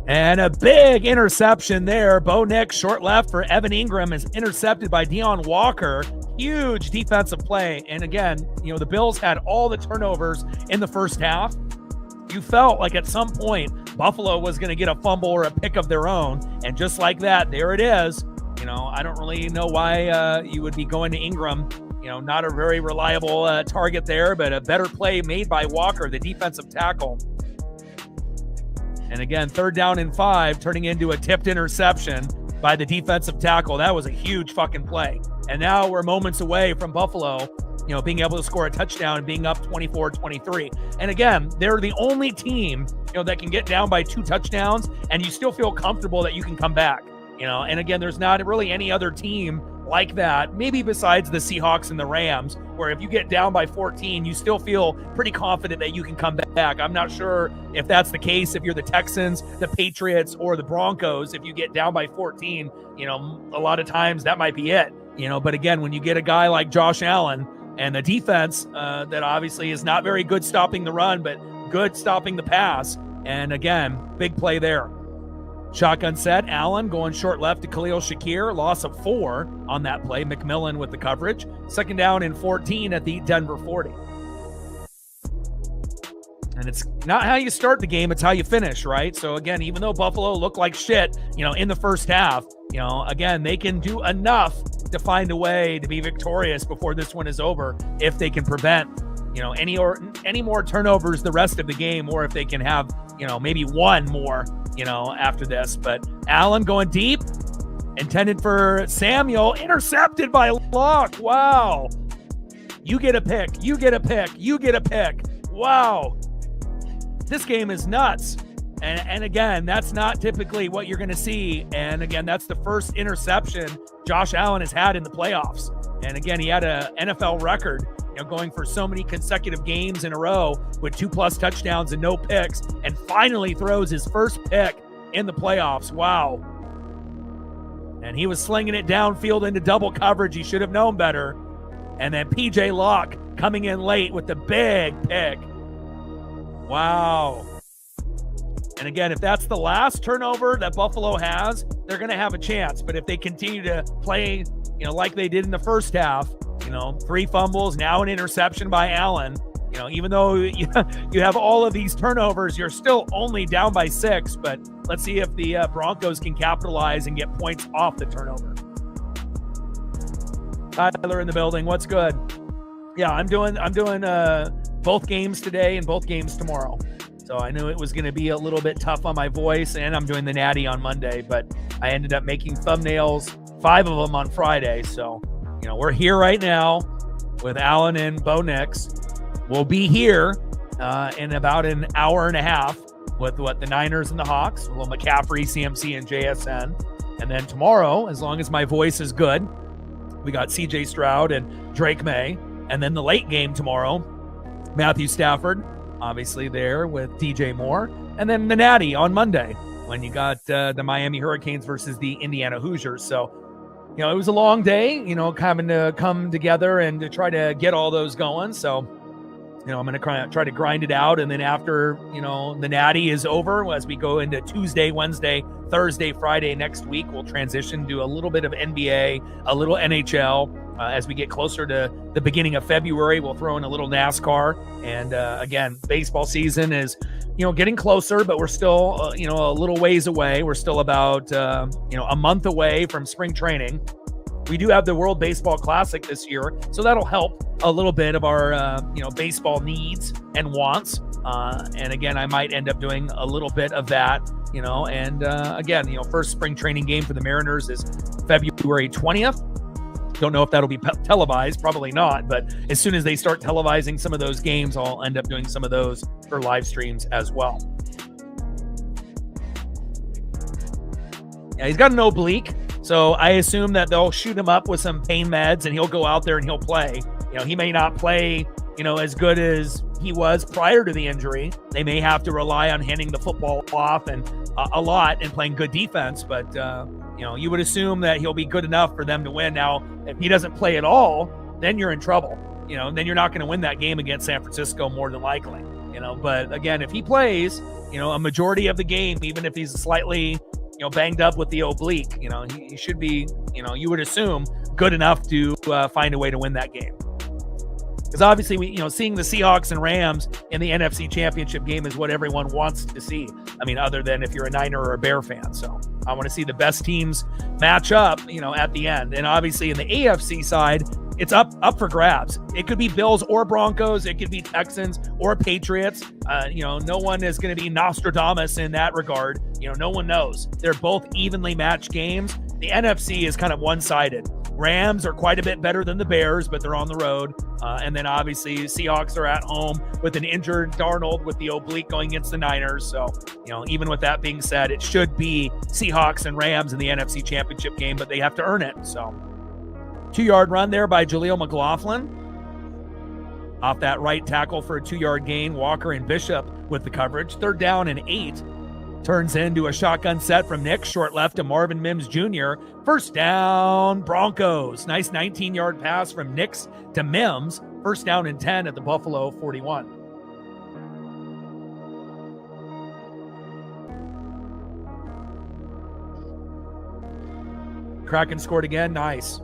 And a big interception there. Bo Nix, short left for Evan Ingram, is intercepted by Deion Walker. Huge defensive play. And again, the Bills had all the turnovers in the first half. You felt like at some point Buffalo was going to get a fumble or a pick of their own. And just like that, there it is. I don't really know why you would be going to Ingram. Not a very reliable target there, but a better play made by Walker, the defensive tackle. And again, 3rd down and 5, turning into a tipped interception by the defensive tackle. That was a huge fucking play. And now we're moments away from Buffalo, being able to score a touchdown and being up 24-23. And again, they're the only team, that can get down by 2 touchdowns and you still feel comfortable that you can come back, And again, there's not really any other team like that, maybe besides the Seahawks and the Rams, where if you get down by 14, you still feel pretty confident that you can come back. I'm not sure if that's the case if you're the Texans, the Patriots, or the Broncos. If you get down by 14, a lot of times that might be it. But again, when you get a guy like Josh Allen and the defense that obviously is not very good stopping the run, but good stopping the pass. And again, big play there. Shotgun set, Allen going short left to Khalil Shakir, loss of 4 on that play. McMillan with the coverage. 2nd down and 14 at the Denver 40. And it's not how you start the game, it's how you finish, right? So again, even though Buffalo looked like shit, in the first half, again, they can do enough to find a way to be victorious before this one is over if they can prevent, any more turnovers the rest of the game, or if they can have, maybe one more, after this. But Allen going deep, intended for Samuel, intercepted by Locke. Wow. You get a pick. You get a pick. You get a pick. Wow. This game is nuts. And again, that's not typically what you're going to see. And again, that's the first interception Josh Allen has had in the playoffs. And again, he had an NFL record, going for so many consecutive games in a row with 2+ touchdowns and no picks, and finally throws his first pick in the playoffs. Wow. And he was slinging it downfield into double coverage. He should have known better. And then PJ Locke coming in late with the big pick. Wow. And again, if that's the last turnover that Buffalo has, they're going to have a chance. But if they continue to play, like they did in the first half, 3 fumbles, now an interception by Allen, even though you have all of these turnovers, you're still only down by 6. But let's see if the Broncos can capitalize and get points off the turnover. Tyler in the building. What's good? Yeah, I'm doing both games today and both games tomorrow. So I knew it was going to be a little bit tough on my voice, and I'm doing the Natty on Monday, but I ended up making thumbnails, 5 of them on Friday. So, we're here right now with Allen and Bo Nix. We'll be here in about an hour and a half with the Niners and the Hawks, a little McCaffrey, CMC, and JSN. And then tomorrow, as long as my voice is good, we got CJ Stroud and Drake May. And then the late game tomorrow, Matthew Stafford, obviously there with DJ Moore, and then the Natty on Monday when you got the Miami Hurricanes versus the Indiana Hoosiers. So, it was a long day, having to come together and to try to get all those going. So, I'm going to try to grind it out. And then after, the Natty is over, as we go into Tuesday, Wednesday, Thursday, Friday next week, we'll transition to a little bit of NBA, a little NHL. As we get closer to the beginning of February, we'll throw in a little NASCAR. And again, baseball season is, getting closer, but we're still, a little ways away. We're still about, a month away from spring training. We do have the World Baseball Classic this year, so that'll help a little bit of our, baseball needs and wants. And again, I might end up doing a little bit of that, and again, first spring training game for the Mariners is February 20th. Don't know if that'll be televised, probably not, but as soon as they start televising some of those games, I'll end up doing some of those for live streams as well. Yeah, he's got an oblique. So I assume that they'll shoot him up with some pain meds and he'll go out there and he'll play. He may not play, as good as he was prior to the injury. They may have to rely on handing the football off and a lot and playing good defense. But, you would assume that he'll be good enough for them to win. Now, if he doesn't play at all, then you're in trouble. Then you're not going to win that game against San Francisco more than likely. But again, if he plays, a majority of the game, even if he's slightly banged up with the oblique, he should be, you would assume good enough to find a way to win that game. Because obviously, seeing the Seahawks and Rams in the NFC Championship game is what everyone wants to see. I mean, other than if you're a Niner or a Bear fan. So I want to see the best teams match up, at the end. And obviously in the AFC side, it's up for grabs. It could be Bills or Broncos. It could be Texans or Patriots. No one is going to be Nostradamus in that regard. No one knows. They're both evenly matched games. The NFC is kind of one-sided. Rams are quite a bit better than the Bears, but they're on the road. And then obviously Seahawks are at home with an injured Darnold with the oblique going against the Niners. So, even with that being said, it should be Seahawks and Rams in the NFC Championship game, but they have to earn it. So 2-yard run there by Jaleel McLaughlin. Off that right tackle for a 2-yard gain. Walker and Bishop with the coverage. 3rd down and 8. Turns into a shotgun set from Nick. Short left to Marvin Mims Jr. 1st down, Broncos. Nice 19-yard pass from Nix to Mims. 1st down and 10 at the Buffalo 41. Kraken scored again. Nice.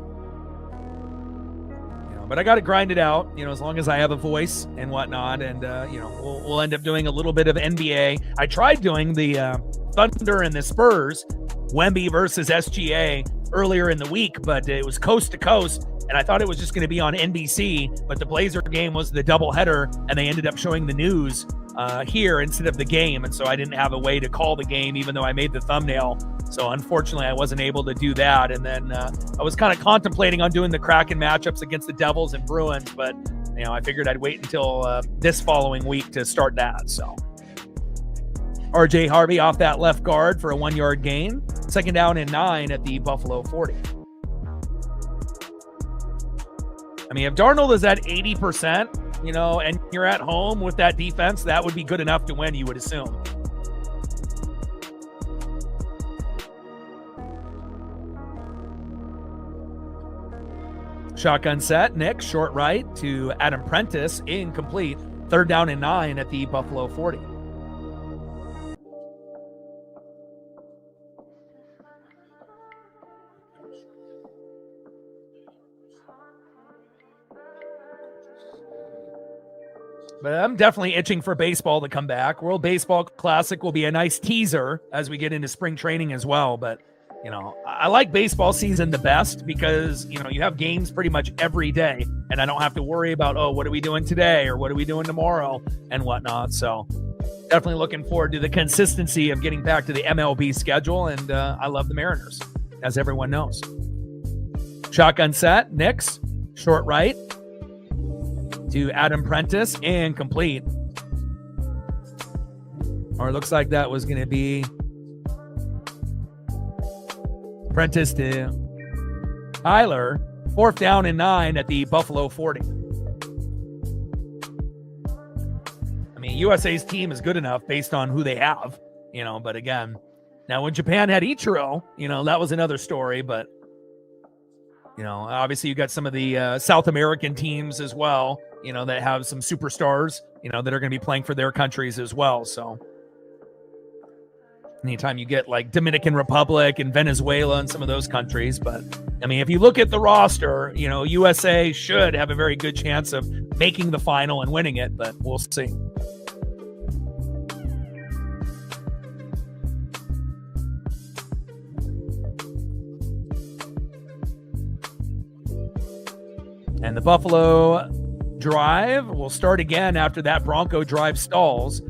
But I got to grind it out, as long as I have a voice and whatnot. And, we'll end up doing a little bit of NBA. I tried doing the Thunder and the Spurs, Wemby versus SGA earlier in the week, but it was coast to coast. And I thought it was just going to be on NBC, but the Blazer game was the doubleheader, and they ended up showing the news here instead of the game. And so I didn't have a way to call the game, even though I made the thumbnail. So unfortunately, I wasn't able to do that. And then I was kind of contemplating on doing the Kraken matchups against the Devils and Bruins, but I figured I'd wait until this following week to start that. So RJ Harvey off that left guard for a 1-yard gain. 2nd down and 9 at the Buffalo 40. I mean, if Darnold is at 80%, and you're at home with that defense, that would be good enough to win, you would assume. Shotgun set, Nick, short right to Adam Prentice, incomplete. 3rd down and 9 at the Buffalo 40. But I'm definitely itching for baseball to come back. World Baseball Classic will be a nice teaser as we get into spring training as well. But, I like baseball season the best because, you have games pretty much every day. And I don't have to worry about, what are we doing today or what are we doing tomorrow and whatnot. So definitely looking forward to the consistency of getting back to the MLB schedule. And I love the Mariners, as everyone knows. Shotgun set, Nix, short right to Adam Prentice, incomplete. Or it looks like that was going to be Prentice to Tyler. 4th down and 9 at the Buffalo 40. I mean, USA's team is good enough based on who they have, but again, now when Japan had Ichiro, that was another story, but obviously you got some of the South American teams as well. that have some superstars, that are going to be playing for their countries as well. So anytime you get like Dominican Republic and Venezuela and some of those countries. But I mean, if you look at the roster, USA should have a very good chance of making the final and winning it, but we'll see. And the Buffalo drive will start again after that Bronco drive stalls.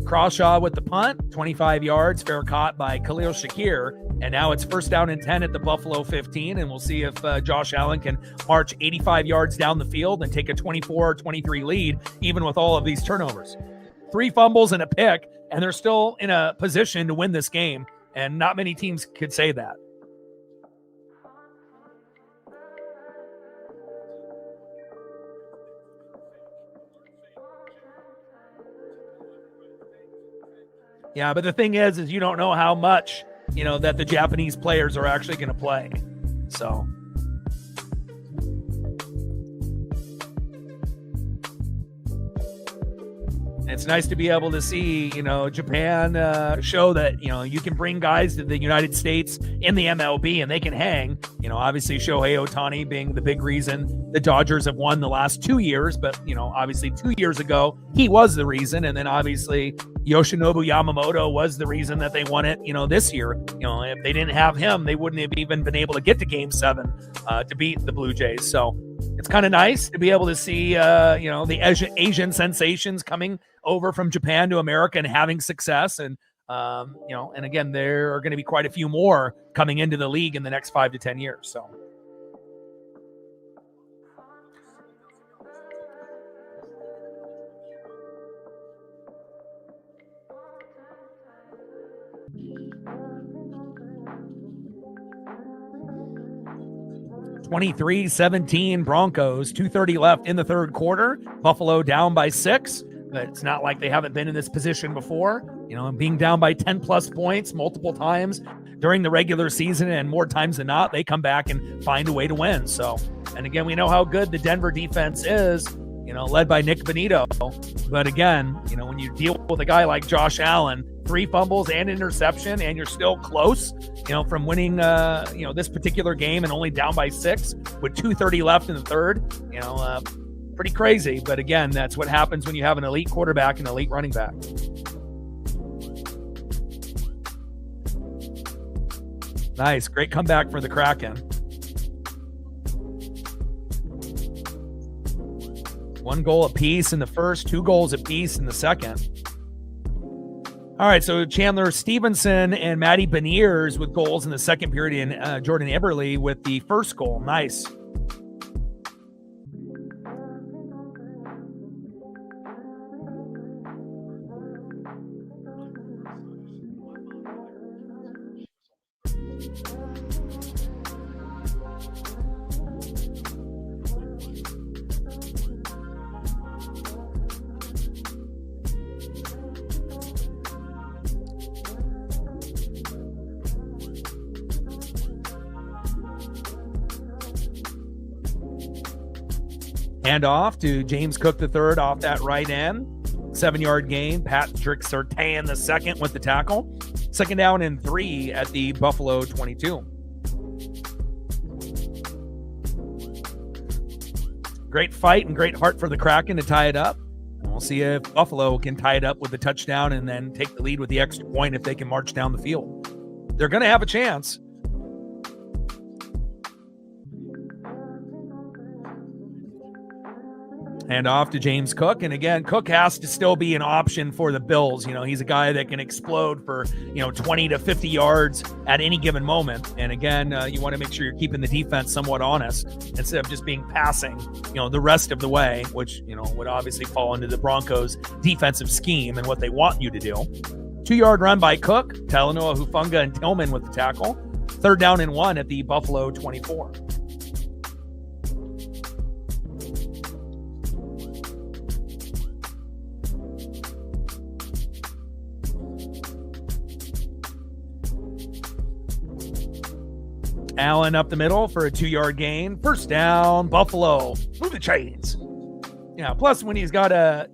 Crawshaw with the punt, 25 yards, fair caught by Khalil Shakir. And now it's 1st down and 10 at the Buffalo 15. And we'll see if Josh Allen can march 85 yards down the field and take a 24-23 lead, even with all of these turnovers. 3 fumbles and a pick, and they're still in a position to win this game. And not many teams could say that. Yeah, but the thing is you don't know how much, that the Japanese players are actually going to play. So it's nice to be able to see, Japan show that, you can bring guys to the United States in the MLB and they can hang. Obviously Shohei Ohtani being the big reason the Dodgers have won the last 2 years. But, obviously 2 years ago, he was the reason. And then obviously Yoshinobu Yamamoto was the reason that they won it, this year. If they didn't have him, they wouldn't have even been able to get to Game 7 to beat the Blue Jays. So it's kind of nice to be able to see, the Asian sensations coming over from Japan to America and having success. And, and again, there are going to be quite a few more coming into the league in the next 5 to 10 years. So. (23-17) Broncos, 2:30 left in the third quarter. Buffalo down by 6. But it's not like they haven't been in this position before. Being down by 10 plus points multiple times during the regular season, and more times than not, they come back and find a way to win. So, and again, we know how good the Denver defense is, led by Nick Bonito. But again, when you deal with a guy like Josh Allen, 3 fumbles and interception, and you're still close, from winning, this particular game and only down by 6 with 2:30 left in the third, pretty crazy. But again, that's what happens when you have an elite quarterback and elite running back. Nice. Great comeback for the Kraken. 1 goal apiece in the first, 2 goals apiece in the second. All right, so Chandler Stevenson and Matty Beniers with goals in the second period, and Jordan Eberle with the first goal. Nice. Hand off to James Cook III off that right end. 7-yard gain. Patrick Surtain the second with the tackle. 2nd down and 3 at the Buffalo 22. Great fight and great heart for the Kraken to tie it up. And we'll see if Buffalo can tie it up with the touchdown and then take the lead with the extra point if they can march down the field. They're going to have a chance. Hand off to James Cook. And again, Cook has to still be an option for the Bills. He's a guy that can explode for, 20 to 50 yards at any given moment. And again, you want to make sure you're keeping the defense somewhat honest instead of just being passing, the rest of the way, which, would obviously fall into the Broncos defensive scheme and what they want you to do. 2-yard run by Cook, Talanoa Hufanga and Tillman with the tackle. 3rd down and 1 at the Buffalo 24. Allen up the middle for a 2-yard gain. 1st down, Buffalo. Move the chains. Plus when he's got a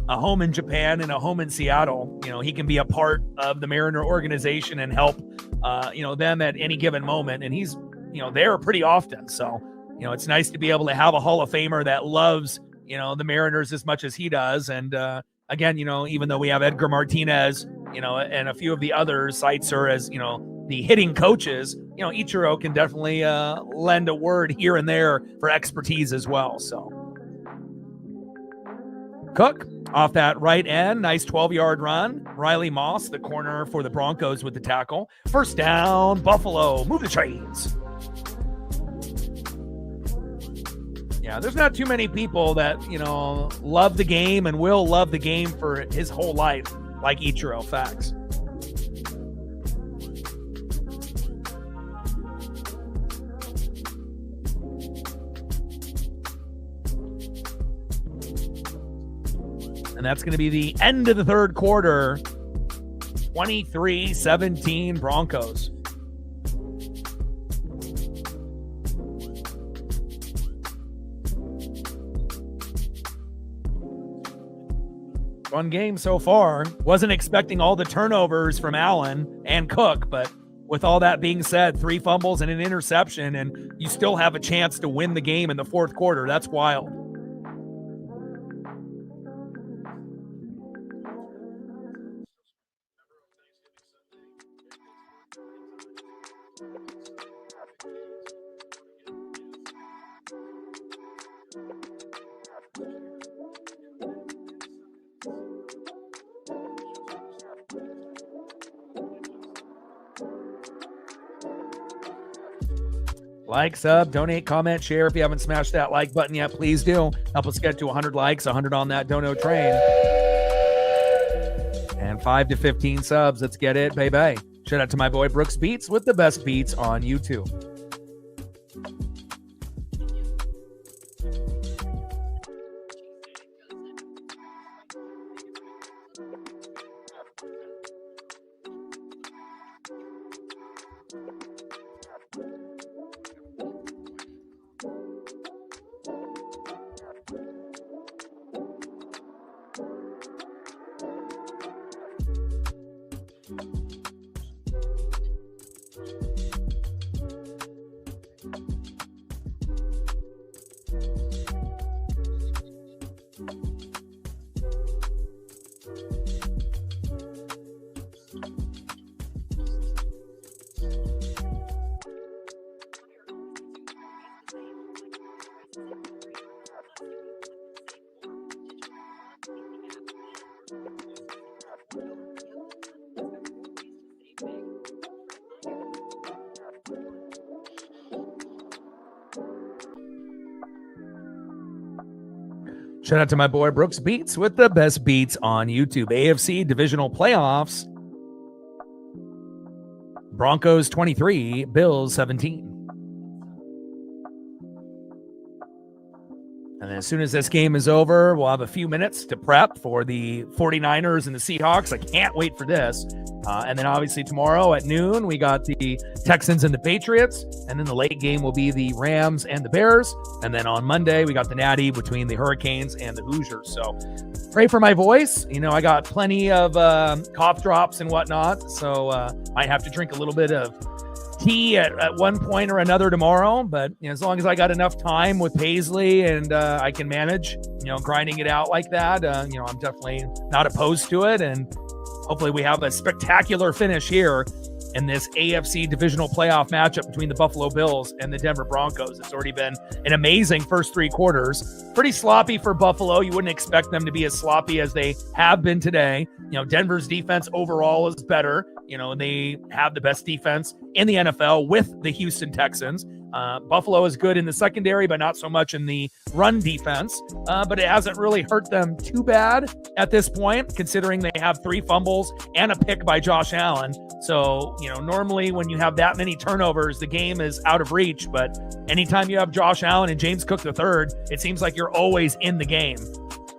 home in Japan and a home in Seattle, he can be a part of the Mariner organization and help, them at any given moment. And he's, there pretty often. So, it's nice to be able to have a Hall of Famer that loves, the Mariners as much as he does. And, again, even though we have Edgar Martinez, and a few of the other Seitzer as, the hitting coaches, Ichiro can definitely lend a word here and there for expertise as well. So Cook off that right end, nice 12-yard run. Riley Moss, the corner for the Broncos with the tackle. First down, Buffalo, move the chains. Yeah, there's not too many people that, love the game and will love the game for his whole life, like Ichiro. Facts. And that's going to be the end of the third quarter. 23-17 Broncos. Fun game so far. Wasn't expecting all the turnovers from Allen and Cook, but with all that being said, 3 fumbles and an interception, and you still have a chance to win the game in the fourth quarter. That's wild. Like, sub, donate, comment, share. If you haven't smashed that like button yet, please do. Help us get to 100 likes, 100 on that dono train. And 5 to 15 subs. Let's get it, baby. Shout out to my boy Brooks Beats with the best beats on YouTube. Shout out to my boy Brooks Beats with the best beats on YouTube. AFC Divisional Playoffs. Broncos 23, Bills 17. And then as soon as this game is over, we'll have a few minutes to prep for the 49ers and the Seahawks. I can't wait for this. And then obviously tomorrow at noon, we got the Texans and the Patriots. And then the late game will be the Rams and the Bears. And then on Monday, we got the Natty between the Hurricanes and the Hoosiers. So pray for my voice. I got plenty of cough drops and whatnot. So might have to drink a little bit of tea at one point or another tomorrow. But as long as I got enough time with Paisley and I can manage, grinding it out like that, I'm definitely not opposed to it. And hopefully we have a spectacular finish here in this AFC divisional playoff matchup between the Buffalo Bills and the Denver Broncos. It's already been an amazing first 3 quarters. Pretty sloppy for Buffalo. You wouldn't expect them to be as sloppy as they have been today. Denver's defense overall is better. They have the best defense in the NFL with the Houston Texans. Buffalo is good in the secondary, but not so much in the run defense. But it hasn't really hurt them too bad at this point, considering they have 3 fumbles and a pick by Josh Allen. So, normally when you have that many turnovers, the game is out of reach. But anytime you have Josh Allen and James Cook III, it seems like you're always in the game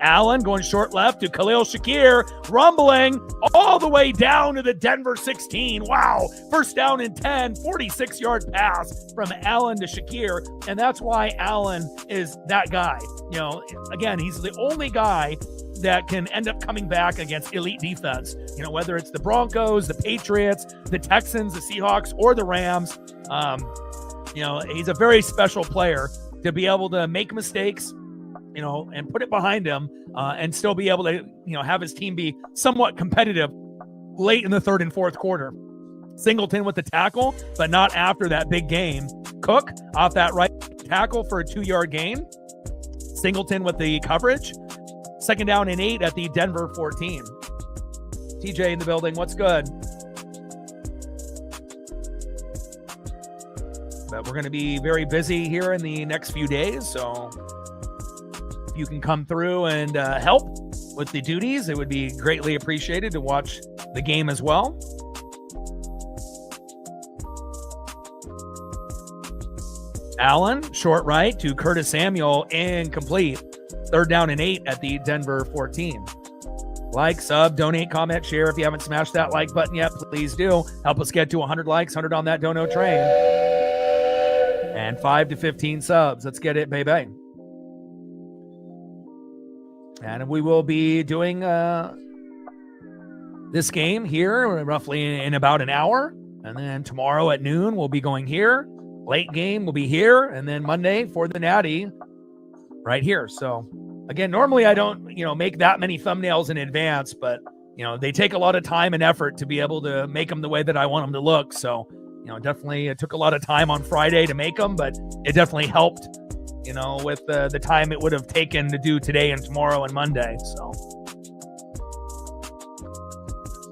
Allen going short left to Khalil Shakir, rumbling all the way down to the Denver 16. Wow. First down and 10, 46-yard pass from Allen to Shakir. And that's why Allen is that guy. You know, again, he's the only guy that can end up coming back against elite defense. You know, whether it's the Broncos, the Patriots, the Texans, the Seahawks, or the Rams. You know, he's a very special player to be able to make mistakes, you know, and put it behind him and still be able to, you know, have his team be somewhat competitive late in the third and fourth quarter. Singleton with the tackle, but not after that big game. Cook off that right tackle for a 2-yard gain. Singleton with the coverage. Second down and 8 at the Denver 14. TJ in the building. What's good? But we're going to be very busy here in the next few days. So if you can come through and help with the duties, it would be greatly appreciated to watch the game as well. Allen, short right to Curtis Samuel, incomplete. Third down and 8 at the Denver 14. Like, sub, donate, comment, share. If you haven't smashed that like button yet, please do. Help us get to 100 likes, 100 on that dono train. And 5 to 15 subs. Let's get it, baby. And we will be doing this game here roughly in about an hour. And then tomorrow at noon, we'll be going here. Late game will be here. And then Monday for the Natty right here. So again, normally I don't, you know, make that many thumbnails in advance, but you know, they take a lot of time and effort to be able to make them the way that I want them to look. So, you know, definitely it took a lot of time on Friday to make them, but it definitely helped, you know, with the time it would have taken to do today and tomorrow and Monday. So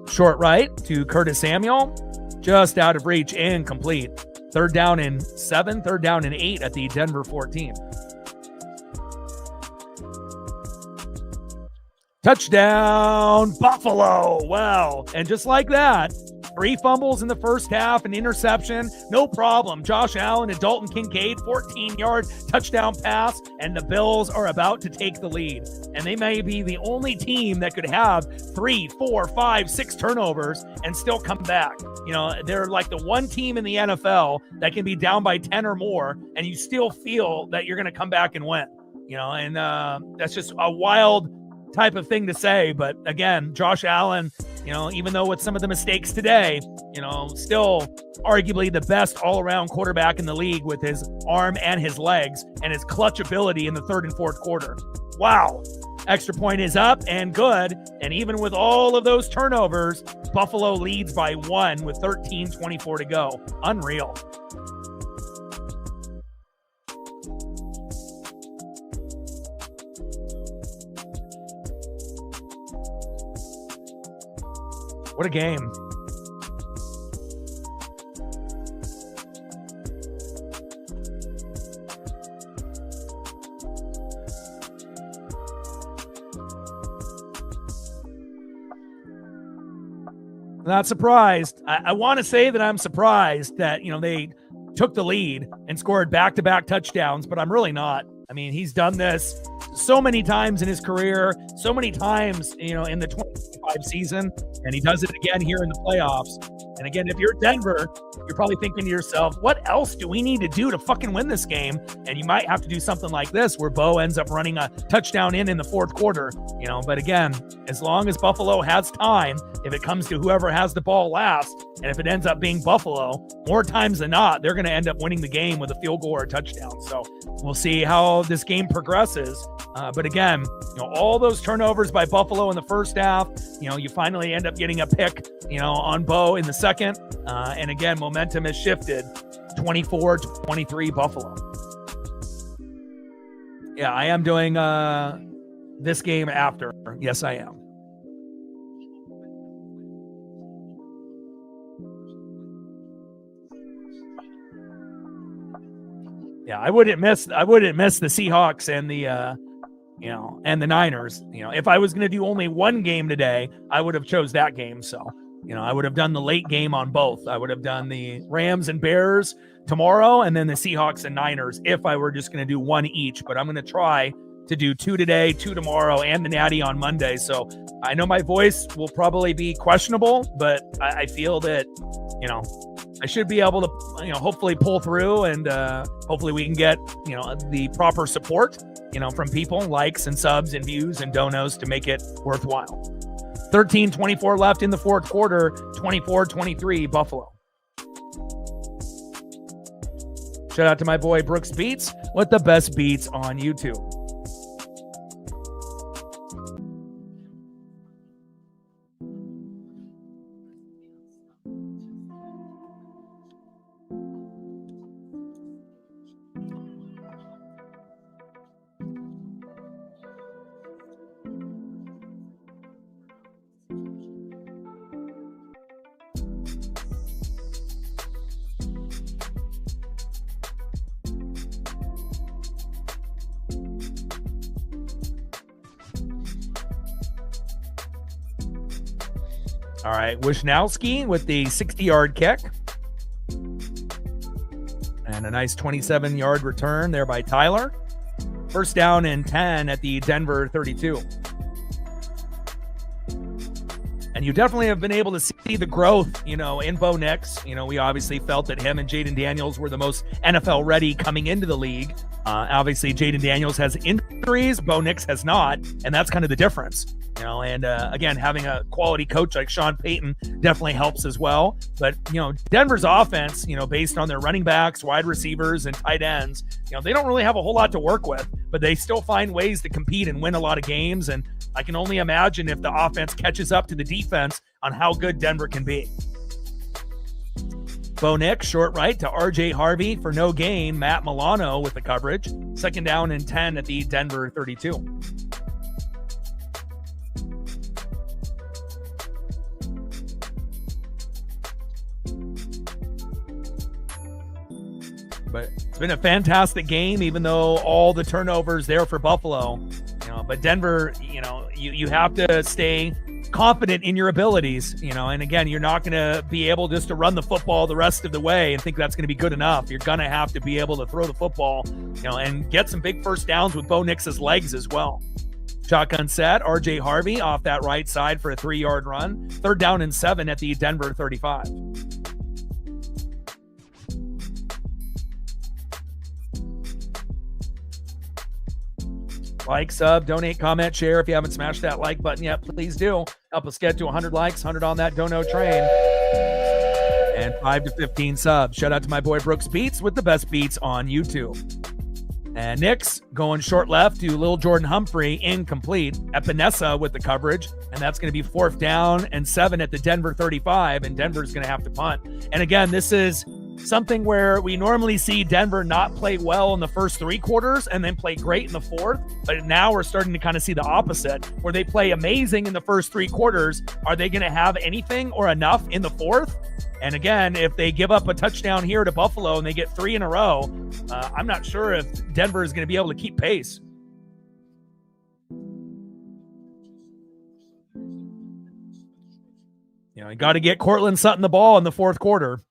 short right to Curtis Samuel, just out of reach, incomplete. Third down and 7, third down and 8 at the Denver 14. Touchdown, Buffalo. Wow. And just like that, 3 fumbles in the first half, an interception, no problem. Josh Allen and Dalton Kincaid, 14-yard touchdown pass, and the Bills are about to take the lead. And they may be the only team that could have 3, 4, 5, 6 turnovers and still come back. You know, they're like the one team in the NFL that can be down by 10 or more, and you still feel that you're going to come back and win. You know, and that's just a wild type of thing to say. But again, Josh Allen, you know, even though with some of the mistakes today, you know, still arguably the best all-around quarterback in the league with his arm and his legs and his clutch ability in the third and fourth quarter. Wow. Extra point is up and good. And even with all of those turnovers, Buffalo leads by 1 with 13:24 to go. Unreal. What a game. Not surprised. I want to say that I'm surprised that, you know, they took the lead and scored back-to-back touchdowns, but I'm really not. I mean, he's done this so many times in his career, so many times, you know, in the 2025 season, and he does it again here in the playoffs. And again, if you're Denver, you're probably thinking to yourself, what else do we need to do to fucking win this game? And you might have to do something like this where Bo ends up running a touchdown in the fourth quarter, you know. But again, as long as Buffalo has time, if it comes to whoever has the ball last, and if it ends up being Buffalo, more times than not, they're going to end up winning the game with a field goal or a touchdown. So we'll see how this game progresses. But again, you know, all those turnovers by Buffalo in the first half, you know, you finally end up getting a pick, you know, on Bo in the second. And again, momentum has shifted 24-23 Buffalo. Yeah, I am doing this game after. Yes, I am. Yeah, I wouldn't miss the Seahawks and the you know, and the Niners. You know, if I was going to do only one game today, I would have chose that game. So, you know, I would have done the late game on both. I would have done the Rams and Bears tomorrow and then the Seahawks and Niners if I were just going to do one each. But I'm going to try to do 2 today, 2 tomorrow, and the Natty on Monday. So I know my voice will probably be questionable, but I feel that, I should be able to, hopefully pull through, and hopefully we can get, the proper support, from people, likes and subs and views and donos to make it worthwhile. 13:24 left in the fourth quarter, 24-23 Buffalo. Shout out to my boy Brooks Beats with the best beats on YouTube. All right, Wisnowski with the 60-yard kick. And a nice 27-yard return there by Tyler. First down and 10 at the Denver 32. And you definitely have been able to see the growth, in Bo Nix. We obviously felt that him and Jaden Daniels were the most NFL ready coming into the league. Obviously, Jaden Daniels has injuries, Bo Nix has not, and that's kind of the difference. And again, having a quality coach like Sean Payton definitely helps as well. But, Denver's offense, based on their running backs, wide receivers, and tight ends, they don't really have a whole lot to work with, but they still find ways to compete and win a lot of games. And I can only imagine if the offense catches up to the defense on how good Denver can be. Bo Nix, short right to RJ Harvey for no gain. Matt Milano with the coverage. Second down and 10 at the Denver 32. But it's been a fantastic game, even though all the turnovers there for Buffalo. But Denver, you have to stay confident in your abilities, and again, you're not going to be able just to run the football the rest of the way and think that's going to be good enough. You're going to have to be able to throw the football, and get some big first downs with Bo Nix's legs as well. Shotgun set, RJ Harvey off that right side for a 3-yard run. Third down and 7 at the Denver 35. Like, sub, donate, comment, share. If you haven't smashed that like button yet, please do. Help us get to 100 likes, 100 on that dono train. And 5 to 15 subs. Shout out to my boy Brooks Beats with the best beats on YouTube. And Nix going short left to Lil Jordan Humphrey, incomplete. Epinesa with the coverage. And that's going to be 4th down and 7 at the Denver 35. And Denver's going to have to punt. And again, this is something where we normally see Denver not play well in the first 3 quarters and then play great in the 4th. But now we're starting to kind of see the opposite, where they play amazing in the first 3 quarters. Are they going to have anything or enough in the 4th? And again, if they give up a touchdown here to Buffalo and they get 3 in a row, I'm not sure if Denver is going to be able to keep pace. You got to get Cortland Sutton the ball in the 4th quarter.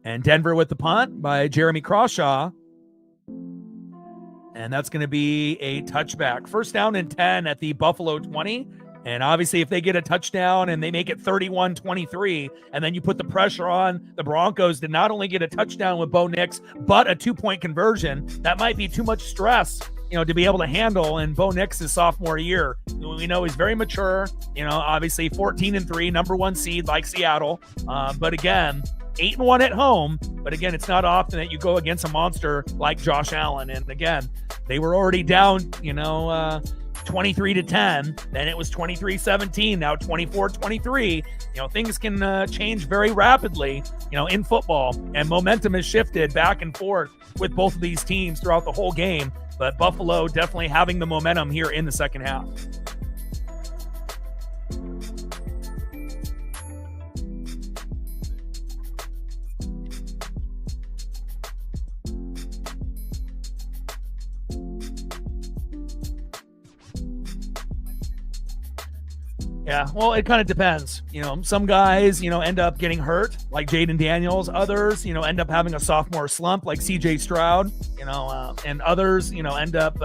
And Denver with the punt by Jeremy Crawshaw. And that's going to be a touchback. First down and 10 at the Buffalo 20. And obviously, if they get a touchdown and they make it 31-23, and then you put the pressure on the Broncos to not only get a touchdown with Bo Nix, but a 2-point conversion, that might be too much stress, to be able to handle in Bo Nix's sophomore year. We know he's very mature, obviously 14-3, number 1 seed like Seattle. But again, 8-1 at home. But again, it's not often that you go against a monster like Josh Allen. And again, they were already down, 23-10. Then it was 23-17. Now 24-23. Things can change very rapidly, in football. And momentum has shifted back and forth with both of these teams throughout the whole game. But Buffalo definitely having the momentum here in the second half. Yeah, well, it kind of depends. Some guys, end up getting hurt, like Jaden Daniels. Others, end up having a sophomore slump, like CJ Stroud. And others, end up,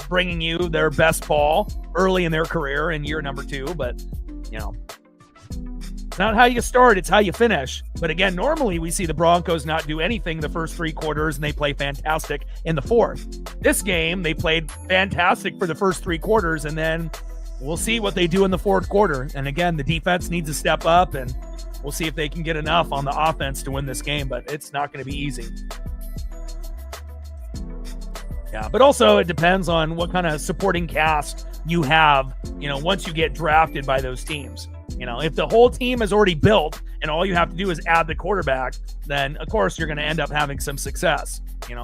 bringing you their best ball early in their career in year number 2. But, it's not how you start, it's how you finish. But again, normally we see the Broncos not do anything the first 3 quarters, and they play fantastic in the fourth. This game, they played fantastic for the first 3 quarters, and then we'll see what they do in the fourth quarter. And again, the defense needs to step up, and we'll see if they can get enough on the offense to win this game, but it's not going to be easy. Yeah, but also it depends on what kind of supporting cast you have, once you get drafted by those teams. If the whole team is already built and all you have to do is add the quarterback, then of course you're going to end up having some success.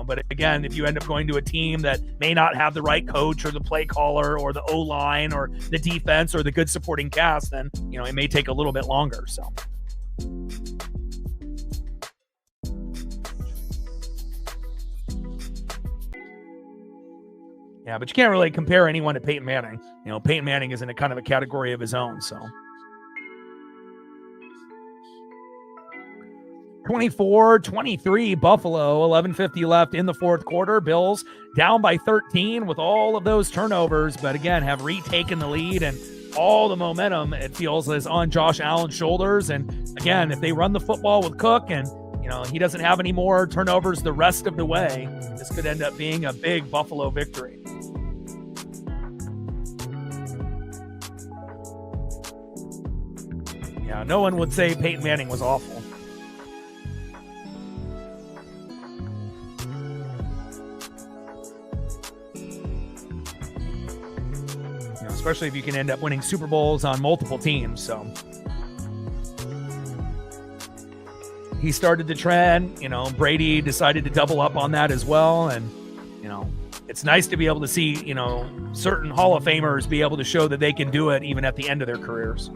But again, if you end up going to a team that may not have the right coach or the play caller or the O-line or the defense or the good supporting cast, then, it may take a little bit longer. So. Yeah, but you can't really compare anyone to Peyton Manning. Peyton Manning is in a kind of a category of his own, so. 24-23 Buffalo, 11:50 left in the fourth quarter. Bills down by 13 with all of those turnovers, but again, have retaken the lead, and all the momentum, it feels, is on Josh Allen's shoulders. And again, if they run the football with Cook and, he doesn't have any more turnovers the rest of the way, this could end up being a big Buffalo victory. Yeah, no one would say Peyton Manning was awful. Especially if you can end up winning Super Bowls on multiple teams. So he started the trend, Brady decided to double up on that as well. And, it's nice to be able to see, certain Hall of Famers be able to show that they can do it even at the end of their careers.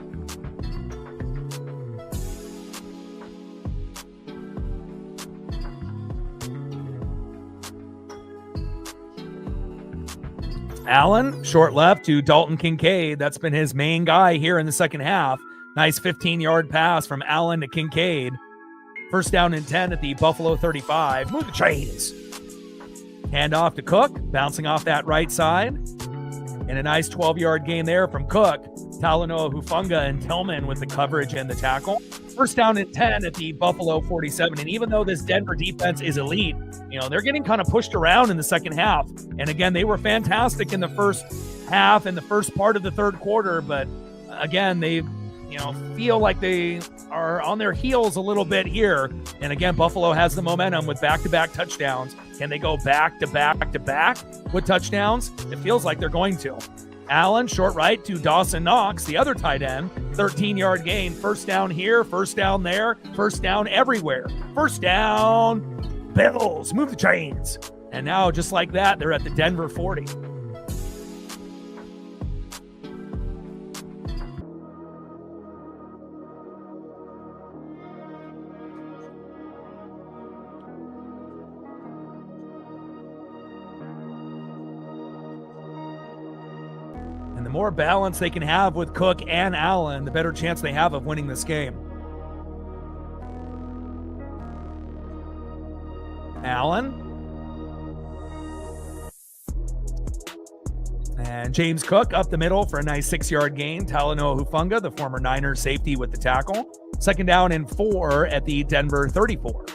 Allen, short left to Dalton Kincaid. That's been his main guy here in the second half. Nice 15-yard pass from Allen to Kincaid. First down and 10 at the Buffalo 35. Move the chains. Hand off to Cook, bouncing off that right side. And a nice 12-yard gain there from Cook. Talanoa Hufanga and Tillman with the coverage and the tackle. First down and 10 at the Buffalo 47. And even though this Denver defense is elite, they're getting kind of pushed around in the second half. And again, they were fantastic in the first half and the first part of the third quarter. But again, they, feel like they are on their heels a little bit here. And again, Buffalo has the momentum with back-to-back touchdowns. Can they go back-to-back with touchdowns? It feels like they're going to. Allen, short right to Dawson Knox, the other tight end. 13-yard gain. First down here, first down there, first down everywhere. First down, Bills. Move the chains. And now, just like that, they're at the Denver 40. And the more balance they can have with Cook and Allen, the better chance they have of winning this game. Allen. And James Cook up the middle for a nice 6-yard gain. Talanoa Hufanga, the former Niners safety, with the tackle. Second down and 4 at the Denver 34.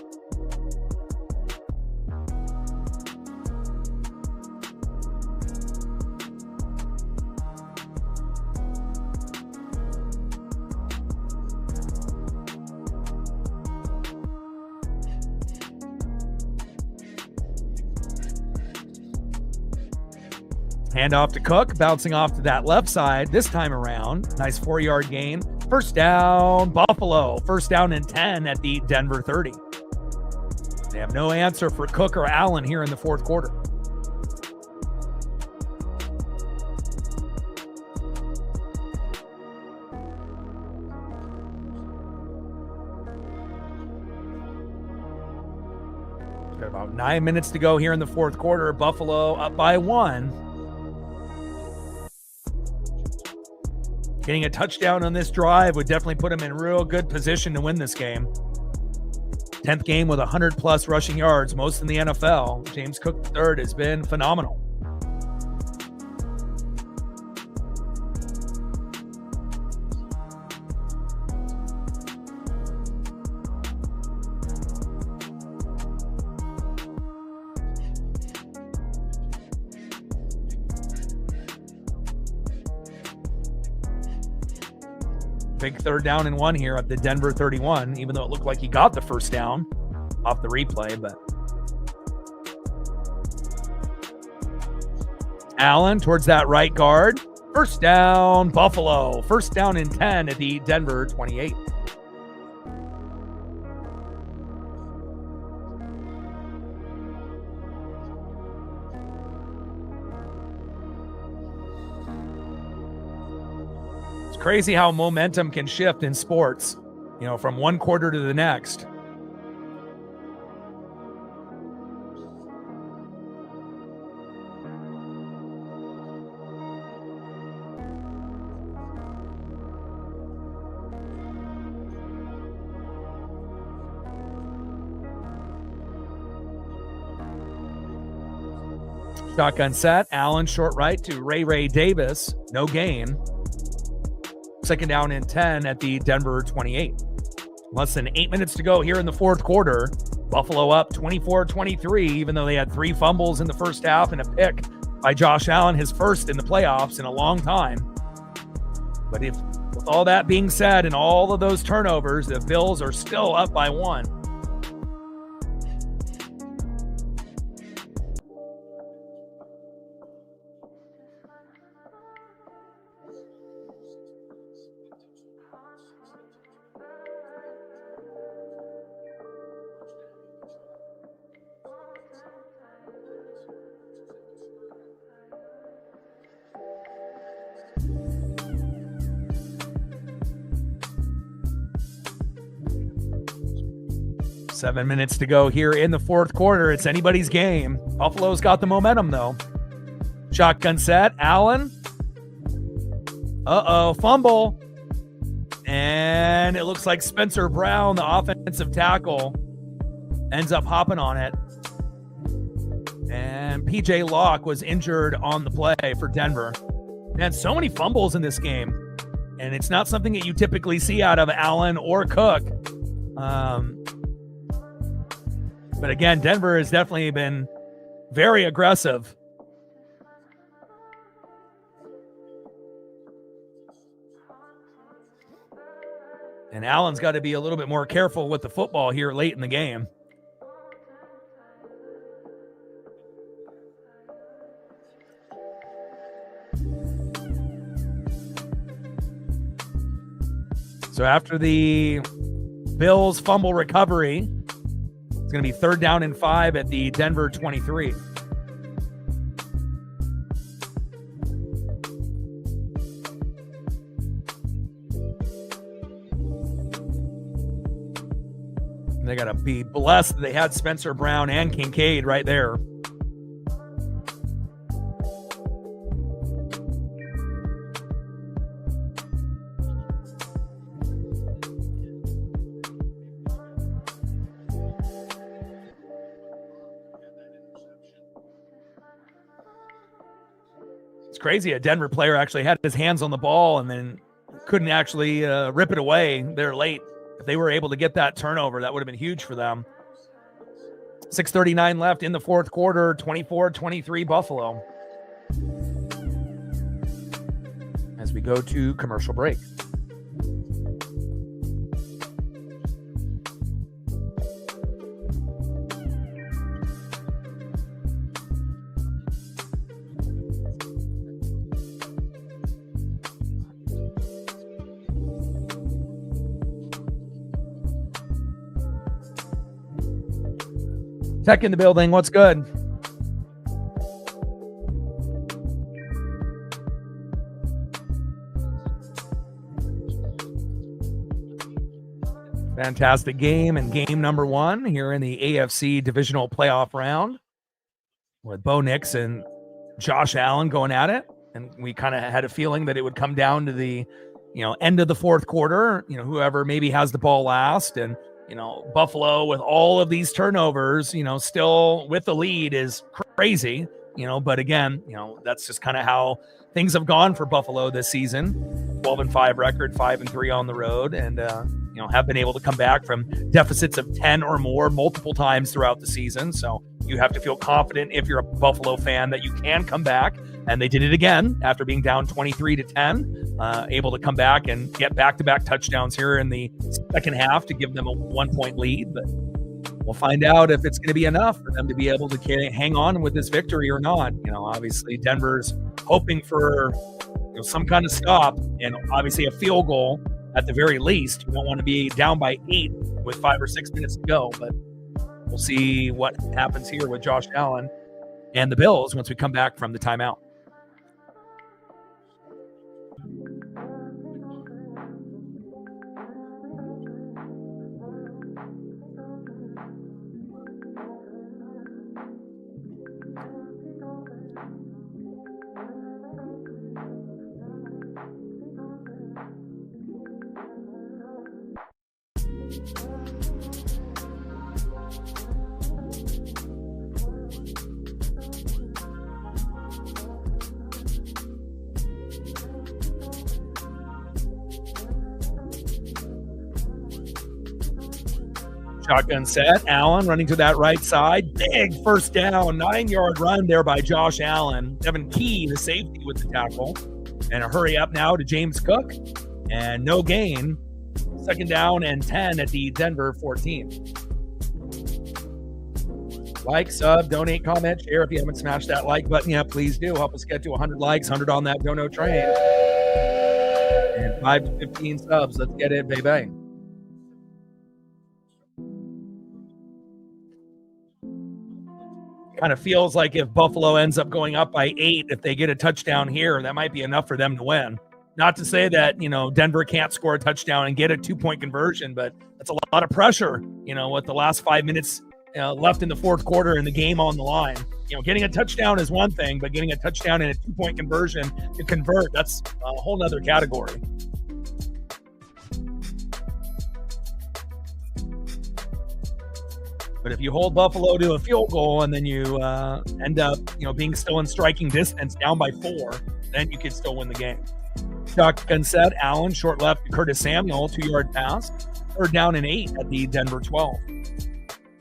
Hand off to Cook, bouncing off to that left side this time around. Nice 4-yard gain. First down, Buffalo. First down and 10 at the Denver 30. They have no answer for Cook or Allen here in the fourth quarter. Got about 9 minutes to go here in the fourth quarter. Buffalo up by 1. Getting a touchdown on this drive would definitely put him in real good position to win this game. 10th game with 100-plus rushing yards, most in the NFL. James Cook III has been phenomenal. Big 3rd down and 1 here at the Denver 31, even though it looked like he got the first down off the replay. But Allen towards that right guard. First down, Buffalo. First down and 10 at the Denver 28. Crazy how momentum can shift in sports, from one quarter to the next. Shotgun set. Allen short right to Ray Davis. No gain. 2nd down and 10 at the Denver 28. Less than 8 minutes to go here in the 4th quarter. Buffalo up 24-23, even though they had 3 fumbles in the first half and a pick by Josh Allen, his first in the playoffs in a long time. But with all that being said and all of those turnovers, the Bills are still up by 1. Seven minutes to go here in the 4th quarter. It's anybody's game. Buffalo's got the momentum, though. Shotgun set. Allen. Fumble. And it looks like Spencer Brown, the offensive tackle, ends up hopping on it. And P.J. Locke was injured on the play for Denver. Man, so many fumbles in this game. And it's not something that you typically see out of Allen or Cook. But again, Denver has definitely been very aggressive. And Allen's got to be a little bit more careful with the football here late in the game. So after the Bills fumble recovery, it's going to be 3rd down and 5 at the Denver 23. They got to be blessed that they had Spencer Brown and Kincaid right there. It's crazy. A Denver player actually had his hands on the ball and then couldn't actually rip it away. They're late. If they were able to get that turnover, that would have been huge for them. 6:39 left in the 4th quarter, 24-23 Buffalo. As we go to commercial break. Tech in the building. What's good? Fantastic game and game number 1 here in the AFC Divisional playoff round with Bo Nix and Josh Allen going at it. And we kind of had a feeling that it would come down to the end of the fourth quarter, whoever maybe has the ball last, and Buffalo with all of these turnovers, still with the lead is crazy, but again, that's just kind of how things have gone for Buffalo this season. 12-5 record, 5-3 on the road, and have been able to come back from deficits of 10 or more multiple times throughout the season. So you have to feel confident if you're a Buffalo fan that you can come back, and they did it again after being down 23-10, able to come back and get back-to-back touchdowns here in the second half to give them a 1-point lead. But we'll find out if it's going to be enough for them to be able to hang on with this victory or not. Obviously Denver's hoping for some kind of stop, and obviously a field goal at the very least. You don't want to be down by 8 with 5 or 6 minutes to go, but we'll see what happens here with Josh Allen and the Bills once we come back from the timeout. Shotgun set. Allen running to that right side. Big first down, 9-yard run there by Josh Allen. Devin Key, the safety, with the tackle. And a hurry up now to James Cook. And no gain. Second down and 10 at the Denver 14. Like, sub, donate, comment, share. If you haven't smashed that like button, please do. Help us get to 100 likes, 100 on that dono train. And 5 to 15 subs. Let's get it, baby. Kind of feels like if Buffalo ends up going up by 8, if they get a touchdown here, that might be enough for them to win. Not to say that, Denver can't score a touchdown and get a 2-point conversion, but that's a lot of pressure, with the last 5 minutes left in the fourth quarter and the game on the line. Getting a touchdown is one thing, but getting a touchdown and a 2-point conversion to convert, that's a whole nother category. But if you hold Buffalo to a field goal and then you end up, being still in striking distance, down by 4, then you could still win the game. Shotgun set. Allen, short left to Curtis Samuel, 2-yard pass. Third down and 8 at the Denver 12.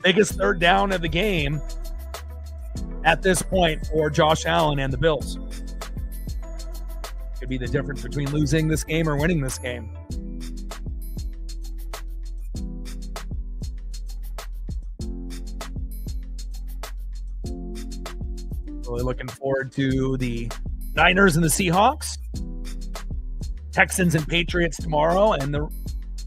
Biggest third down of the game at this point for Josh Allen and the Bills. Could be the difference between losing this game or winning this game. Really looking forward to the Niners and the Seahawks, Texans and Patriots tomorrow, and the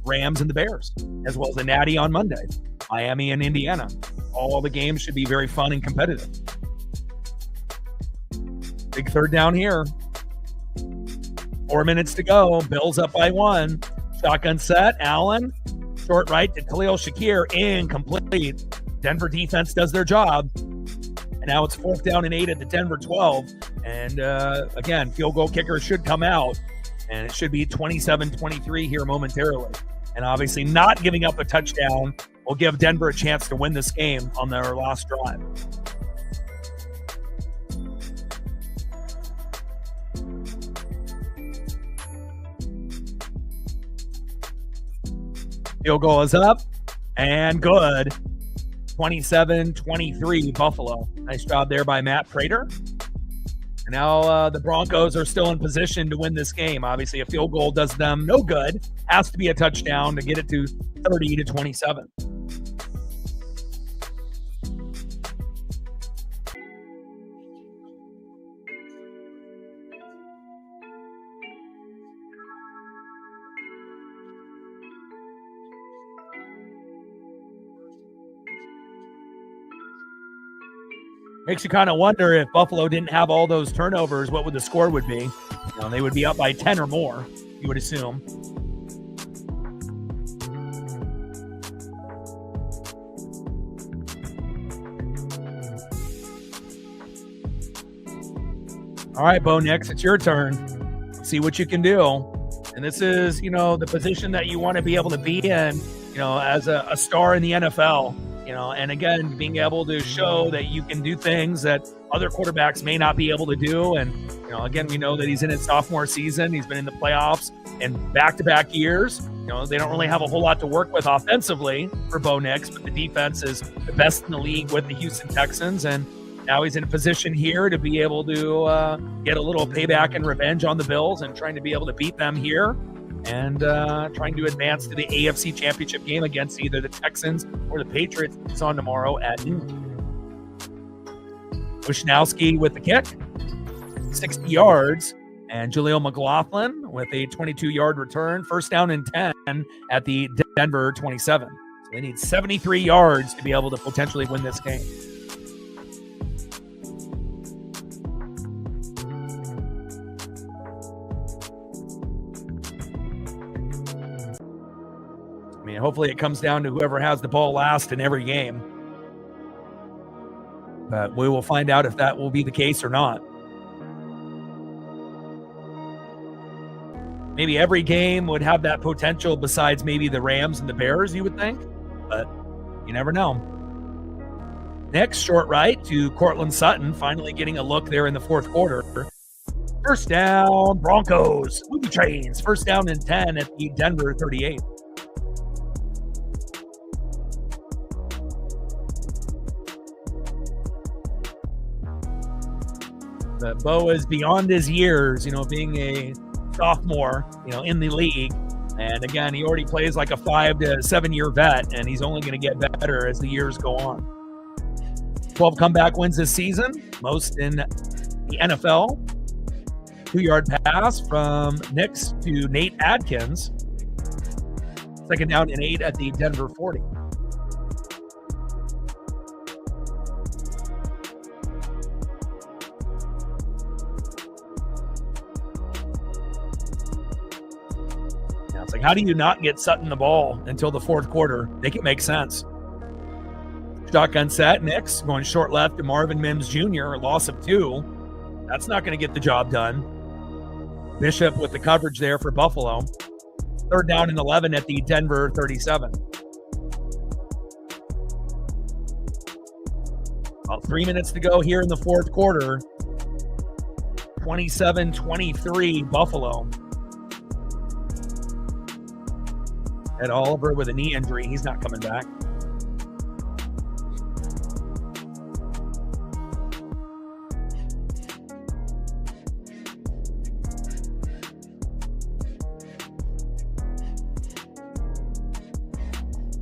Rams and the Bears, as well as the Natty on Monday, Miami and Indiana. All the games should be very fun and competitive. Big third down here. 4 minutes to go. Bills up by 1. Shotgun set. Allen, short right to Khalil Shakir, incomplete. Denver defense does their job. And now it's 4th down and 8 at the Denver 12. And again, field goal kicker should come out. And it should be 27-23 here momentarily. And obviously not giving up a touchdown will give Denver a chance to win this game on their last drive. Field goal is up and good. 27-23 Buffalo. Nice job there by Matt Prater. And now the Broncos are still in position to win this game. Obviously, a field goal does them no good. Has to be a touchdown to get it to 30-27. Makes you kind of wonder if Buffalo didn't have all those turnovers, what would the score would be? They would be up by 10 or more, you would assume. All right, Bo Nix, it's your turn. See what you can do. And this is, the position that you want to be able to be in, as a star in the NFL, and again, being able to show that you can do things that other quarterbacks may not be able to do. And, again, we know that he's in his sophomore season. He's been in the playoffs in back-to-back years. They don't really have a whole lot to work with offensively for Bo Nix, but the defense is the best in the league with the Houston Texans. And now he's in a position here to be able to get a little payback and revenge on the Bills and trying to be able to beat them here and trying to advance to the AFC Championship game against either the Texans or the Patriots. It's on tomorrow at noon. Wishnowski with the kick, 60 yards, and Jaleel McLaughlin with a 22-yard return. First down and 10 at the Denver 27. So they need 73 yards to be able to potentially win this game. Hopefully it comes down to whoever has the ball last in every game. But we will find out if that will be the case or not. Maybe every game would have that potential besides maybe the Rams and the Bears, you would think. But you never know. Next, short right to Cortland Sutton, finally getting a look there in the fourth quarter. First down, Broncos. Movie trains. First down and 10 at the Denver 38. But Bo is beyond his years, being a sophomore, in the league. And again, he already plays like a 5 to 7 year vet, and he's only going to get better as the years go on. 12 comeback wins this season, most in the NFL. 2-yard pass from Nix to Nate Adkins. Second down and 8 at the Denver 40. It's like, how do you not get Sutton the ball until the fourth quarter? Make it make sense. Shotgun set, Nix going short left to Marvin Mims Jr., a loss of 2. That's not going to get the job done. Bishop with the coverage there for Buffalo. Third down and 11 at the Denver 37. About 3 minutes to go here in the fourth quarter. 27-23 Buffalo. Ed Oliver with a knee injury. He's not coming back.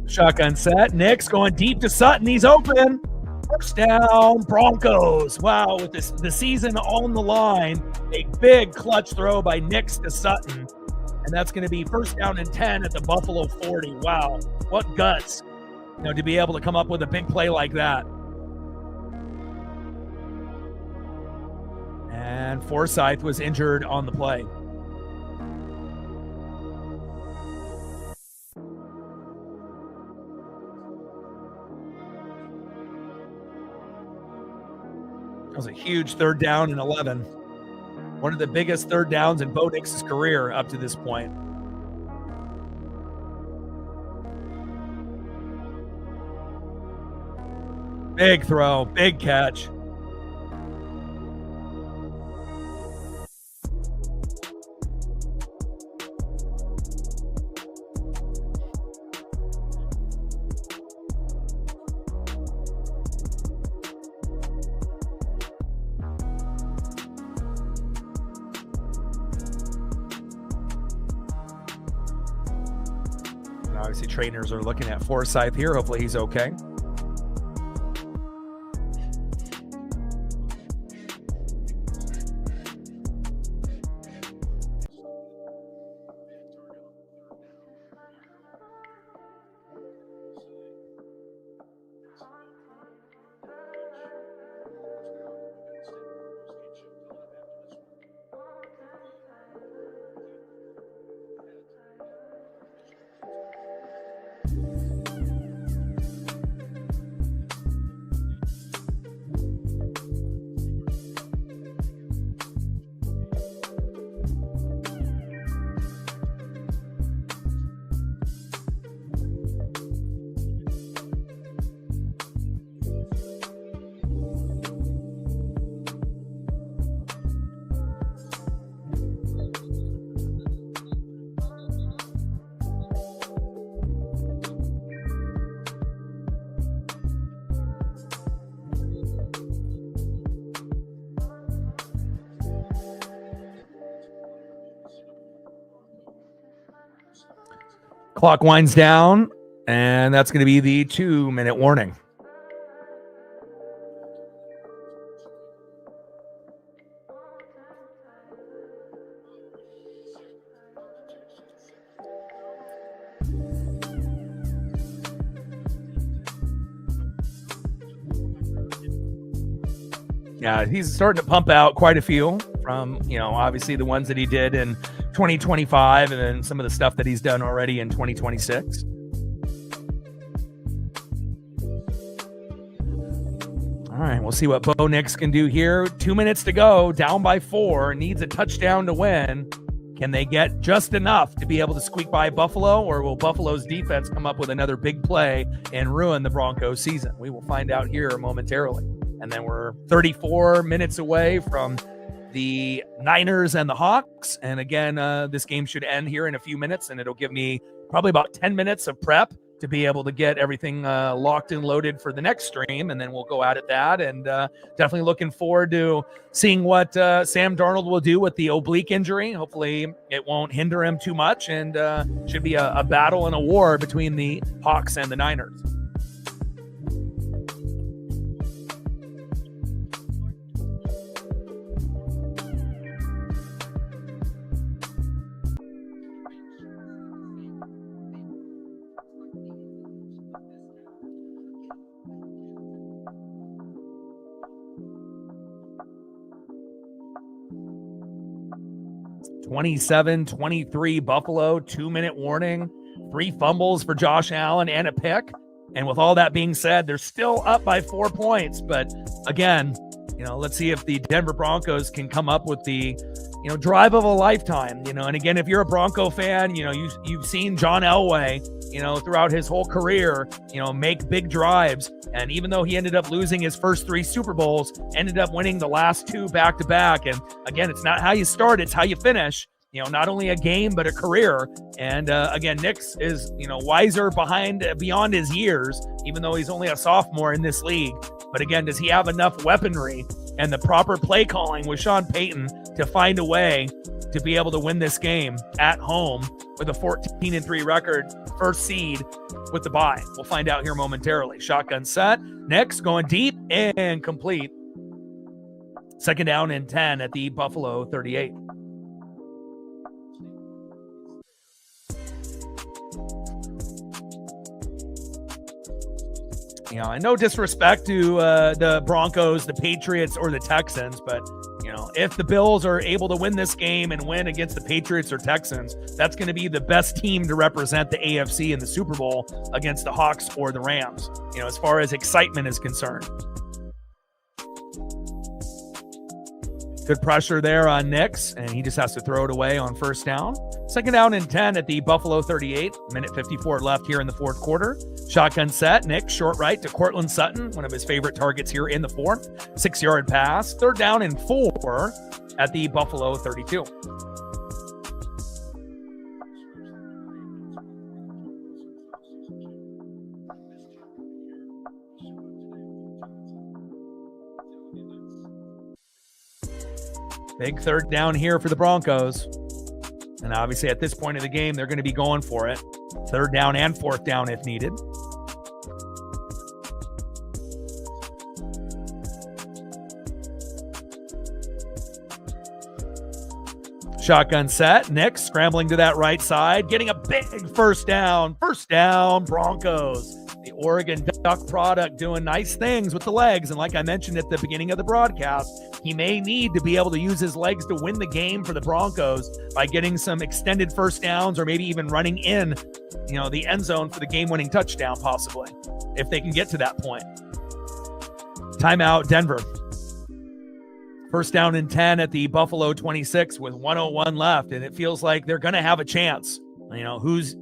Shotgun set. Nix going deep to Sutton. He's open. First down, Broncos. Wow, with the season on the line, a big clutch throw by Nix to Sutton. And that's going to be first down and 10 at the Buffalo 40. Wow, what guts, to be able to come up with a big play like that. And Forsyth was injured on the play. That was a huge third down and 11. One of the biggest third downs in Bo Nix's career up to this point. Big throw, big catch. Obviously, trainers are looking at Forsyth here. Hopefully he's okay. Clock winds down, and that's going to be the 2-minute warning. Yeah, he's starting to pump out quite a few from, obviously the ones that he did in 2025 and then some of the stuff that he's done already in 2026. All right, we'll see what Bo Nix can do here. 2 minutes to go, down by 4, needs a touchdown to win. Can they get just enough to be able to squeak by Buffalo, or will Buffalo's defense come up with another big play and ruin the Broncos season? We will find out here momentarily. And then we're 34 minutes away from the Niners and the Hawks. And again, this game should end here in a few minutes, and it'll give me probably about 10 minutes of prep to be able to get everything locked and loaded for the next stream. And then we'll go out at that. And definitely looking forward to seeing what Sam Darnold will do with the oblique injury. Hopefully it won't hinder him too much, and should be a battle and a war between the Hawks and the Niners. (27-23) Buffalo, 2-minute warning, 3 fumbles for Josh Allen and a pick. And with all that being said, they're still up by 4 points. But again, let's see if the Denver Broncos can come up with the, drive of a lifetime. And again, if you're a Bronco fan, you've seen John Elway, throughout his whole career, make big drives. And even though he ended up losing his first 3 Super Bowls, ended up winning the last 2 back-to-back. And again, it's not how you start, it's how you finish. Not only a game, but a career. And again, Nix is, wiser beyond his years, even though he's only a sophomore in this league. But again, does he have enough weaponry and the proper play calling with Sean Payton to find a way to be able to win this game at home with a 14-3 record, first seed with the bye? We'll find out here momentarily. Shotgun set. Nix going deep and complete. 2nd down and 10 at the Buffalo 38. And no disrespect to the Broncos, the Patriots, or the Texans, but, if the Bills are able to win this game and win against the Patriots or Texans, that's going to be the best team to represent the AFC in the Super Bowl against the Hawks or the Rams, as far as excitement is concerned. Good pressure there on Nix, and he just has to throw it away on 1st down. 2nd down and 10 at the Buffalo 38. Minute 54 left here in the 4th quarter. Shotgun set. Nix short right to Cortland Sutton, one of his favorite targets here in the 4th. 6-yard pass. 3rd down and 4 at the Buffalo 32. Big 3rd down here for the Broncos. And obviously at this point of the game, they're going to be going for it. 3rd down and 4th down if needed. Shotgun set. Nix scrambling to that right side, getting a big 1st down. 1st down, Broncos. The Oregon Duck product doing nice things with the legs. And like I mentioned at the beginning of the broadcast, he may need to be able to use his legs to win the game for the Broncos by getting some extended 1st downs or maybe even running in, the end zone for the game-winning touchdown possibly, if they can get to that point. Timeout, Denver. 1st down and 10 at the Buffalo 26 with 1:01 left, and it feels like they're going to have a chance. Whose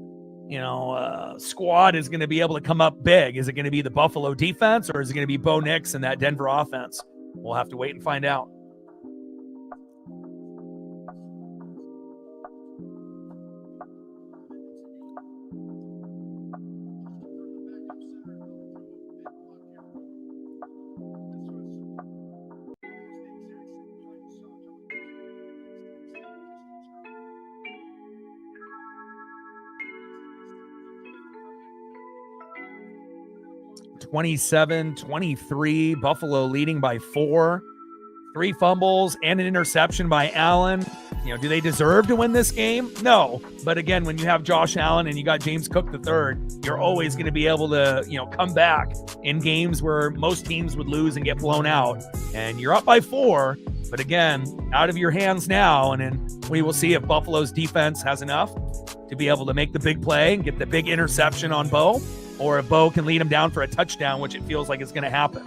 squad is going to be able to come up big? Is it going to be the Buffalo defense, or is it going to be Bo Nix and that Denver offense? We'll have to wait and find out. 27-23. Buffalo leading by 4. 3 fumbles and an interception by Allen. Do they deserve to win this game? No. But again, when you have Josh Allen and you got James Cook III, you're always going to be able to, come back in games where most teams would lose and get blown out. And you're up by 4, but again, out of your hands now. And then we will see if Buffalo's defense has enough to be able to make the big play and get the big interception on Bo, or if Bo can lead him down for a touchdown, which it feels like is going to happen.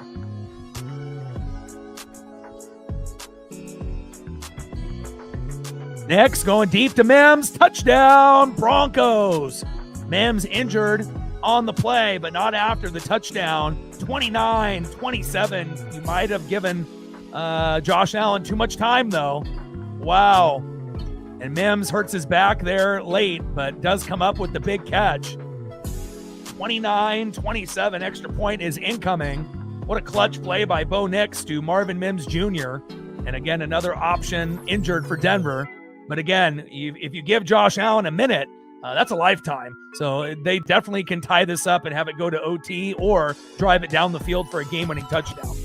Next, going deep to Mims. Touchdown, Broncos. Mims injured on the play, but not after the touchdown. 29-27. You might have given Josh Allen too much time, though. Wow. And Mims hurts his back there late, but does come up with the big catch. 29-27. Extra point is incoming. What a clutch play by Bo Nix to Marvin Mims Jr. And again, another option injured for Denver. But again, if you give Josh Allen a minute, that's a lifetime. So they definitely can tie this up and have it go to OT or drive it down the field for a game-winning touchdown.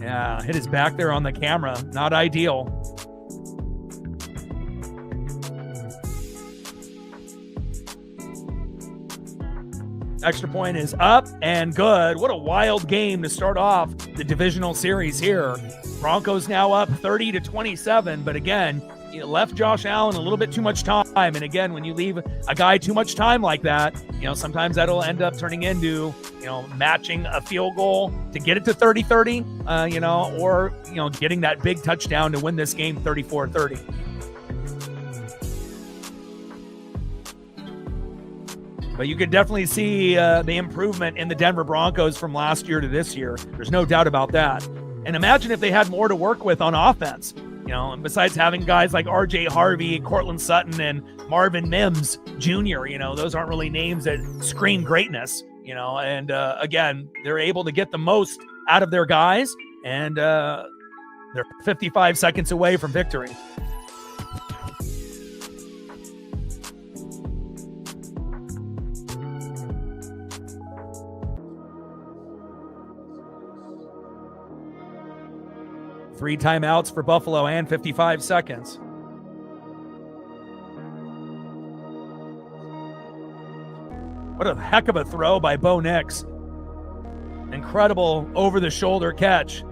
Yeah, hit his back there on the camera. Not ideal. Extra point is up and good. What a wild game to start off the divisional series here. Broncos now up 30-27, but again, you left Josh Allen a little bit too much time. And again, when you leave a guy too much time like that, sometimes that'll end up turning into, matching a field goal to get it to 30-30, or, getting that big touchdown to win this game 34-30. But you can definitely see the improvement in the Denver Broncos from last year to this year. There's no doubt about that. And imagine if they had more to work with on offense, and besides having guys like R.J. Harvey, Cortland Sutton, and Marvin Mims Jr., those aren't really names that scream greatness, and again, they're able to get the most out of their guys, and they're 55 seconds away from victory. Three timeouts for Buffalo and 55 seconds. What a heck of a throw by Bo Nix. Incredible over-the-shoulder catch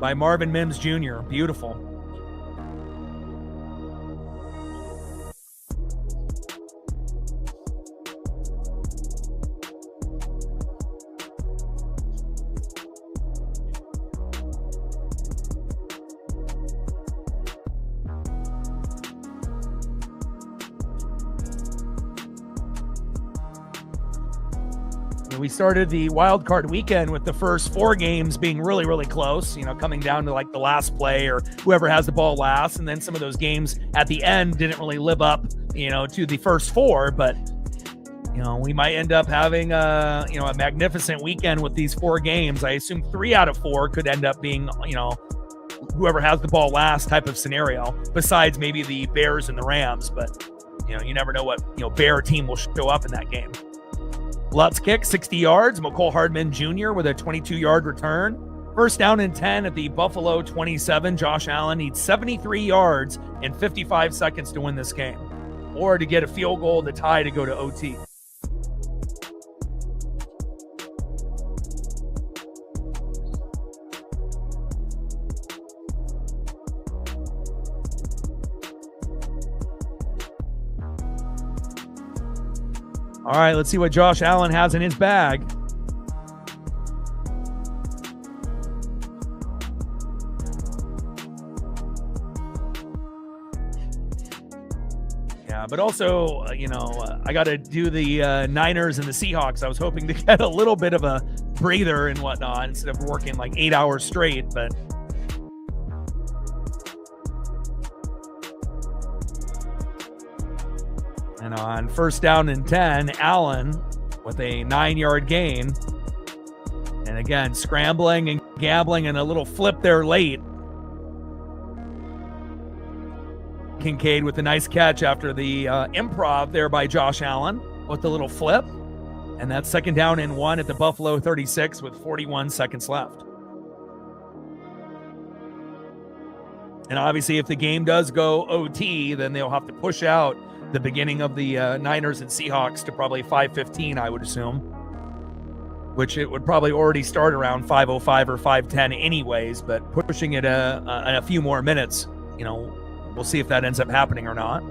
by Marvin Mims Jr. Beautiful. We started the wild card weekend with the first 4 games being really, really close, coming down to like the last play or whoever has the ball last. And then some of those games at the end didn't really live up, to the first 4. But, we might end up having a magnificent weekend with these 4 games. I assume 3 out of 4 could end up being, whoever has the ball last type of scenario, besides maybe the Bears and the Rams. But, you never know what, Bear team will show up in that game. Lutz kick, 60 yards. McCole Hardman Jr. with a 22-yard return. First down and 10 at the Buffalo 27. Josh Allen needs 73 yards and 55 seconds to win this game, or to get a field goal to tie to go to OT. All right, let's see what Josh Allen has in his bag. Yeah, but also, I got to do the Niners and the Seahawks. I was hoping to get a little bit of a breather and whatnot instead of working like 8 hours straight, but and on first down and 10, Allen with a 9-yard gain. And again, scrambling and gambling and a little flip there late. Kincaid with a nice catch after the improv there by Josh Allen. with the little flip. And that's 2nd down and 1 at the Buffalo 36 with 41 seconds left. And obviously, if the game does go OT, then they'll have to push out the beginning of the Niners and Seahawks to probably 5:15, I would assume, which it would probably already start around 5:05 or 5:10 anyways, but pushing it a few more minutes, we'll see if that ends up happening or not.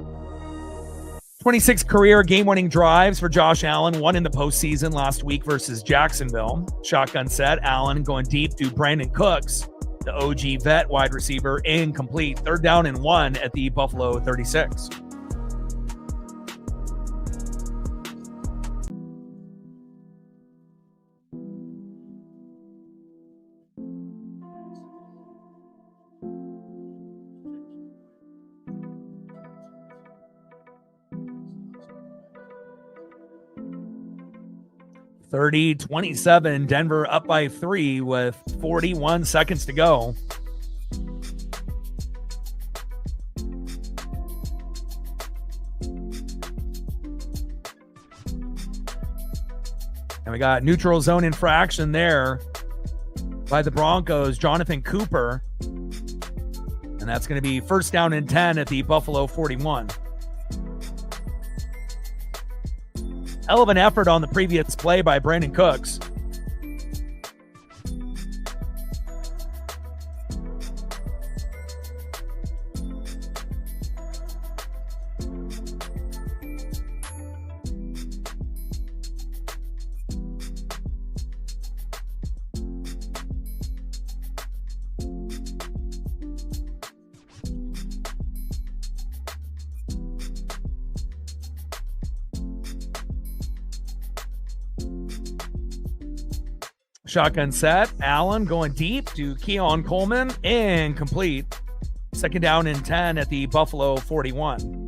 26 career game-winning drives for Josh Allen, one in the postseason last week versus Jacksonville. Shotgun set, Allen going deep to Brandon Cooks, the OG vet wide receiver, incomplete. 3rd down and 1 at the Buffalo 36. (30-27), Denver up by 3 with 41 seconds to go. And we got neutral zone infraction there by the Broncos, Jonathan Cooper. And that's going to be 1st down and 10 at the Buffalo 41. Hell of an effort on the previous play by Brandon Cooks. Shotgun set, Allen going deep to Keon Coleman, incomplete. 2nd down and 10 at the Buffalo 41.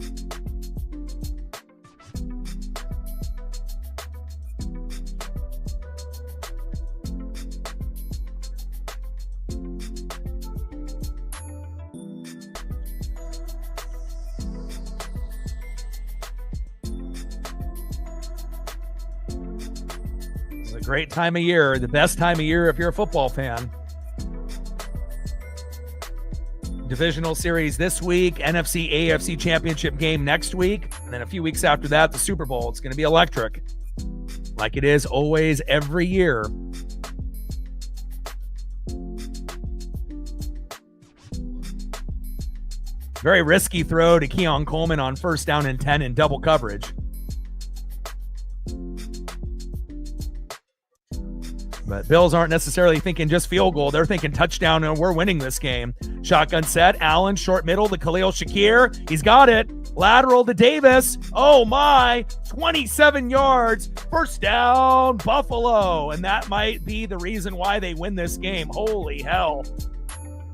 Great time of year, the best time of year if you're a football fan. Divisional series this week, NFC, AFC championship game next week, and then a few weeks after that, the Super Bowl. It's going to be electric, like it is always every year. Very risky throw to Keon Coleman on 1st down and 10 in double coverage. But Bills aren't necessarily thinking just field goal. They're thinking touchdown, and we're winning this game. Shotgun set, Allen, short middle to Khalil Shakir. He's got it. Lateral to Davis. Oh, my. 27 yards. 1st down, Buffalo. And that might be the reason why they win this game. Holy hell.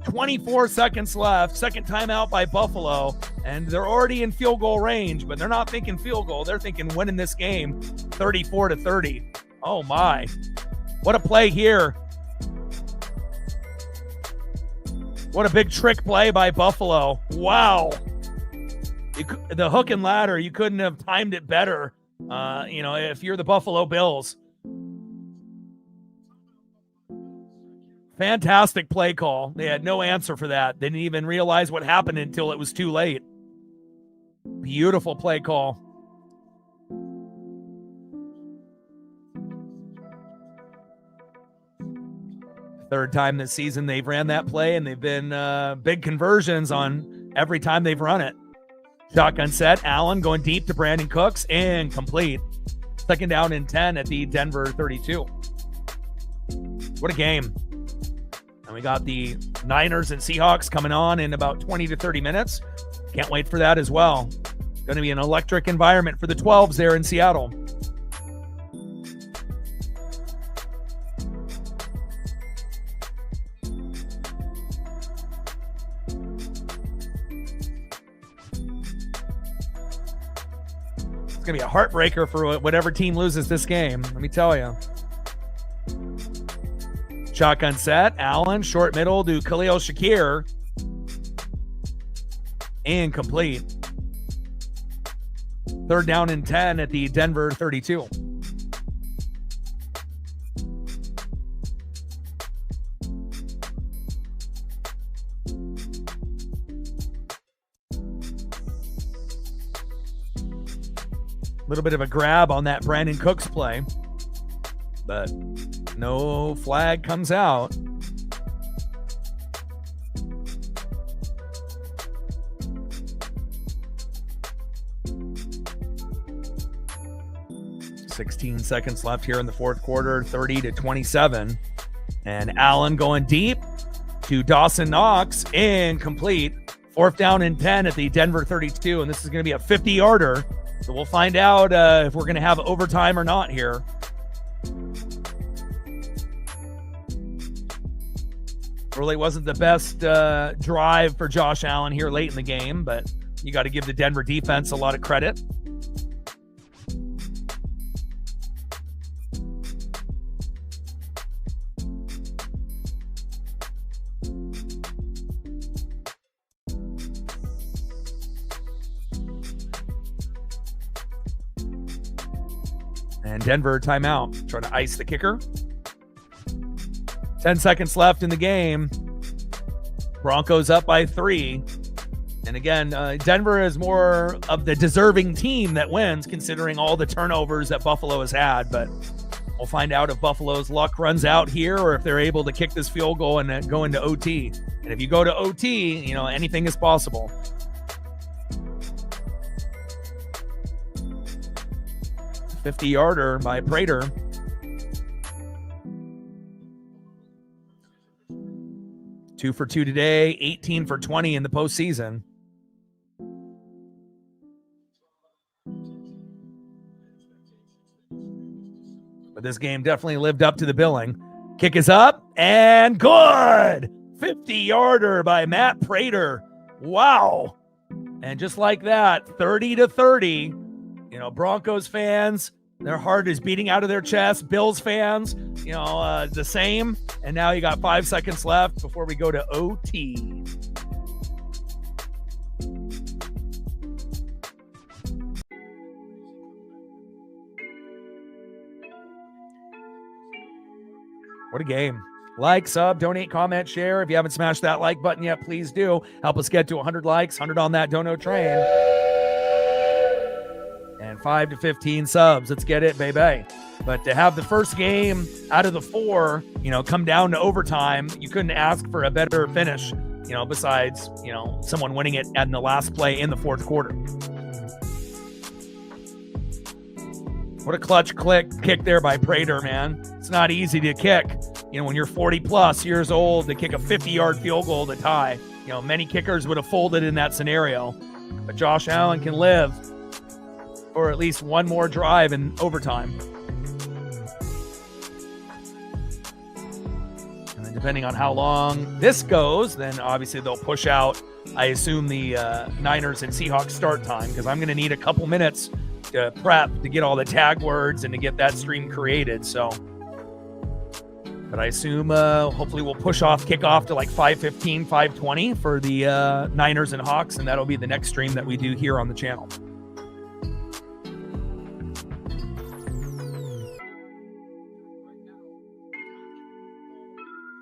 24 seconds left. 2nd timeout by Buffalo. And they're already in field goal range, but they're not thinking field goal. They're thinking winning this game 34-30. Oh, my. What a play here. What a big trick play by Buffalo. Wow. The hook and ladder, you couldn't have timed it better, if you're the Buffalo Bills. Fantastic play call. They had no answer for that. They didn't even realize what happened until it was too late. Beautiful play call. Third time this season they've ran that play, and they've been big conversions on every time they've run it. Shotgun set, Allen going deep to Brandon Cooks, incomplete. 2nd down and 10 at the Denver 32. What a game. And we got the Niners and Seahawks coming on in about 20 to 30 minutes. Can't wait for that as well. Going to be an electric environment for the 12s there in Seattle. It's going to be a heartbreaker for whatever team loses this game. Let me tell you. Shotgun set. Allen, short middle to Khalil Shakir. Incomplete. Third down and 10 at the Denver 32. A little bit of a grab on that Brandon Cooks play, but no flag comes out. $16 seconds left here in the fourth quarter, 30-27. And Allen going deep to Dawson Knox, incomplete. Fourth down and 10 at the Denver 32, and this is going to be a 50-yarder. So we'll find out if we're going to have overtime or not here. Really wasn't the best drive for Josh Allen here late in the game, but you got to give the Denver defense a lot of credit. And Denver timeout, trying to ice the kicker. 10 seconds left in the game. Broncos up by 3. And again, Denver is more of the deserving team that wins, considering all the turnovers that Buffalo has had. But we'll find out if Buffalo's luck runs out here or if they're able to kick this field goal and go into OT. And if you go to OT, anything is possible. $50-yarder by Prater. Two for 2 today, 18 for 20 in the postseason. But this game definitely lived up to the billing. Kick is up and good. 50-yarder by Matt Prater. Wow. And just like that, 30-30. Broncos fans, their heart is beating out of their chest. Bills fans, the same. And now you got 5 seconds left before we go to OT. What a game. Like, sub, donate, comment, share. If you haven't smashed that like button yet, please do. Help us get to 100 likes, 100 on that dono train. And 5 to 15 subs. Let's get it, baby. But to have the first game out of the 4, come down to overtime, you couldn't ask for a better finish, besides, someone winning it in the last play in the fourth quarter. What a clutch kick there by Prater, man. It's not easy to kick, when you're 40 plus years old, to kick a 50-yard field goal to tie. Many kickers would have folded in that scenario. But Josh Allen can live for at least one more drive in overtime. And then depending on how long this goes, then obviously they'll push out, I assume, the Niners and Seahawks start time, because I'm going to need a couple minutes to prep to get all the tag words and to get that stream created. So, but I assume hopefully we'll push off kickoff to like 5:15, 5:20 for the Niners and Hawks, and that'll be the next stream that we do here on the channel.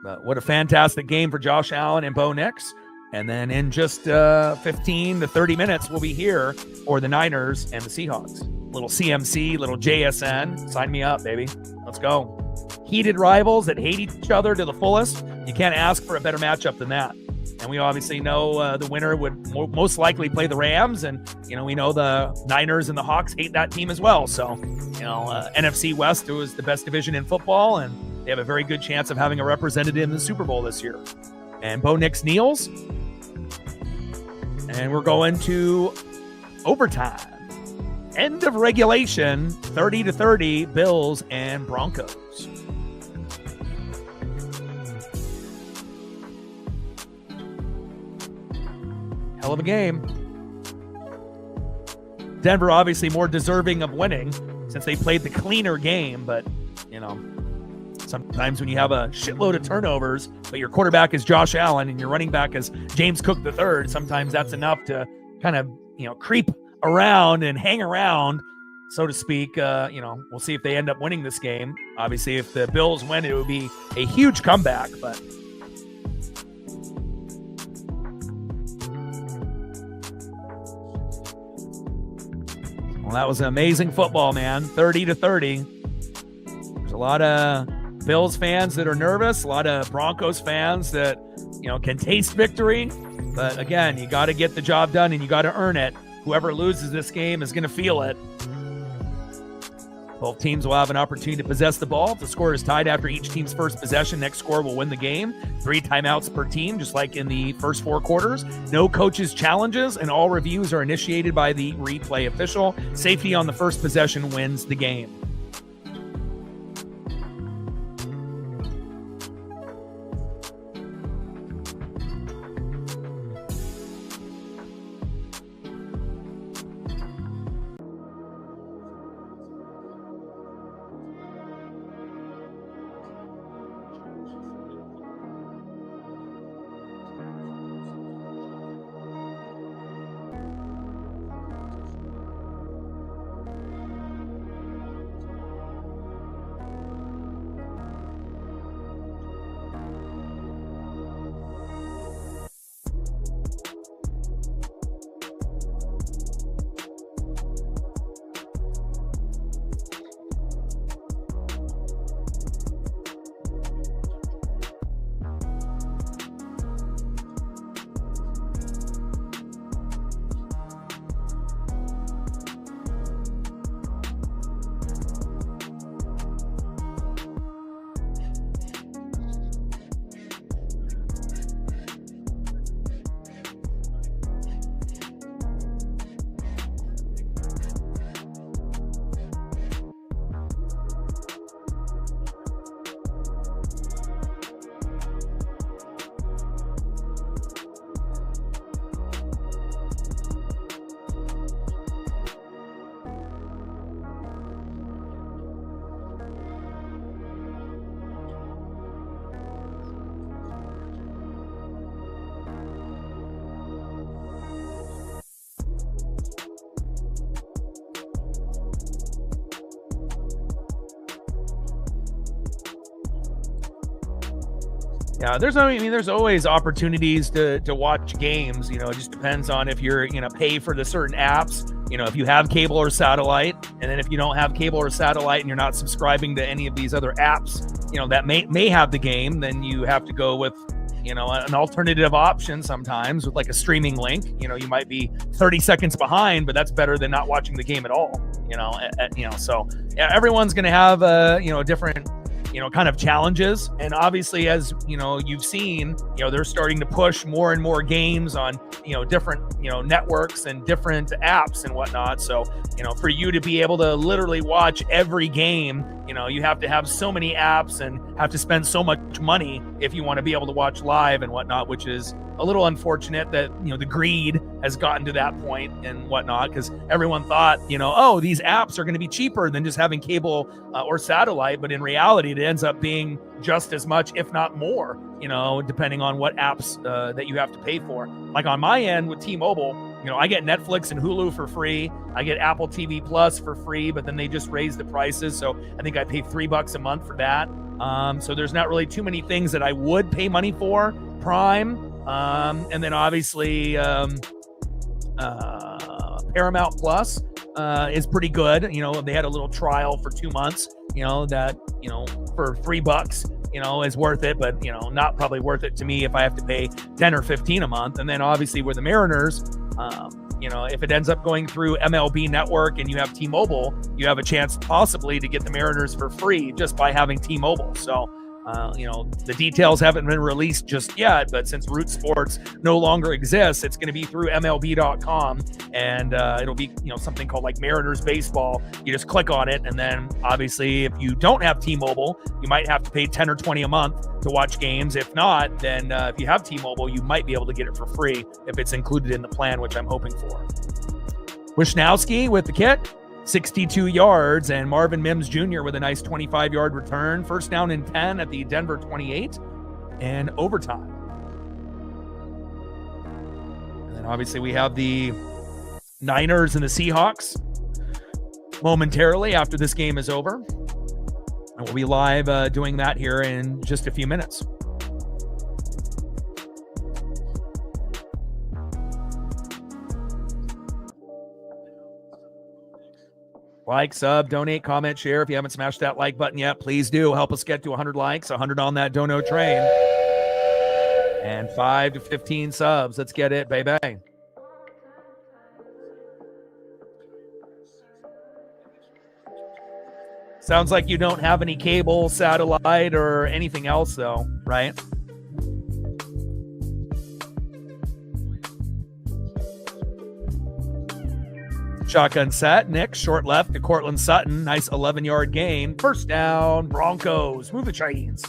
But what a fantastic game for Josh Allen and Bo Nix. And then in just 15 to 30 minutes, we'll be here for the Niners and the Seahawks. Little CMC, little JSN. Sign me up, baby. Let's go. Heated rivals that hate each other to the fullest. You can't ask for a better matchup than that. And we obviously know the winner would most likely play the Rams. And, we know the Niners and the Hawks hate that team as well. So, NFC West was the best division in football, and they have a very good chance of having a representative in the Super Bowl this year. And Bo Nix kneels. And we're going to overtime. End of regulation, 30-30, Bills and Broncos. Hell of a game. Denver obviously more deserving of winning since they played the cleaner game, but, sometimes when you have a shitload of turnovers, but your quarterback is Josh Allen and your running back is James Cook III, sometimes that's enough to kind of, creep around and hang around, so to speak. We'll see if they end up winning this game. Obviously, if the Bills win, it would be a huge comeback, but well, that was an amazing football, man. 30-30. There's a lot of Bills fans that are nervous, a lot of Broncos fans that, can taste victory. But again, you got to get the job done and you got to earn it. Whoever loses this game is going to feel it. Both teams will have an opportunity to possess the ball. If the score is tied after each team's first possession, next score will win the game. 3 timeouts per team, just like in the first 4 quarters. No coaches' challenges, and all reviews are initiated by the replay official. Safety on the first possession wins the game. Yeah, there's always opportunities to watch games. It just depends on if you're pay for the certain apps. If you have cable or satellite, and then if you don't have cable or satellite and you're not subscribing to any of these other apps, that may have the game, then you have to go with an alternative option sometimes with like a streaming link. You might be 30 seconds behind, but that's better than not watching the game at all. So yeah, everyone's going to have different kind of challenges. And obviously, as you've seen, they're starting to push more and more games on, different, networks and different apps and whatnot. So, for you to be able to literally watch every game, you have to have so many apps and have to spend so much money if you want to be able to watch live and whatnot, which is a little unfortunate that, the greed has gotten to that point and whatnot, because everyone thought, these apps are going to be cheaper than just having cable or satellite. But in reality, it ends up being just as much, if not more, depending on what apps that you have to pay for. Like on my end with T-Mobile, I get Netflix and Hulu for free. I get Apple TV Plus for free, but then they just raised the prices. So I think I pay $3 a month for that. So there's not really too many things that I would pay money for. Prime. And then obviously Paramount Plus is pretty good. They had a little trial for 2 months, that, for $3, is worth it, but, not probably worth it to me if I have to pay 10 or 15 a month. And then obviously with the Mariners, if it ends up going through MLB Network and you have T-Mobile, you have a chance possibly to get the Mariners for free just by having T-Mobile. So, the details haven't been released just yet, but since Root Sports no longer exists, it's going to be through MLB.com, and it'll be, something called like Mariners Baseball. You just click on it, and then obviously if you don't have T-Mobile, you might have to pay 10 or 20 a month to watch games. If not, then if you have T-Mobile, you might be able to get it for free if it's included in the plan, which I'm hoping for. Wishnowski with the kit. 62 yards, and Marvin Mims Jr. with a nice 25-yard return. First down and 10 at the Denver 28 and overtime. And then obviously we have the Niners and the Seahawks momentarily after this game is over. And we'll be live doing that here in just a few minutes. Like, sub, donate, comment, share. If you haven't smashed that like button yet, please do. Help us get to 100 likes, 100 on that dono train. And 5 to 15 subs. Let's get it, baby. Sounds like you don't have any cable, satellite, or anything else, though, right? Shotgun set. Nick, short left to Cortland Sutton. Nice 11-yard gain. First down, Broncos. Move the chains.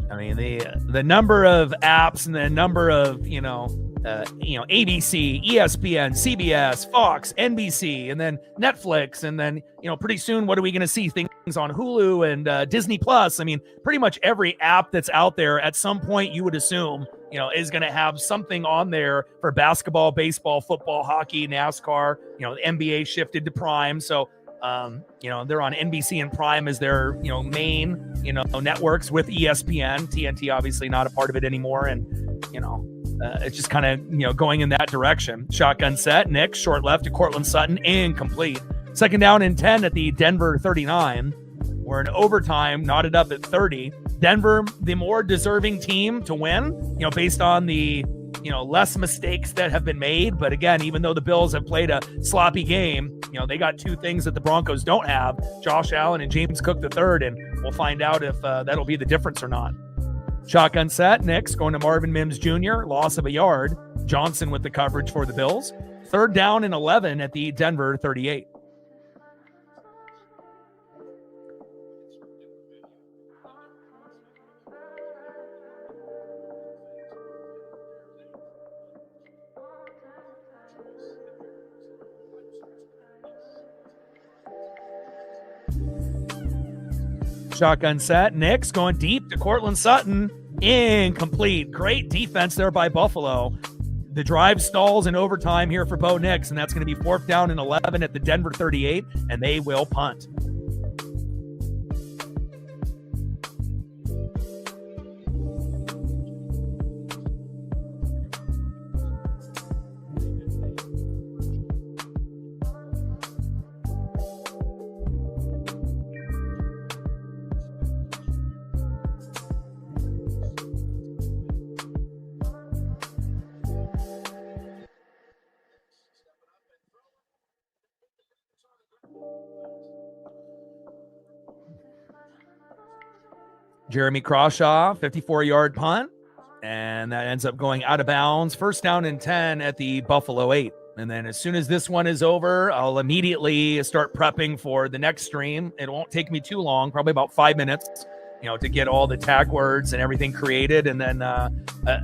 I mean, the number of apps and the number of, ABC, ESPN, CBS, Fox, NBC, and then Netflix, and then, pretty soon, what are we going to see? Things on Hulu and Disney Plus. I mean, pretty much every app that's out there at some point, you would assume, is going to have something on there for basketball, baseball, football, hockey, NASCAR. The NBA shifted to Prime, so they're on NBC and Prime as their main networks with ESPN. TNT obviously not a part of it anymore, and it's just kind of going in that direction. Shotgun set. Nick, short left to Cortland Sutton, incomplete. Second down and 10 at the Denver 39. We're in overtime, knotted up at 30. Denver, the more deserving team to win, based on the less mistakes that have been made. But again, even though the Bills have played a sloppy game, they got two things that the Broncos don't have: Josh Allen and James Cook III, and we'll find out if that'll be the difference or not. Shotgun set. Nick's going to Marvin Mims Jr. Loss of a yard. Johnson with the coverage for the Bills. Third down and 11 at the Denver 38. Shotgun set. Nick's going deep to Cortland Sutton. Incomplete. Great defense there by Buffalo. The drive stalls in overtime here for Bo Nix, and that's going to be fourth down and 11 at the Denver 38, and they will punt. Jeremy Crawshaw, 54-yard punt, and that ends up going out of bounds. First down and 10 at the Buffalo 8. And then as soon as this one is over, I'll immediately start prepping for the next stream. It won't take me too long, probably about 5 minutes, to get all the tag words and everything created. And then,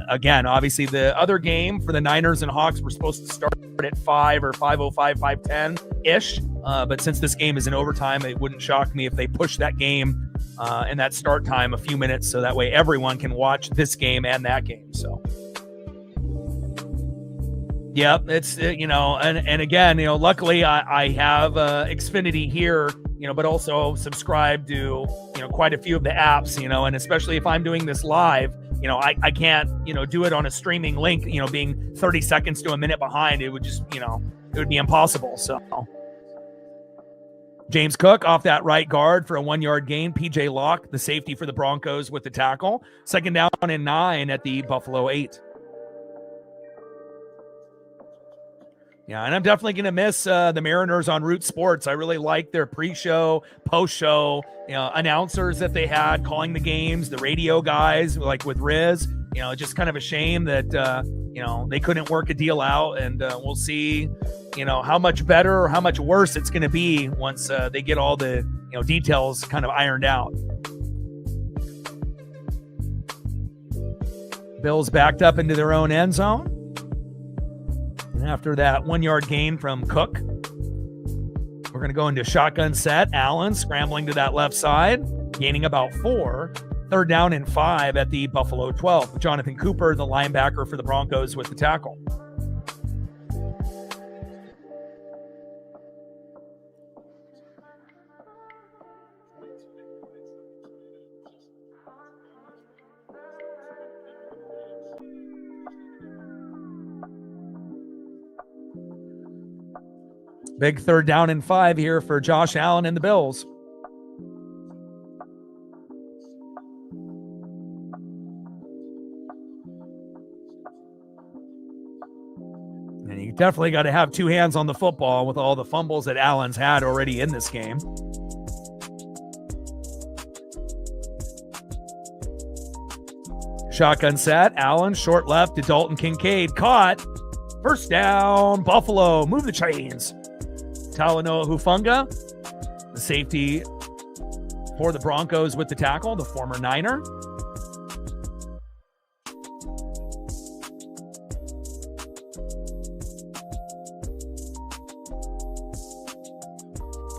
again, obviously the other game for the Niners and Hawks were supposed to start at 5 or 5:05, 5:10-ish. But since this game is in overtime, it wouldn't shock me if they push that game and that start time a few minutes, so that way everyone can watch this game and that game. So, yeah, it's, and again, luckily I have Xfinity here, but also subscribe to, quite a few of the apps, and especially if I'm doing this live, I can't, do it on a streaming link, being 30 seconds to a minute behind. It would just, it would be impossible. So James Cook off that right guard for a 1-yard gain. PJ Locke, the safety for the Broncos, with the tackle. Second down and 9 at the Buffalo 8. Yeah, and I'm definitely going to miss the Mariners on Root Sports. I really like their pre-show, post-show, announcers that they had calling the games, the radio guys, like with Riz. Just kind of a shame that, they couldn't work a deal out, and we'll see, how much better or how much worse it's going to be once they get all the, details kind of ironed out. Bills backed up into their own end zone. And after that 1-yard gain from Cook, We're going to go into shotgun set. Allen scrambling to that left side, gaining about 4. 3rd down and 5 at the Buffalo 12. Jonathan Cooper, the linebacker for the Broncos, with the tackle. Big 3rd down and 5 here for Josh Allen and the Bills. And you definitely got to have 2 hands on the football with all the fumbles that Allen's had already in this game. Shotgun set. Allen, short left to Dalton Kincaid. Caught. 1st down, Buffalo. Move the chains. Talanoa Hufanga, the safety for the Broncos with the tackle, the former Niner.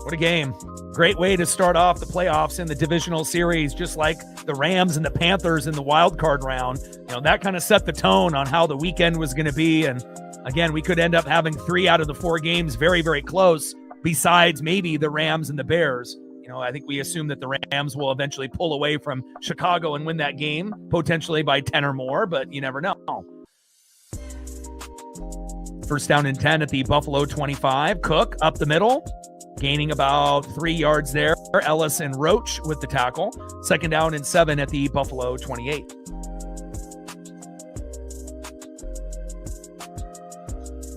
What a game. Great way to start off the playoffs in the divisional series, just like the Rams and the Panthers in the wild card round. That kind of set the tone on how the weekend was going to be. And again, we could end up having 3 out of the 4 games very, very close, besides maybe the Rams and the Bears. I think we assume that the Rams will eventually pull away from Chicago and win that game, potentially by 10 or more, but you never know. 1st down and 10 at the Buffalo 25. Cook up the middle, gaining about 3 yards there. Ellis and Roach with the tackle. 2nd down and 7 at the Buffalo 28.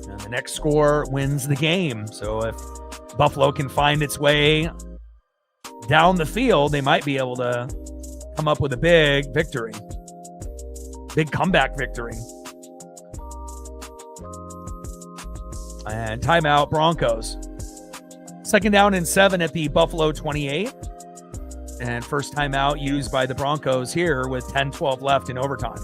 And the next score wins the game. So if Buffalo can find its way down the field, they might be able to come up with a big victory. Big comeback victory. And timeout, Broncos. 2nd down and 7 at the Buffalo 28. And first timeout used by the Broncos here with 10-12 left in overtime.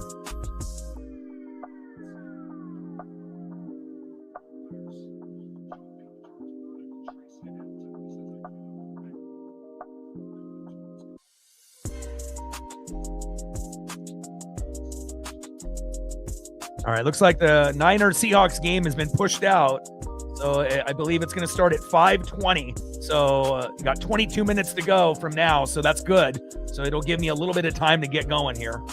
All right, looks like the Niners-Seahawks game has been pushed out. So I believe it's going to start at 5:20. So you got 22 minutes to go from now, so that's good. So it'll give me a little bit of time to get going here.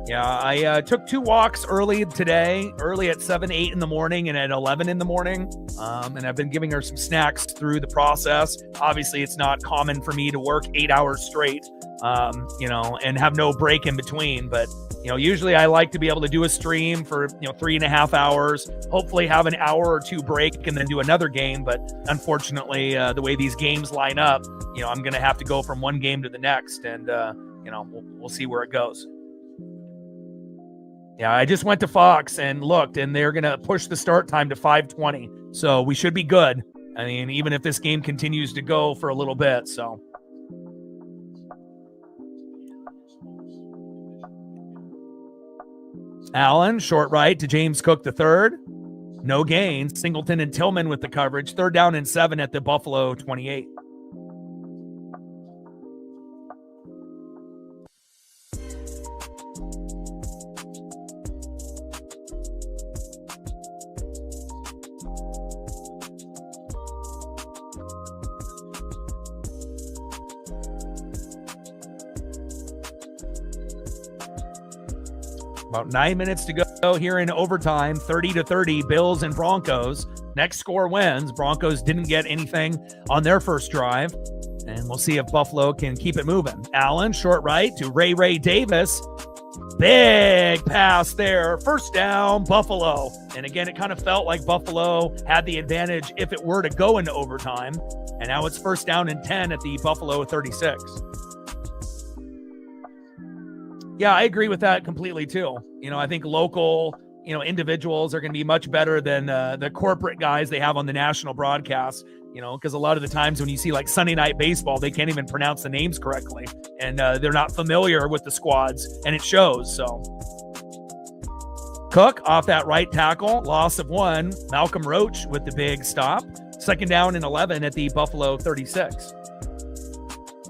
Yeah, I took 2 walks early today, early at 7, 8 in the morning and at 11 in the morning. And I've been giving her some snacks through the process. Obviously, it's not common for me to work 8 hours straight, and have no break in between. But, usually I like to be able to do a stream for, 3.5 hours, hopefully have an hour or 2 break and then do another game. But unfortunately, the way these games line up, I'm going to have to go from one game to the next. And, we'll see where it goes. Yeah, I just went to Fox and looked, and they're going to push the start time to 5:20. So we should be good. I mean, even if this game continues to go for a little bit, so. Allen, short right to James Cook III. No gain. Singleton and Tillman with the coverage. 3rd down and 7 at the Buffalo 28. About 9 minutes to go here in overtime, 30-30, Bills and Broncos. Next score wins. Broncos didn't get anything on their first drive, and we'll see if Buffalo can keep it moving. Allen, short right to Ray Davis. Big pass there. 1st down, Buffalo. And again, it kind of felt like Buffalo had the advantage if it were to go into overtime. And now it's 1st down and 10 at the Buffalo 36. Yeah, I agree with that completely too. I think local, individuals are going to be much better than the corporate guys they have on the national broadcast, because a lot of the times when you see like Sunday Night Baseball, they can't even pronounce the names correctly, and they're not familiar with the squads, and it shows. So Cook off that right tackle, loss of 1. Malcolm Roach with the big stop. Second down and 11 at the Buffalo 36.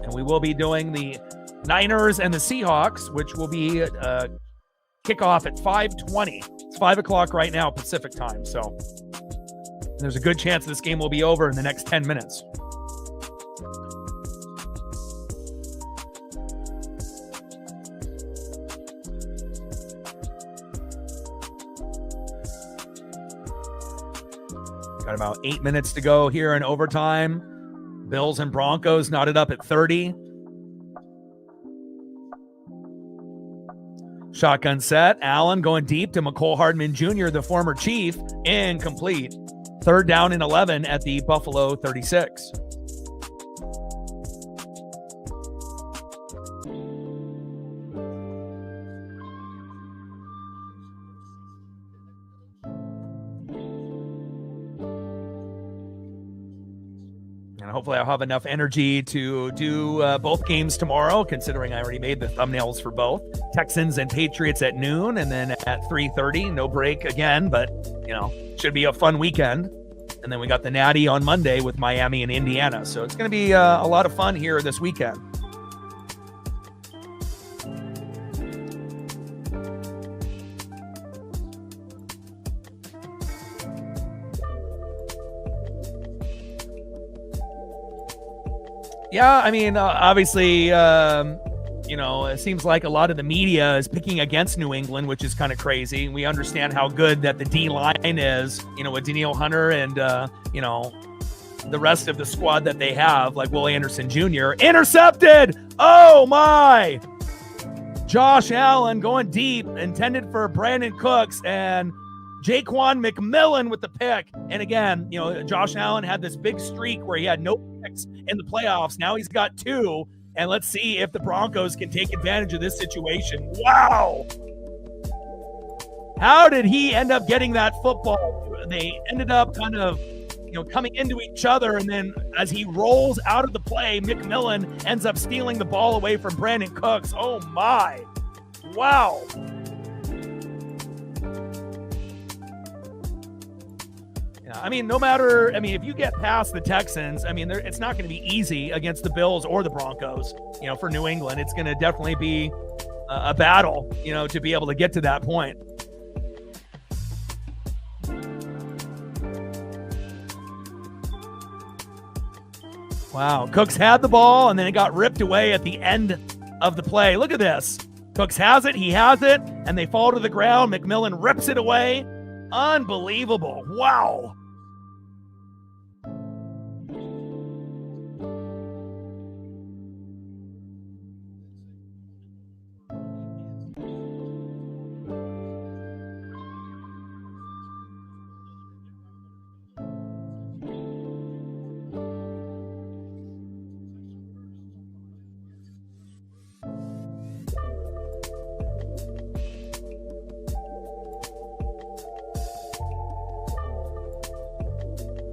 And we will be doing the Niners and the Seahawks, which will be kickoff at 5:20. It's 5 o'clock right now, Pacific time. So there's a good chance this game will be over in the next 10 minutes. Got about 8 minutes to go here in overtime. Bills and Broncos knotted up at 30. Shotgun set. Allen going deep to McCole Hardman Jr., the former Chief. Incomplete. Third down and 11 at the Buffalo 36. And hopefully I'll have enough energy to do both games tomorrow, considering I already made the thumbnails for both. Texans and Patriots at noon, and then at 3:30, no break again, but, should be a fun weekend. And then we got the Natty on Monday with Miami and Indiana. So it's going to be a lot of fun here this weekend. Yeah, I mean, obviously, it seems like a lot of the media is picking against New England, which is kind of crazy. We understand how good that the D-line is, with Danielle Hunter and, the rest of the squad that they have, like Will Anderson Jr. Intercepted! Oh, my! Josh Allen going deep, intended for Brandon Cooks, and Jaquan McMillan with the pick. And again, Josh Allen had this big streak where he had no picks in the playoffs. Now he's got 2. And let's see if the Broncos can take advantage of this situation. Wow. How did he end up getting that football? They ended up kind of, coming into each other. And then as he rolls out of the play, McMillan ends up stealing the ball away from Brandon Cooks. Oh, my. Wow. I mean, if you get past the Texans, it's not going to be easy against the Bills or the Broncos, for New England. It's going to definitely be a battle, to be able to get to that point. Wow. Cooks had the ball, and then it got ripped away at the end of the play. Look at this. Cooks has it. He has it, and they fall to the ground. McMillan rips it away. Unbelievable. Wow.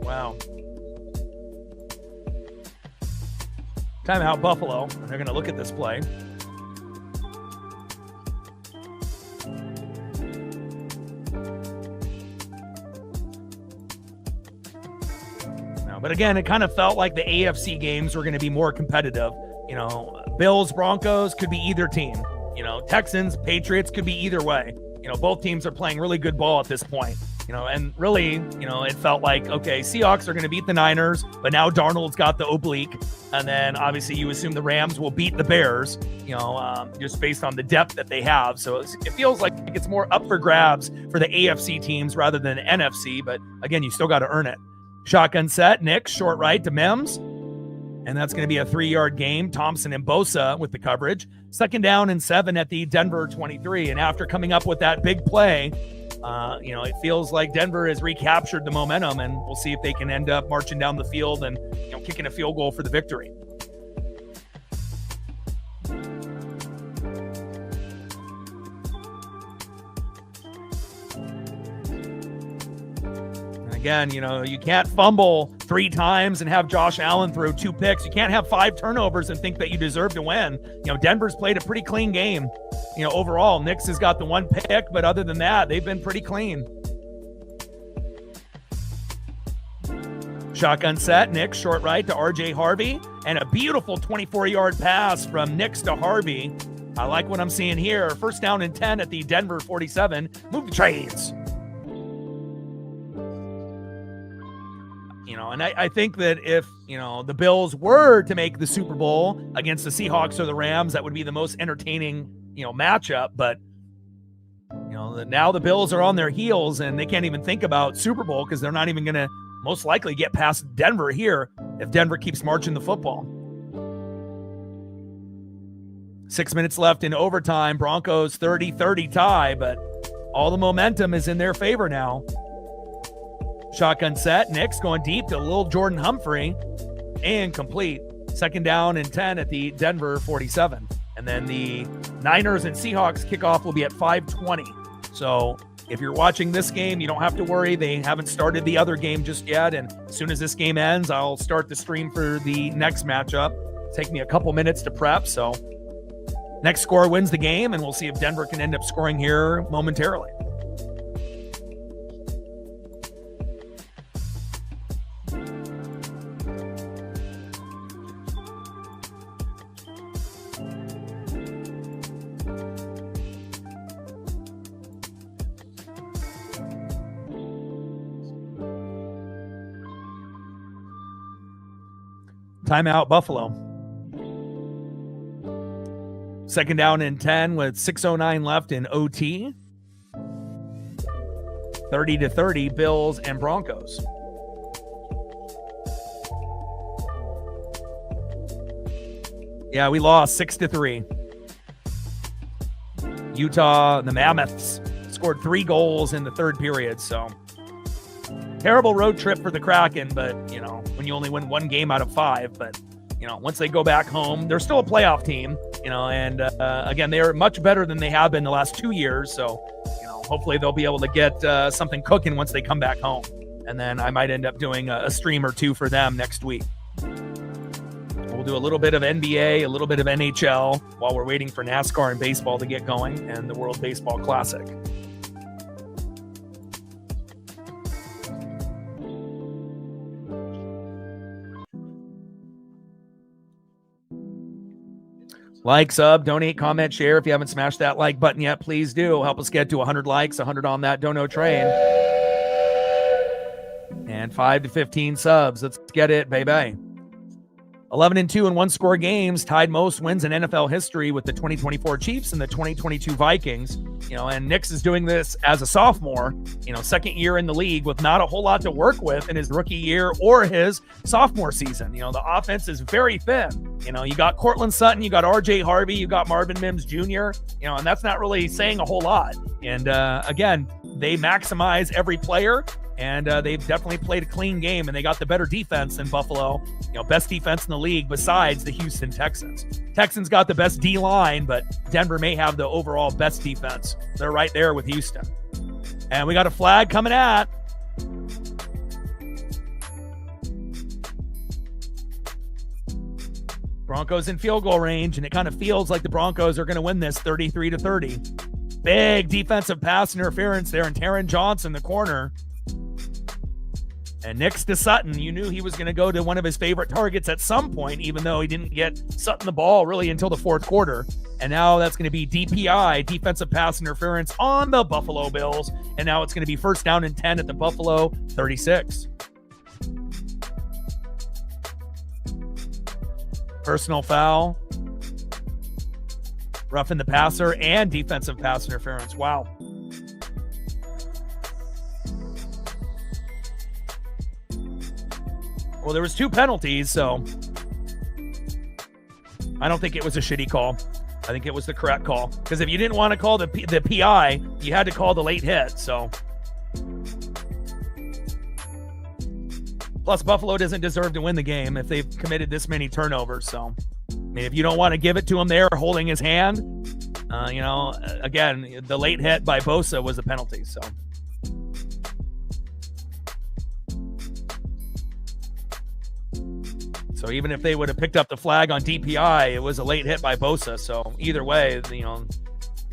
Wow. Timeout Buffalo. They're going to look at this play. No, but again, it kind of felt like the AFC games were going to be more competitive. Bills, Broncos could be either team. Texans, Patriots could be either way. Both teams are playing really good ball at this point. And really, it felt like, okay, Seahawks are going to beat the Niners, but now Darnold's got the oblique. And then obviously you assume the Rams will beat the Bears, just based on the depth that they have. So it feels like it's more up for grabs for the AFC teams rather than NFC. But again, you still got to earn it. Shotgun set, Nick, short right to Mims. And that's going to be a 3-yard game. Thompson and Bosa with the coverage. Second down and 7 at the Denver 23. And after coming up with that big play, it feels like Denver has recaptured the momentum, and we'll see if they can end up marching down the field and, kicking a field goal for the victory. Again, you can't fumble 3 times and have Josh Allen throw 2 picks. You can't have 5 turnovers and think that you deserve to win. Denver's played a pretty clean game. Overall, Knicks has got the 1 pick, but other than that, they've been pretty clean. Shotgun set, Nix short right to RJ Harvey, and a beautiful 24-yard pass from Nix to Harvey. I like what I'm seeing here. First down and 10 at the Denver 47. Move the chains. And I think that if, the Bills were to make the Super Bowl against the Seahawks or the Rams, that would be the most entertaining, matchup. But, now the Bills are on their heels and they can't even think about Super Bowl because they're not even going to most likely get past Denver here if Denver keeps marching the football. 6 minutes left in overtime. Broncos 30-30 tie, but all the momentum is in their favor now. Shotgun set. Nix going deep to little Jordan Humphrey. And complete. Second down and 10 at the Denver 47. And then the Niners and Seahawks kickoff will be at 5:20. So if you're watching this game, you don't have to worry. They haven't started the other game just yet. And as soon as this game ends, I'll start the stream for the next matchup. Take me a couple minutes to prep. So next score wins the game, and we'll see if Denver can end up scoring here momentarily. Timeout, Buffalo. Second down and 10 with 6:09 left in OT. 30-30, Bills and Broncos. Yeah, we lost 6-3. Utah, the Mammoths, scored 3 goals in the third period, so terrible road trip for the Kraken, but, when you only win 1 game out of 5, but, once they go back home, they're still a playoff team, and again, they are much better than they have been the last 2 years, so, hopefully they'll be able to get something cooking once they come back home, and then I might end up doing a stream or 2 for them next week. We'll do a little bit of NBA, a little bit of NHL, while we're waiting for NASCAR and baseball to get going, and the World Baseball Classic. Like, sub, donate, comment, share. If you haven't smashed that like button yet, please do. Help us get to 100 likes, 100 on that dono train. And 5 to 15 subs. Let's get it, baby. 11-2 in one-score games, tied most wins in NFL history with the 2024 Chiefs and the 2022 Vikings. And Nix is doing this as a sophomore, second year in the league with not a whole lot to work with in his rookie year or his sophomore season. The offense is very thin. You got Cortland Sutton, you got RJ Harvey, you got Marvin Mims Jr., and that's not really saying a whole lot. And again, they maximize every player. And they've definitely played a clean game, and they got the better defense than Buffalo. Best defense in the league besides the Houston Texans. Texans got the best D-line, but Denver may have the overall best defense. They're right there with Houston. And we got a flag coming at. Broncos in field goal range, and it kind of feels like the Broncos are going to win this 33-30. Big defensive pass interference there, and Taron Johnson, the corner. And Nix to Sutton, you knew he was going to go to one of his favorite targets at some point, even though he didn't get Sutton the ball really until the fourth quarter. And now that's going to be DPI, defensive pass interference on the Buffalo Bills. And now it's going to be first down and 10 at the Buffalo 36. Personal foul. Roughing the passer and defensive pass interference. Wow. Well, there was 2 penalties, so I don't think it was a shitty call. I think it was the correct call. Because if you didn't want to call the PI, you had to call the late hit. So, plus Buffalo doesn't deserve to win the game if they've committed this many turnovers. So, I mean, if you don't want to give it to him there, holding his hand, again, the late hit by Bosa was a penalty. So. So even if they would have picked up the flag on DPI, it was a late hit by Bosa. So either way, you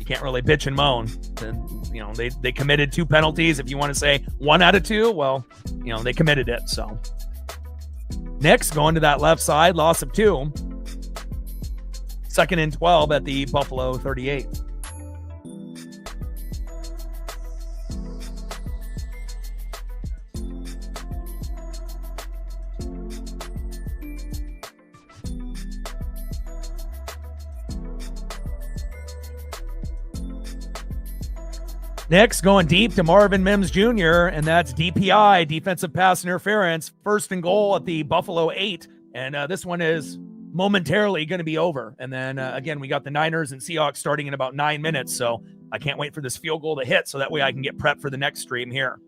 can't really bitch and moan. And, they committed 2 penalties. If you want to say 1 out of 2, well, they committed it. So Knicks going to that left side, loss of 2. 2nd and 12 at the Buffalo 38. Knicks going deep to Marvin Mims Jr., and that's DPI, defensive pass interference, 1st and goal at the Buffalo 8. And this one is momentarily going to be over. And then, again, we got the Niners and Seahawks starting in about 9 minutes, so I can't wait for this field goal to hit so that way I can get prepped for the next stream here.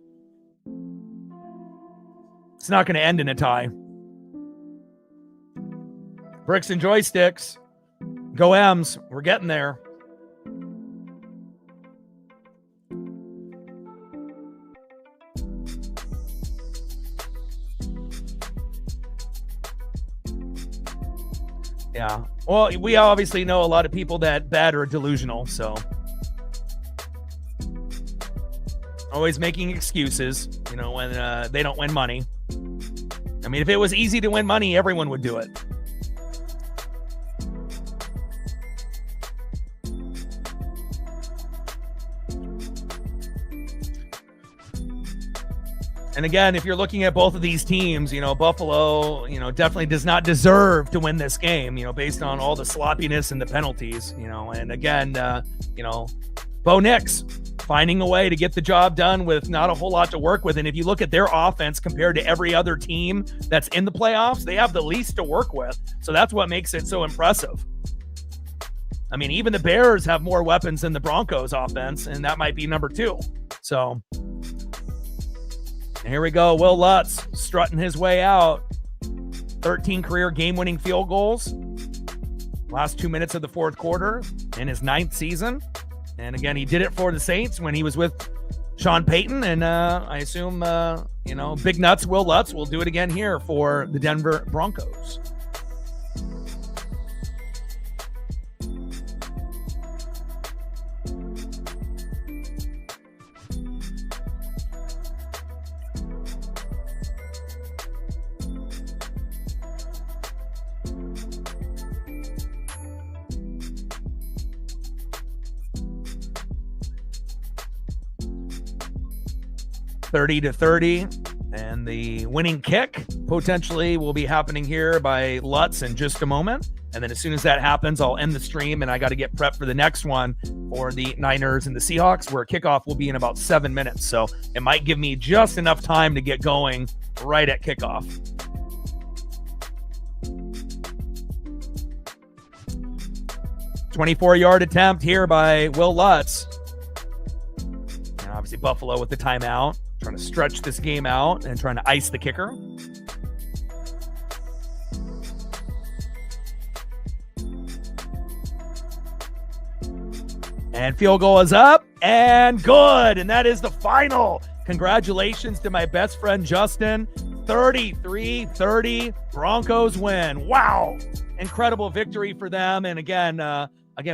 It's not going to end in a tie. Bricks and joysticks. Go M's. We're getting there. Yeah. Well, we obviously know a lot of people that bet are delusional, so always making excuses, you know, when they don't win money. I mean, if it was easy to win money, everyone would do it. And again, if you're looking at both of these teams, you know, Buffalo, you know, definitely does not deserve to win this game, you know, based on all the sloppiness and the penalties, you know. And again, you know, Bo Nix finding a way to get the job done with not a whole lot to work with. And if you look at their offense compared to every other team that's in the playoffs, they have the least to work with. So that's what makes it so impressive. I mean, even the Bears have more weapons than the Broncos offense, and that might be number 2. So here we go. Will Lutz strutting his way out. 13 career game-winning field goals. Last 2 minutes of the 4th quarter in his 9th season. And again, he did it for the Saints when he was with Sean Payton. And I assume, you know, Big Nuts Will Lutz will do it again here for the Denver Broncos. (30-30), and the winning kick potentially will be happening here by Lutz in just a moment. And then as soon as that happens, I'll end the stream, and I got to get prepped for the next one for the Niners and the Seahawks, where kickoff will be in about 7 minutes. So it might give me just enough time to get going right at kickoff. (24-yard attempt here by Will Lutz. And obviously Buffalo with the timeout, trying to stretch this game out and trying to ice the kicker. And field goal is up and good. And that is the final. Congratulations to my best friend, Justin. 33-30, Broncos win. Wow. Incredible victory for them. And again,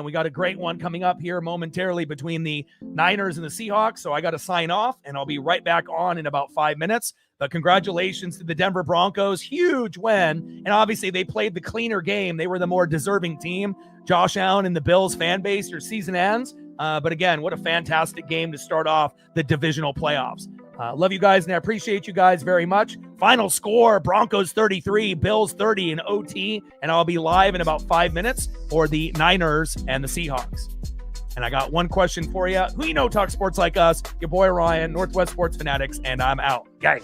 we got a great one coming up here momentarily between the Niners and the Seahawks. So I got to sign off, and I'll be right back on in about 5 minutes. But congratulations to the Denver Broncos. Huge win. And obviously they played the cleaner game. They were the more deserving team. Josh Allen and the Bills fan base, your season ends. But again, what a fantastic game to start off the divisional playoffs. Love you guys, and I appreciate you guys very much. Final score, Broncos 33, Bills 30 in OT, and I'll be live in about 5 minutes for the Niners and the Seahawks. And I got one question for you. Who you know talks sports like us? Your boy Ryan, Northwest Sports Fanatics, and I'm out. Gang.